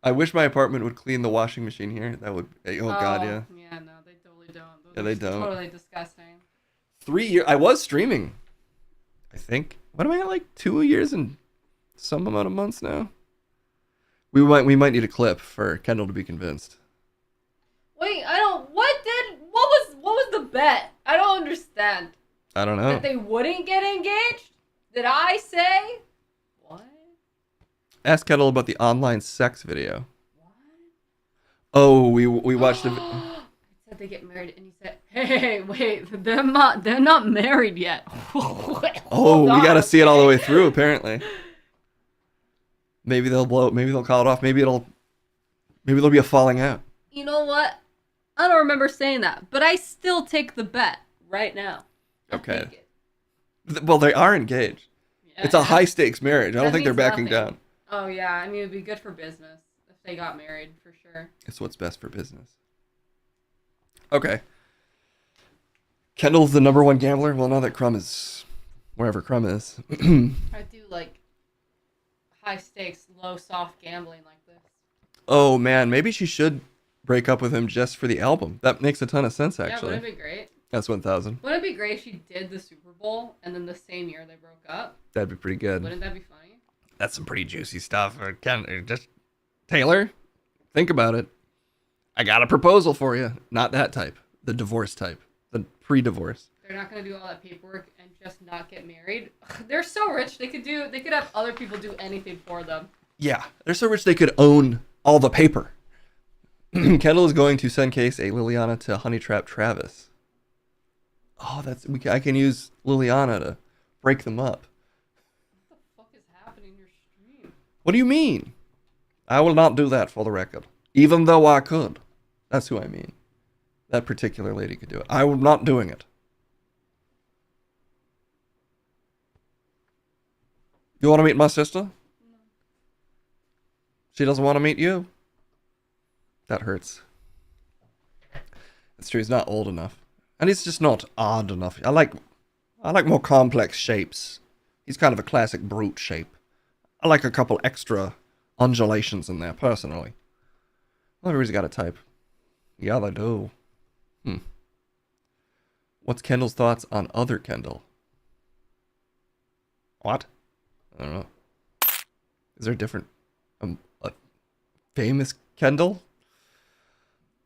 I wish my apartment would clean the washing machine here. That would, God, yeah. Yeah, no, they totally don't. Yeah, they don't. Totally disgusting. 3 years, I was streaming, I think. What am I at, like 2 years and some amount of months now? We might need a clip for Kendall to be convinced. Wait, what was the bet? I don't understand. I don't know. That they wouldn't get engaged? Did I say? What? Ask Kendall about the online sex video. What? Oh, we watched it. I said they get married, and he said, "Hey, wait, they're not married yet." Oh, we gotta see it all the way through. Apparently, maybe they'll blow. Maybe they'll call it off. Maybe there'll be a falling out. You know what? I don't remember saying that, but I still take the bet right now. Okay. Well, they are engaged. Yeah, it's a high stakes marriage. I don't think they're backing down. Oh yeah, I mean it'd be good for business if they got married for sure. It's what's best for business. Okay. Kendall's the #1 gambler. Well, now that Crumb is wherever Crumb is. I do like high stakes, low soft gambling like this. Oh man, maybe she should break up with him just for the album. That makes a ton of sense, actually. Yeah, wouldn't it be great? That's 1,000. Wouldn't it be great if she did the Super Bowl and then the same year they broke up? That'd be pretty good. Wouldn't that be funny? That's some pretty juicy stuff. Just Taylor, think about it. I got a proposal for you. Not that type. The divorce type. The pre-divorce. they're not gonna do all that paperwork and just not get married. They're so rich, they could have other people do anything for them. Yeah, they're so rich they could own all the paper. Kendall is going to send Case a Liliana to Honey Trap Travis. Oh, I can use Liliana to break them up. What the fuck is happening in your stream? What do you mean? I will not do that for the record. Even though I could. That's who I mean. That particular lady could do it. I am not doing it. You want to meet my sister? No. She doesn't want to meet you? That hurts. It's true, he's not old enough. And he's just not odd enough. I like more complex shapes. He's kind of a classic brute shape. I like a couple extra undulations in there, personally. Well, everybody's got a type. Yeah, they do. What's Kendall's thoughts on other Kendall? What? I don't know. Is there a different... a famous Kendall?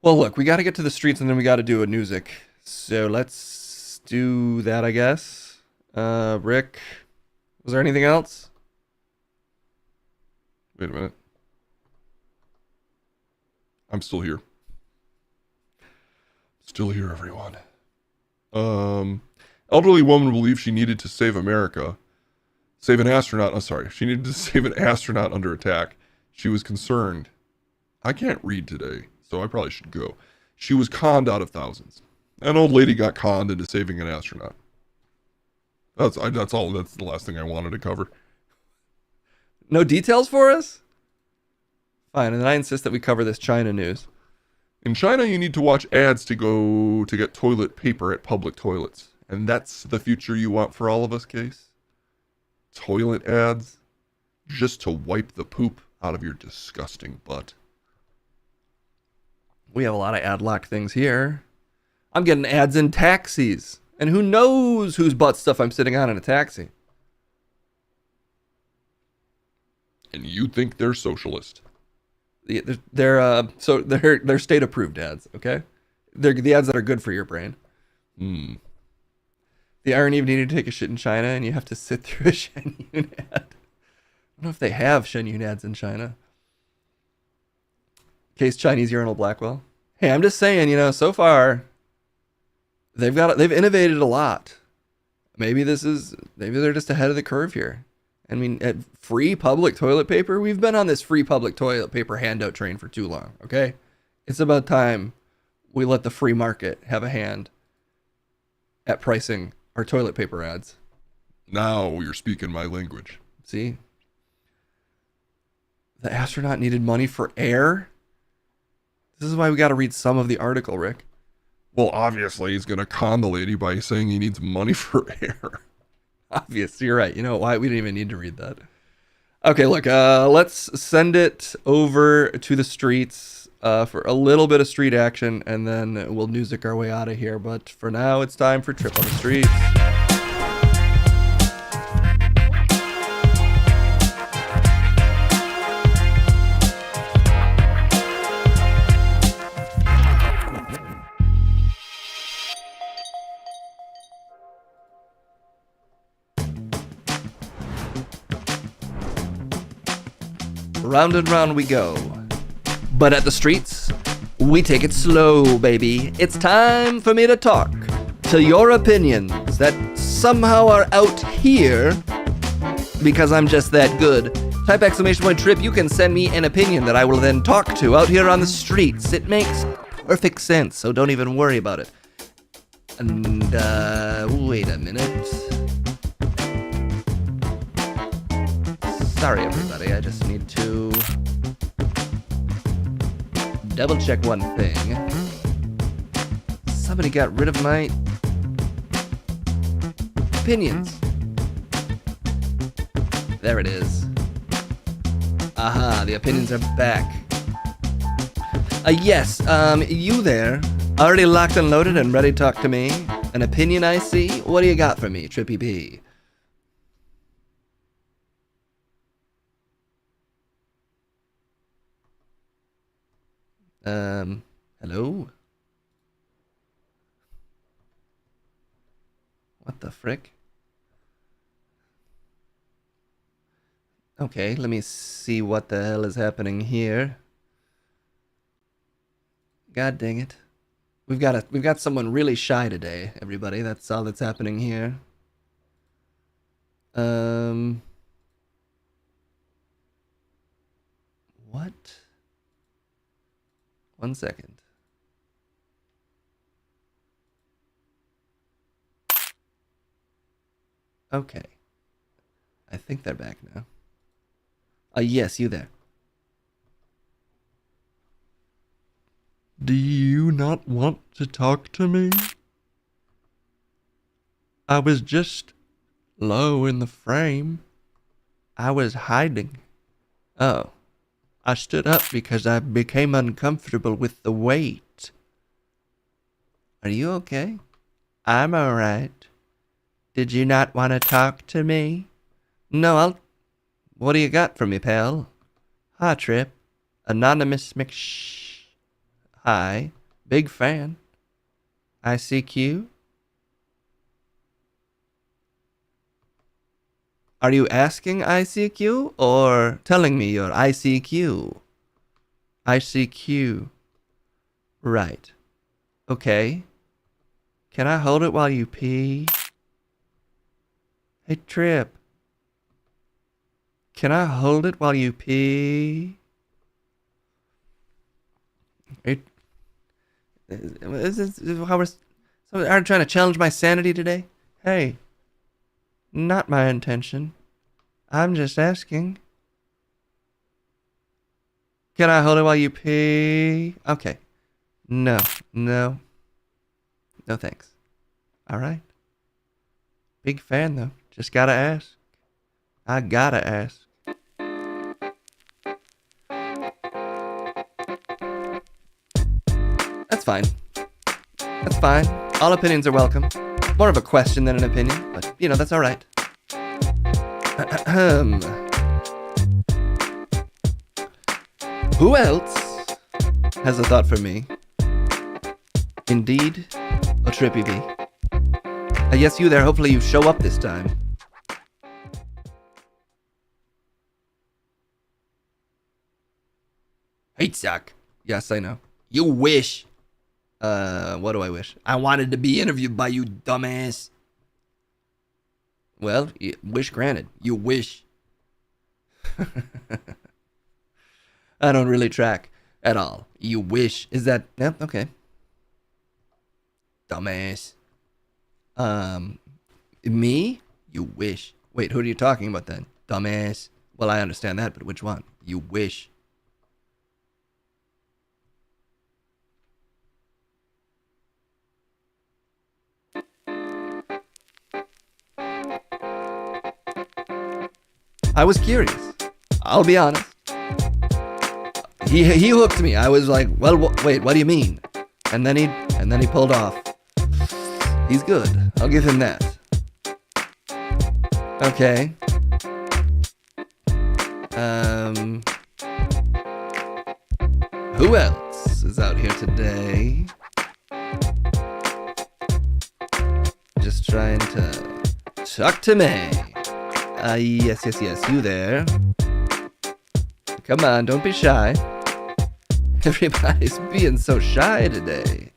Well, look, we got to get to the streets and then we got to do a music. So let's do that, I guess. Rick, was there anything else? Wait a minute. I'm still here. Still here, everyone. Elderly woman believed she needed to save America. Save an astronaut. Oh, sorry. She needed to save an astronaut under attack. She was concerned. I can't read today, so I probably should go. She was conned out of thousands. An old lady got conned into saving an astronaut. That's all. That's the last thing I wanted to cover. No details for us? Fine, and then I insist that we cover this China news. In China, you need to watch ads to go to get toilet paper at public toilets. And that's the future you want for all of us, Case? Toilet ads? Just to wipe the poop out of your disgusting butt. We have a lot of ad-lock things here. I'm getting ads in taxis. And who knows whose butt stuff I'm sitting on in a taxi. And you think they're socialist. They're state approved ads, okay? They're the ads that are good for your brain. The irony of needing to take a shit in China and you have to sit through a Shen Yun ad. I don't know if they have Shen Yun ads in China. Case Chinese urinal Blackwell. Hey, I'm just saying, so far they've innovated a lot. Maybe they're just ahead of the curve here. I mean, at free public toilet paper, we've been on this free public toilet paper handout train for too long, okay? It's about time we let the free market have a hand at pricing our toilet paper ads. Now you're speaking my language. See? The astronaut needed money for air? This is why we got to read some of the article, Rick. Well, obviously, he's going to con the lady by saying he needs money for air. Obvious, you're right. You know why? We didn't even need to read that. Okay, look, let's send it over to the streets for a little bit of street action, and then we'll music our way out of here. But for now, it's time for Trip on the Streets. Round and round we go. But at the streets, we take it slow, baby. It's time for me to talk to your opinions that somehow are out here because I'm just that good. Type !Trip, you can send me an opinion that I will then talk to out here on the streets. It makes perfect sense, so don't even worry about it. And, wait a minute. Sorry, everybody, I just need to double check one thing. Somebody got rid of my opinions. There it is. Aha, the opinions are back. Yes, you there, already locked and loaded and ready to talk to me? An opinion I see? What do you got for me, Trippy B? Hello? What the frick? Okay, let me see what the hell is happening here. God dang it. We've got someone really shy today, everybody. That's all that's happening here. What? 1 second. Okay. I think they're back now. Yes, you there. Do you not want to talk to me? I was just low in the frame. I was hiding. Oh. I stood up because I became uncomfortable with the weight. Are you okay? I'm alright. Did you not want to talk to me? No, What do you got for me, pal? Hi, Trip. Anonymous Hi. Big fan. ICQ? Are you asking ICQ or telling me your ICQ? ICQ. Right. Okay. Can I hold it while you pee? Hey, Trip. Can I hold it while you pee? Is this how we're trying to challenge my sanity today? Hey. Not my intention. I'm just asking. Can I hold it while you pee? Okay. No. No thanks. Alright. Big fan though. Just gotta ask. I gotta ask. That's fine. That's fine. All opinions are welcome. More of a question than an opinion, but, you know, that's alright. Who else has a thought for me? Indeed, a Trippy B. Yes, you there. Hopefully you show up this time. Hey, suck. Yes, I know. You wish. What do I wish? I wanted to be interviewed by you, dumbass. Well, wish granted. You wish. I don't really track at all. You wish. Is that... Yeah, okay. Dumbass. Me? You wish. Wait, who are you talking about then? Dumbass. Well, I understand that, but which one? You wish. I was curious. I'll be honest. He hooked me. I was like, well, wait, what do you mean? And then he pulled off. He's good. I'll give him that. Okay. Who else is out here today? Just trying to talk to me. Yes, you there. Come on, don't be shy. Everybody's being so shy today.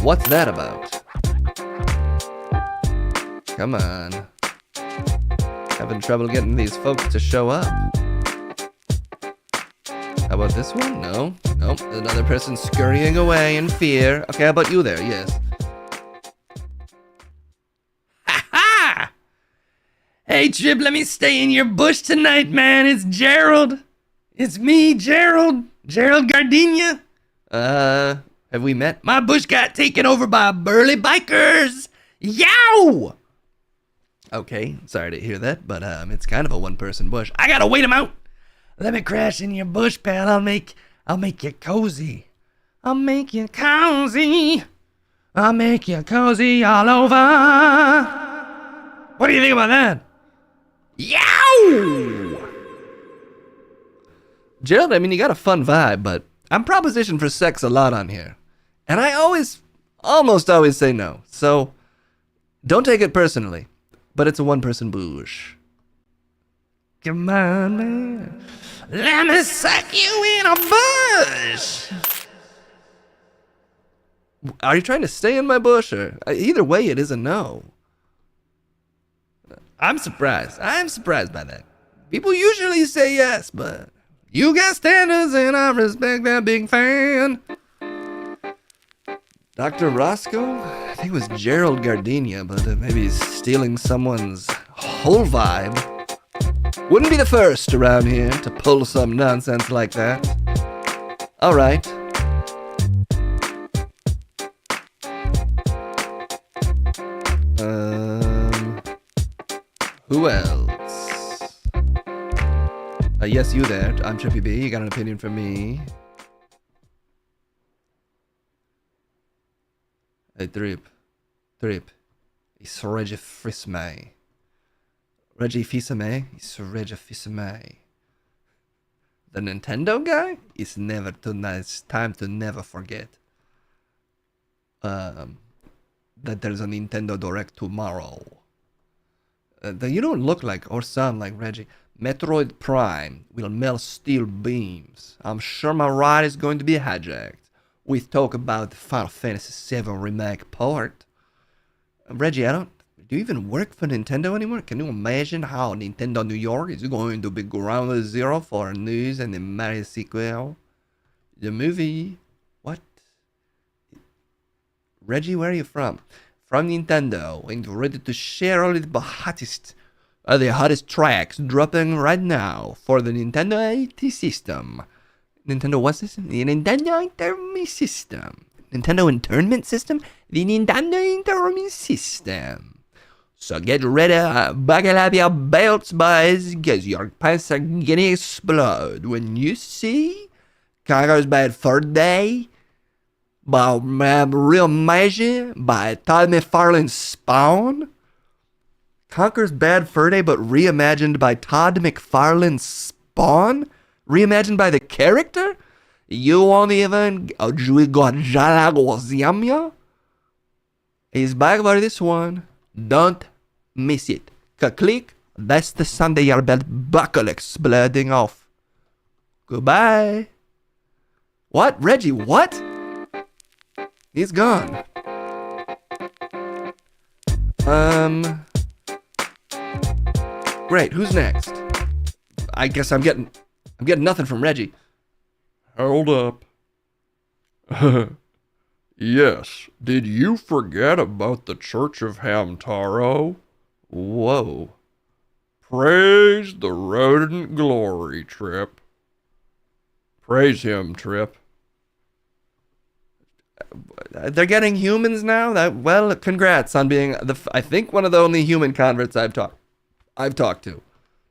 What's that about? Come on. Having trouble getting these folks to show up. How about this one? No. Nope. Another person scurrying away in fear. Okay, how about you there? Yes. Ha-ha! Hey, Trip, let me stay in your bush tonight, man. It's Gerald. It's me, Gerald. Gerald Gardenia. Have we met? My bush got taken over by burly bikers. Yow! Okay, sorry to hear that, but it's kind of a one-person bush. I gotta wait him out. Let me crash in your bush, pal. I'll make you cozy. I'll make you cozy. I'll make you cozy all over. What do you think about that? Yow! Gerald, I mean, you got a fun vibe, but I'm propositioned for sex a lot on here. And I almost always say no. So, Don't take it personally, but it's a one-person bush. Come on, man. Let me suck you in a bush. Are you trying to stay in my bush? Or either way, it is a no. I'm surprised. I'm surprised by that. People usually say yes, but you got standards and I respect that, big fan. Dr. Roscoe? I think it was Gerald Gardenia, but maybe he's stealing someone's whole vibe. Wouldn't be the first around here to pull some nonsense like that. All right. Who else? Yes, you there. I'm Trippy B. You got an opinion for me? Hey, Drip. It's Reggie Fils-May. Reggie Fils-May? It's Reggie Fils-May. The Nintendo guy? It's never too nice. Time to never forget. That there's a Nintendo Direct tomorrow. You don't look like or sound like Reggie. Metroid Prime will melt steel beams. I'm sure my ride is going to be hijacked. We talk about the Final Fantasy VII Remake port. Reggie, do you even work for Nintendo anymore? Can you imagine how Nintendo New York is going to be ground zero for news and the Mario sequel? The movie? What? Reggie, where are you from? From Nintendo, and ready to share all the hottest tracks dropping right now for the Nintendo IT system. Nintendo what system? The Nintendo Internment System. Nintendo Internment System? The Nintendo Internment System. So get ready, buckle up your belts, boys, cause your pants are gonna explode when you see Conker's Bad Fur Day by Real Magic by Todd McFarlane's Spawn. Conker's Bad Fur Day, but reimagined by Todd McFarlane's Spawn? Reimagined by the character? You won't even He's back for this one. Don't miss it. Click. That's the Sunday your belt buckle exploding off. Goodbye. What? Reggie, what? He's gone. Great, who's next? I guess I'm getting nothing from Reggie. Hold up. Yes, did you forget about the Church of Hamtaro? Whoa. Praise the rodent glory, Trip. Praise him, Trip. They're getting humans now? Well, congrats on being I think one of the only human converts I've talked to.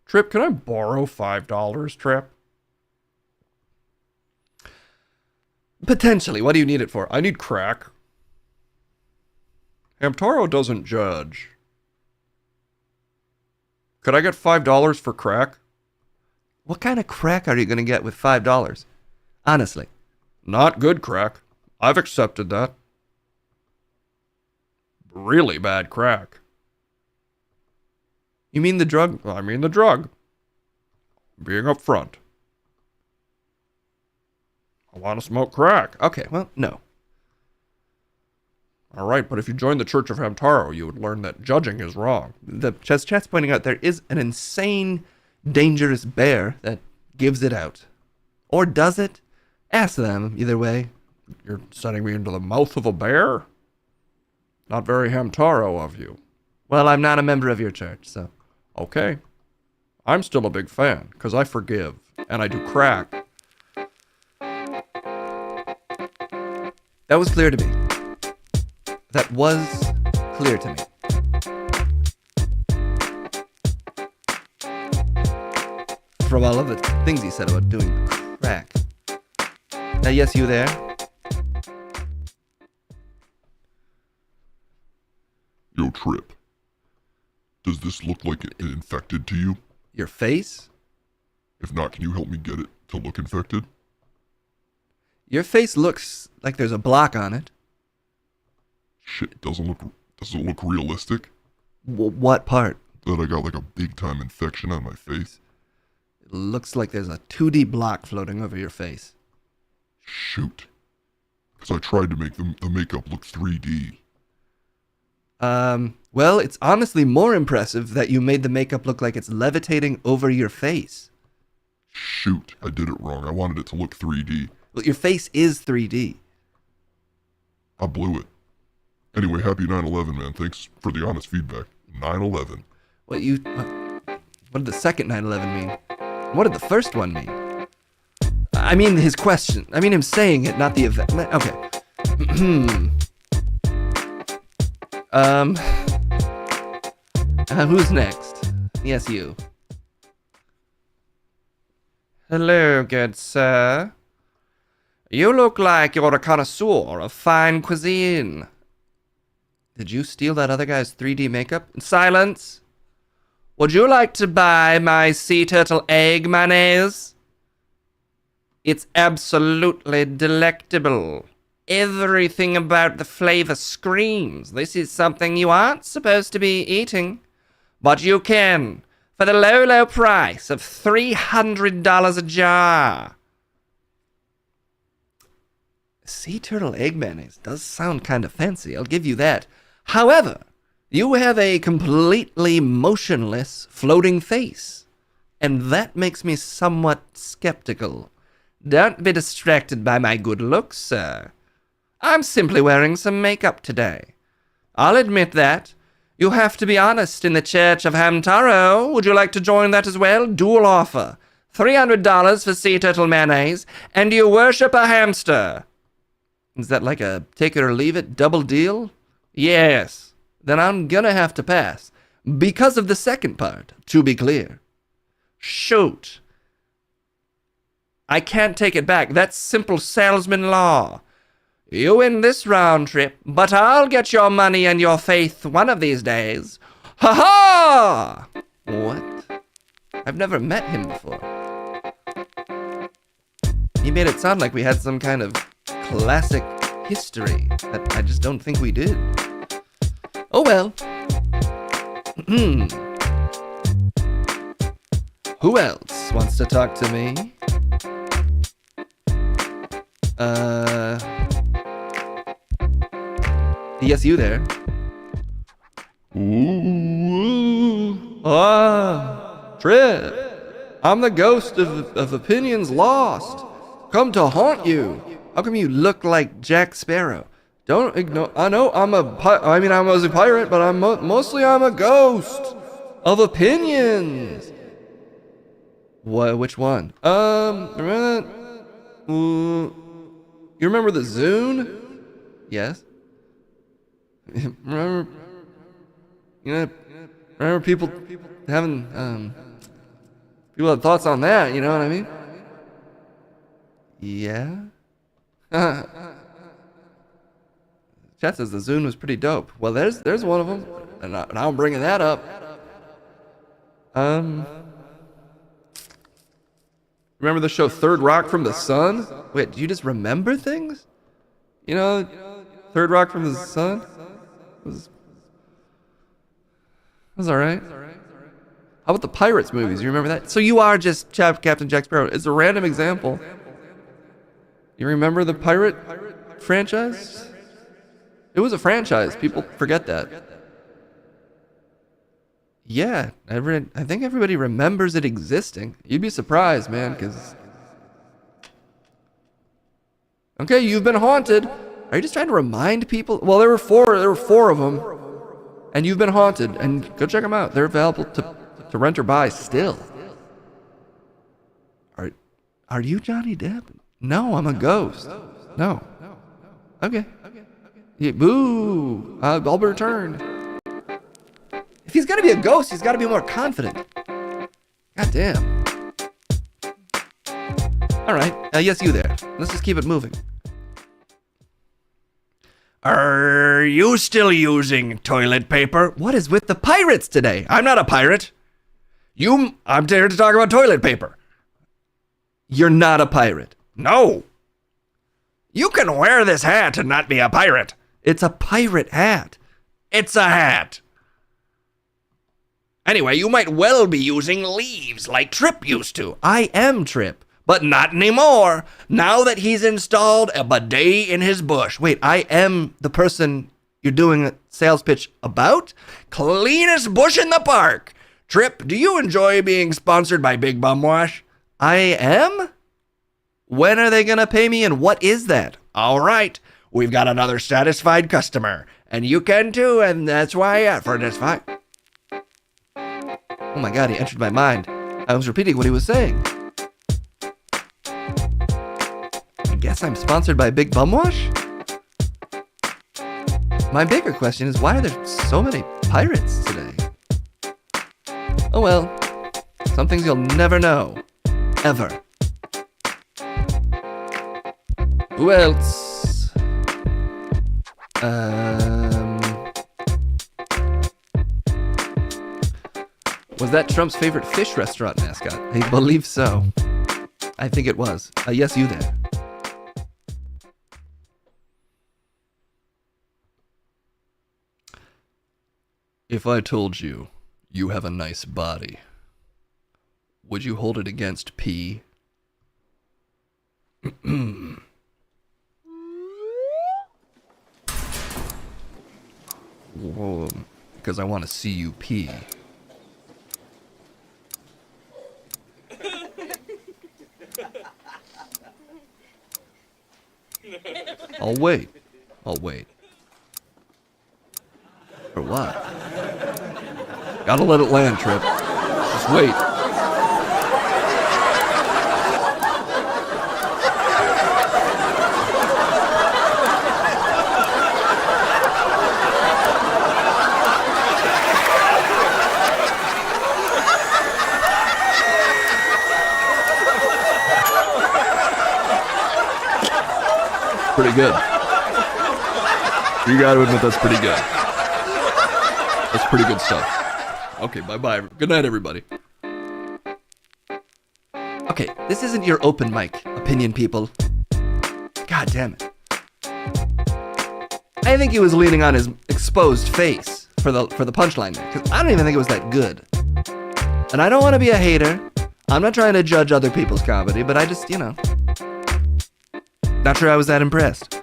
Trip, can I borrow $5, Trip? Potentially. What do you need it for? I need crack. Hamtaro doesn't judge. Could I get $5 for crack? What kind of crack are you going to get with $5? Honestly. Not good crack. I've accepted that. Really bad crack. You mean the drug? I mean the drug. Being upfront. I want to smoke crack. Okay, well, no. All right, but if you join the Church of Hamtaro, you would learn that judging is wrong. The chat's pointing out there is an insane, dangerous bear that gives it out. Or does it? Ask them, either way. You're sending me into the mouth of a bear? Not very Hamtaro of you. Well, I'm not a member of your church, so. Okay. I'm still a big fan, because I forgive, and I do crack. That was clear to me. That was clear to me. From all of the things he said about doing crack. Yes, you there? Yo, Trip. Does this look like it infected to you? Your face? If not, can you help me get it to look infected? Your face looks like there's a block on it. Shit, doesn't look Does it look realistic? What part? That I got like a big time infection on my face. It looks like there's a 2D block floating over your face. Shoot. Because I tried to make the makeup look 3D. Well, it's honestly more impressive that you made the makeup look like it's levitating over your face. Shoot, I did it wrong. I wanted it to look 3D. Well, your face is 3D. I blew it. Anyway, happy 9/11, man. Thanks for the honest feedback. 9/11. What did the second 9/11 mean? What did the first one mean? I mean his question. I mean him saying it, not the event. Okay. Who's next? Yes, you. Hello, good sir. You look like you're a connoisseur of fine cuisine. Did you steal that other guy's 3D makeup? Silence! Would you like to buy my sea turtle egg mayonnaise? It's absolutely delectable. Everything about the flavor screams. This is something you aren't supposed to be eating. But you can, for the low, low price of $300 a jar. Sea turtle egg mayonnaise does sound kind of fancy, I'll give you that. However, you have a completely motionless, floating face. And that makes me somewhat skeptical. Don't be distracted by my good looks, sir. I'm simply wearing some makeup today. I'll admit that. You have to be honest in the Church of Hamtaro. Would you like to join that as well? Dual offer. $300 for sea turtle mayonnaise, and you worship a hamster. Is that like a take it or leave it double deal? Yes. Then I'm gonna have to pass. Because of the second part, to be clear. Shoot. I can't take it back. That's simple salesman law. You win this round trip, but I'll get your money and your faith one of these days. Ha-ha! What? I've never met him before. He made it sound like we had some kind of classic history that I just don't think we did. Oh well. Who else wants to talk to me? Yes, you there. Ooh. Trip. I'm the ghost of opinions lost. Come to haunt you. How come you look like Jack Sparrow? Don't ignore. I know I was a pirate, but mostly I'm a ghost of opinions. What? Which one? Remember that? You remember the Zune? Yes. Remember people having people had thoughts on that. You know what I mean? Yeah. Chat says the Zune was pretty dope. Well, there's one of them, and I'm bringing that up. Remember the show Third Rock from the Sun? Wait, do you just remember things? You know, Third Rock from the Sun was all right. How about the Pirates movies? You remember that? So you are just Captain Jack Sparrow. It's a random example. You remember the pirate franchise? It was a franchise. People forget that. Yeah, I think everybody remembers it existing. You'd be surprised, man, because... Okay, you've been haunted. Are you just trying to remind people? Well, there were four of them, and you've been haunted, and go check them out. They're available to rent or buy still. Are you Johnny Depp? No, I'm a ghost. No. Okay. Yeah, boo! I'll return. If he's gonna be a ghost, he's gotta be more confident. God damn. Alright, yes, you there. Let's just keep it moving. Are you still using toilet paper? What is with the pirates today? I'm not a pirate. I'm here to talk about toilet paper. You're not a pirate. No. You can wear this hat and not be a pirate. It's a pirate hat. It's a hat. Anyway, you might well be using leaves like Trip used to. I am Trip, but not anymore. Now that he's installed a bidet in his bush. Wait, I am the person you're doing a sales pitch about? Cleanest bush in the park. Trip, do you enjoy being sponsored by Big Bum Wash? I am? When are they going to pay me and what is that? All right, we've got another satisfied customer. And you can too, and that's why I asked for this fight. Oh my god, he entered my mind. I was repeating what he was saying. I guess I'm sponsored by Big Bum Wash? My bigger question is, why are there so many pirates today? Oh well, some things you'll never know. Ever. Who else? Was that Trump's favorite fish restaurant mascot? I believe so. I think it was. Yes, you there. If I told you you have a nice body, would you hold it against P? Whoa, because I want to see you pee. I'll wait. For what? Gotta let it land, Trip. Just wait. Pretty good. You gotta admit that's pretty good. That's pretty good stuff. Okay, bye-bye. Good night, everybody. Okay, this isn't your open mic, opinion people. God damn it. I think he was leaning on his exposed face for the punchline there, because I don't even think it was that good. And I don't want to be a hater. I'm not trying to judge other people's comedy, but I just, not sure I was that impressed.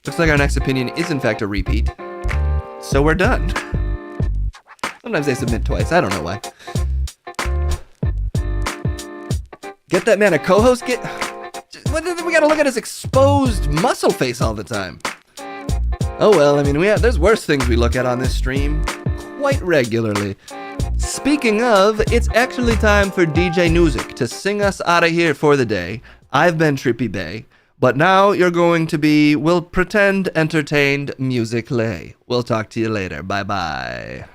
Looks like our next opinion is in fact a repeat. So we're done. Sometimes they submit twice, I don't know why. Get that man a co-host? We gotta look at his exposed muscle face all the time. Oh well, I mean, there's worse things we look at on this stream quite regularly. Speaking of, it's actually time for DJ Newsic to sing us out of here for the day. I've been Trippy Bay, but now you're going to be, we'll pretend, entertained musically. We'll talk to you later. Bye-bye.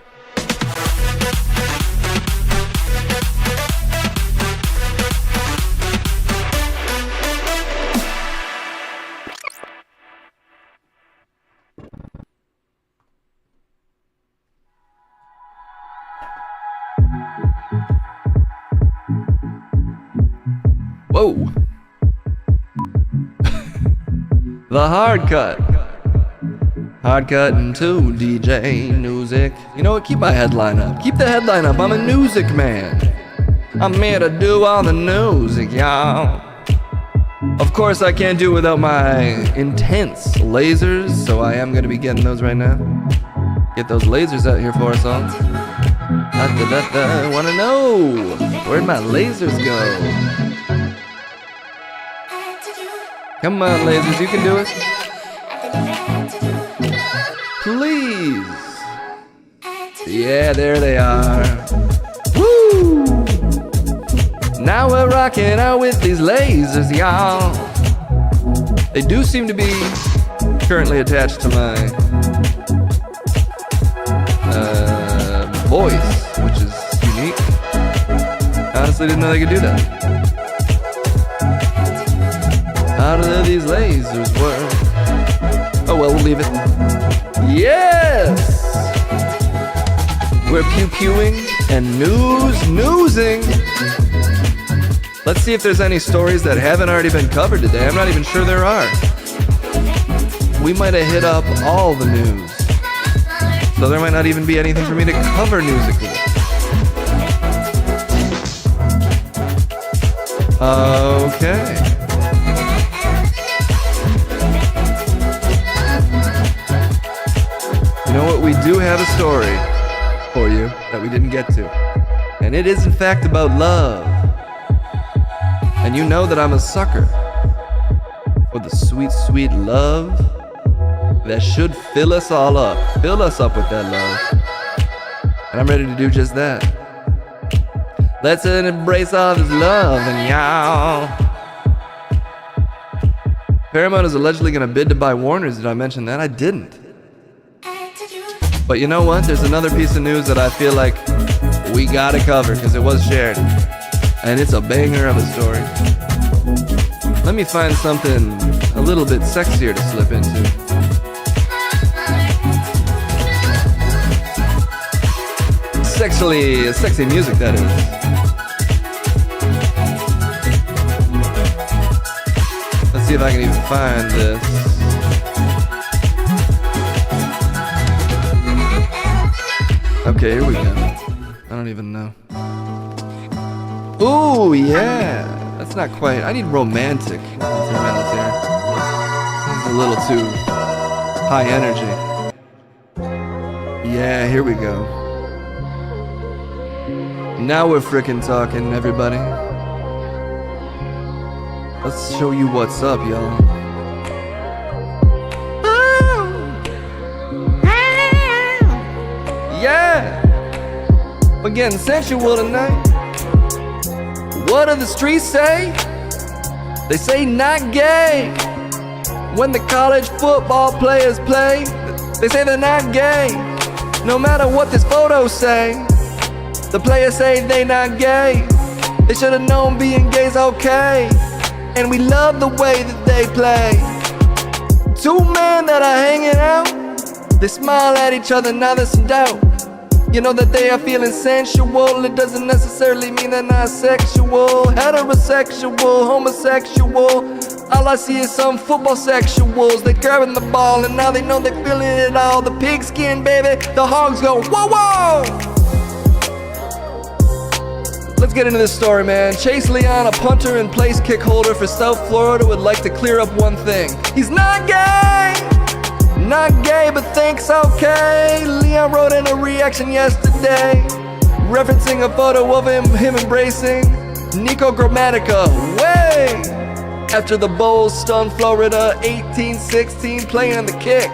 Whoa. The hard cut. Hard cut into DJ Newsic. You know what? Keep my headline up. Keep the headline up. I'm a Newsic man. I'm here to do all the Newsic, y'all. Of course, I can't do it without my intense lasers, so I am going to be getting those right now. Get those lasers out here for us all. I want to know, where'd my lasers go? Come on, lasers, you can do it. Please. Yeah, there they are. Woo! Now we're rocking out with these lasers, y'all. They do seem to be currently attached to my voice, which is unique. Honestly, didn't know they could do that. How do these lasers work? Oh well, we'll leave it. Yes! We're pew-pewing and newsing. Let's see if there's any stories that haven't already been covered today. I'm not even sure there are. We might have hit up all the news. So there might not even be anything for me to cover musically. Okay. You know what? We do have a story for you that we didn't get to. And it is in fact about love. And you know that I'm a sucker for the sweet, sweet love that should fill us all up. Fill us up with that love. And I'm ready to do just that. Let's embrace all this love and y'all. Paramount is allegedly gonna bid to buy Warner's. Did I mention that? I didn't. But you know what? There's another piece of news that I feel like we gotta cover because it was shared. And it's a banger of a story. Let me find something a little bit sexier to slip into. Sexy music, that is. Let's see if I can even find this. Okay, here we go. I don't even know. Ooh, yeah. That's not quite. I need romantic instrumentals here. This is a little too high energy. Yeah, here we go. Now we're frickin' talking, everybody. Let's show you what's up, y'all. Yeah! We're getting sensual tonight. What do the streets say? They say not gay. When the college football players play, they say they're not gay. No matter what this photo say, the players say they not gay. They should have known being gay's okay. And we love the way that they play. Two men that are hanging out, they smile at each other, now there's some doubt. You know that they are feeling sensual. It doesn't necessarily mean they're not sexual. Heterosexual, homosexual. All I see is some football sexuals. They're grabbing the ball and now they know they're feeling it all. The pigskin, baby, the hogs go, whoa, whoa! Let's get into this story, man. Chase Leon, a punter and place kick holder for South Florida, would like to clear up one thing. He's not gay! Not gay, but thinks okay. Leon wrote in a reaction yesterday, referencing a photo of him embracing Nico Grammatica way after the Bulls stunned Florida 18-16 playing the kick.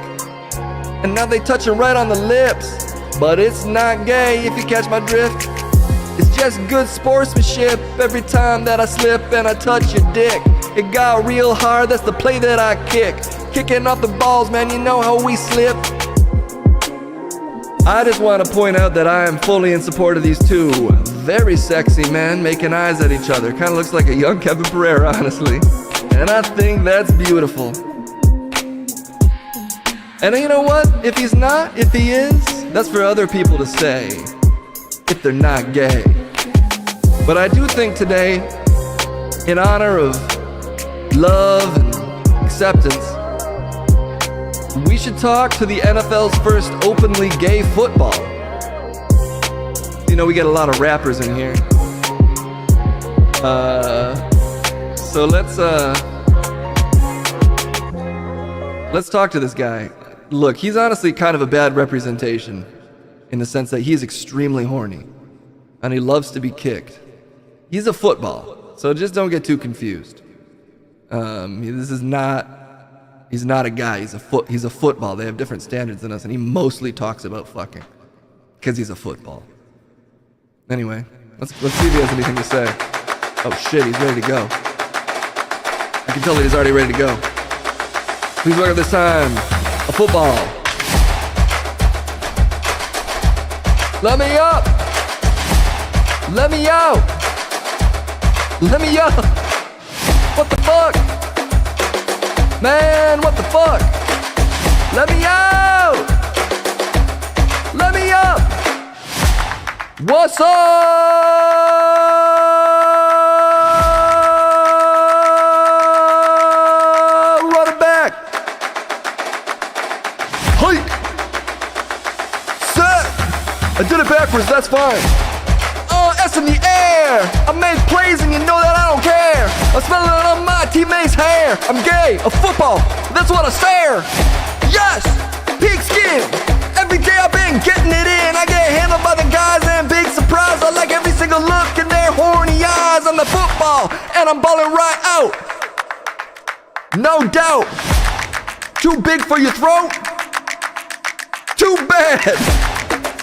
And now they touch him right on the lips. But it's not gay if you catch my drift. It's just good sportsmanship every time that I slip and I touch your dick. It got real hard, that's the play that I kick. Kicking off the balls, man, you know how we slip. I just want to point out that I am fully in support of these two very sexy men making eyes at each other. Kind of looks like a young Kevin Pereira, honestly. And I think that's beautiful. And you know what? If he's not, if he is, that's for other people to say, if they're not gay. But I do think today, in honor of love and acceptance, we should talk to the NFL's first openly gay football. You know, we get a lot of rappers in here. So let's talk to this guy. Look, he's honestly kind of a bad representation in the sense that he's extremely horny and he loves to be kicked. He's a football, so just don't get too confused. He's not a guy, he's a football. They have different standards than us, and he mostly talks about fucking because he's a football. Anyway, let's see if he has anything to say. Oh shit, he's ready to go. I can tell that he's already ready to go. Please welcome this time, a football. Let me up! Let me out! Let me up! What the fuck? Man, what the fuck? Let me out! Let me up! What's up? Run it back! Hey! I did it backwards, that's fine. S in the air. I make plays and you know that I don't care. I'm smelling it on my teammates' hair. I'm gay, a football, that's what I stare. Yes, pigskin. Every day I've been getting it in. I get handled by the guys and big surprise. I like every single look in their horny eyes. I'm the football and I'm balling right out. No doubt. Too big for your throat? Too bad.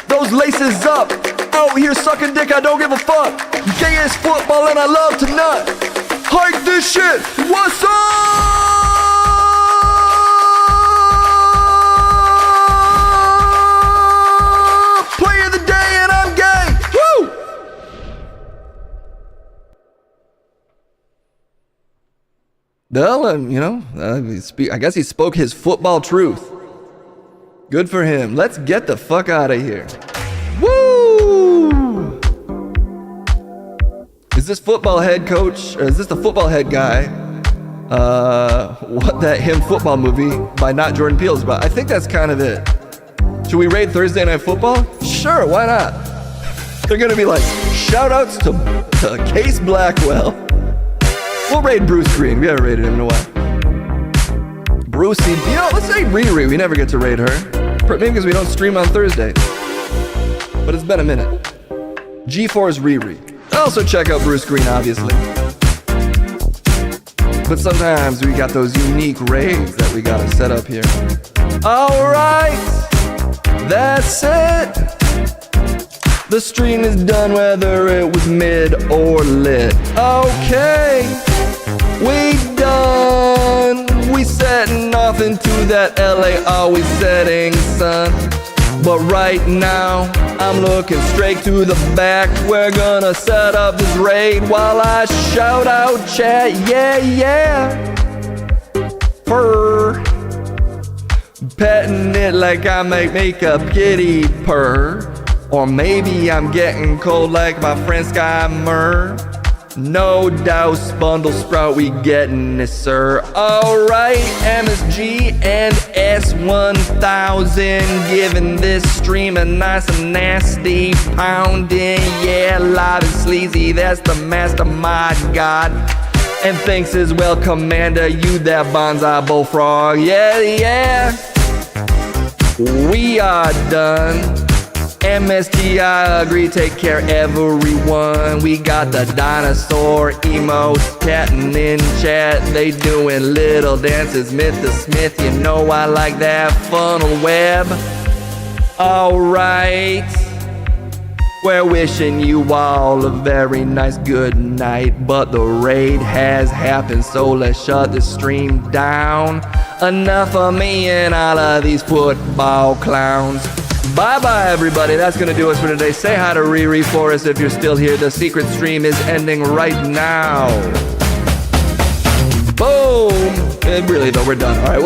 Those laces up. Out here sucking dick, I don't give a fuck. Gay as football and I love to nut. Hike this shit. What's up? Play of the day and I'm gay. Woo! Well, you know, I guess he spoke his football truth. Good for him. Let's get the fuck out of here. Woo! Is this football head coach, or is this the football head guy? What that Him Football movie by not Jordan Peele is about. I think that's kind of it. Should we raid Thursday Night Football? Sure, why not? They're gonna be like, shout outs to Case Blackwell. We'll raid Bruce Green. We haven't raided him in a while. Brucey, you know, let's say Riri. We never get to raid her. Maybe because we don't stream on Thursday. But it's been a minute. G4's Riri. Also check out Bruce Green, obviously. But sometimes we got those unique raids that we gotta set up here. Alright, that's it. The stream is done whether it was mid or lit. Okay, we done. We setting off into that LA always setting sun. But right now, I'm looking straight to the back. We're gonna set up this raid while I shout out chat. Yeah, yeah. Purr. Petting it like I might make a kitty purr. Or maybe I'm getting cold like my friend Sky Murr. No douse, bundle sprout, we getting it, sir. Alright, MSG and S1000, giving this stream a nice and nasty pounding. Yeah, live and sleazy, that's the mastermind god. And thanks as well, Commander, you that bonsai bullfrog. Yeah, yeah. We are done. MSG, I agree, take care everyone. We got the dinosaur emotes chatting in chat. They doing little dances, Myth to Smith, you know I like that funnel web. Alright, we're wishing you all a very nice good night. But the raid has happened, so let's shut the stream down. Enough of me and all of these football clowns. Bye-bye, everybody. That's going to do us for today. Say hi to Riri for us if you're still here. The secret stream is ending right now. Boom. Really, though, we're done. All right, we'll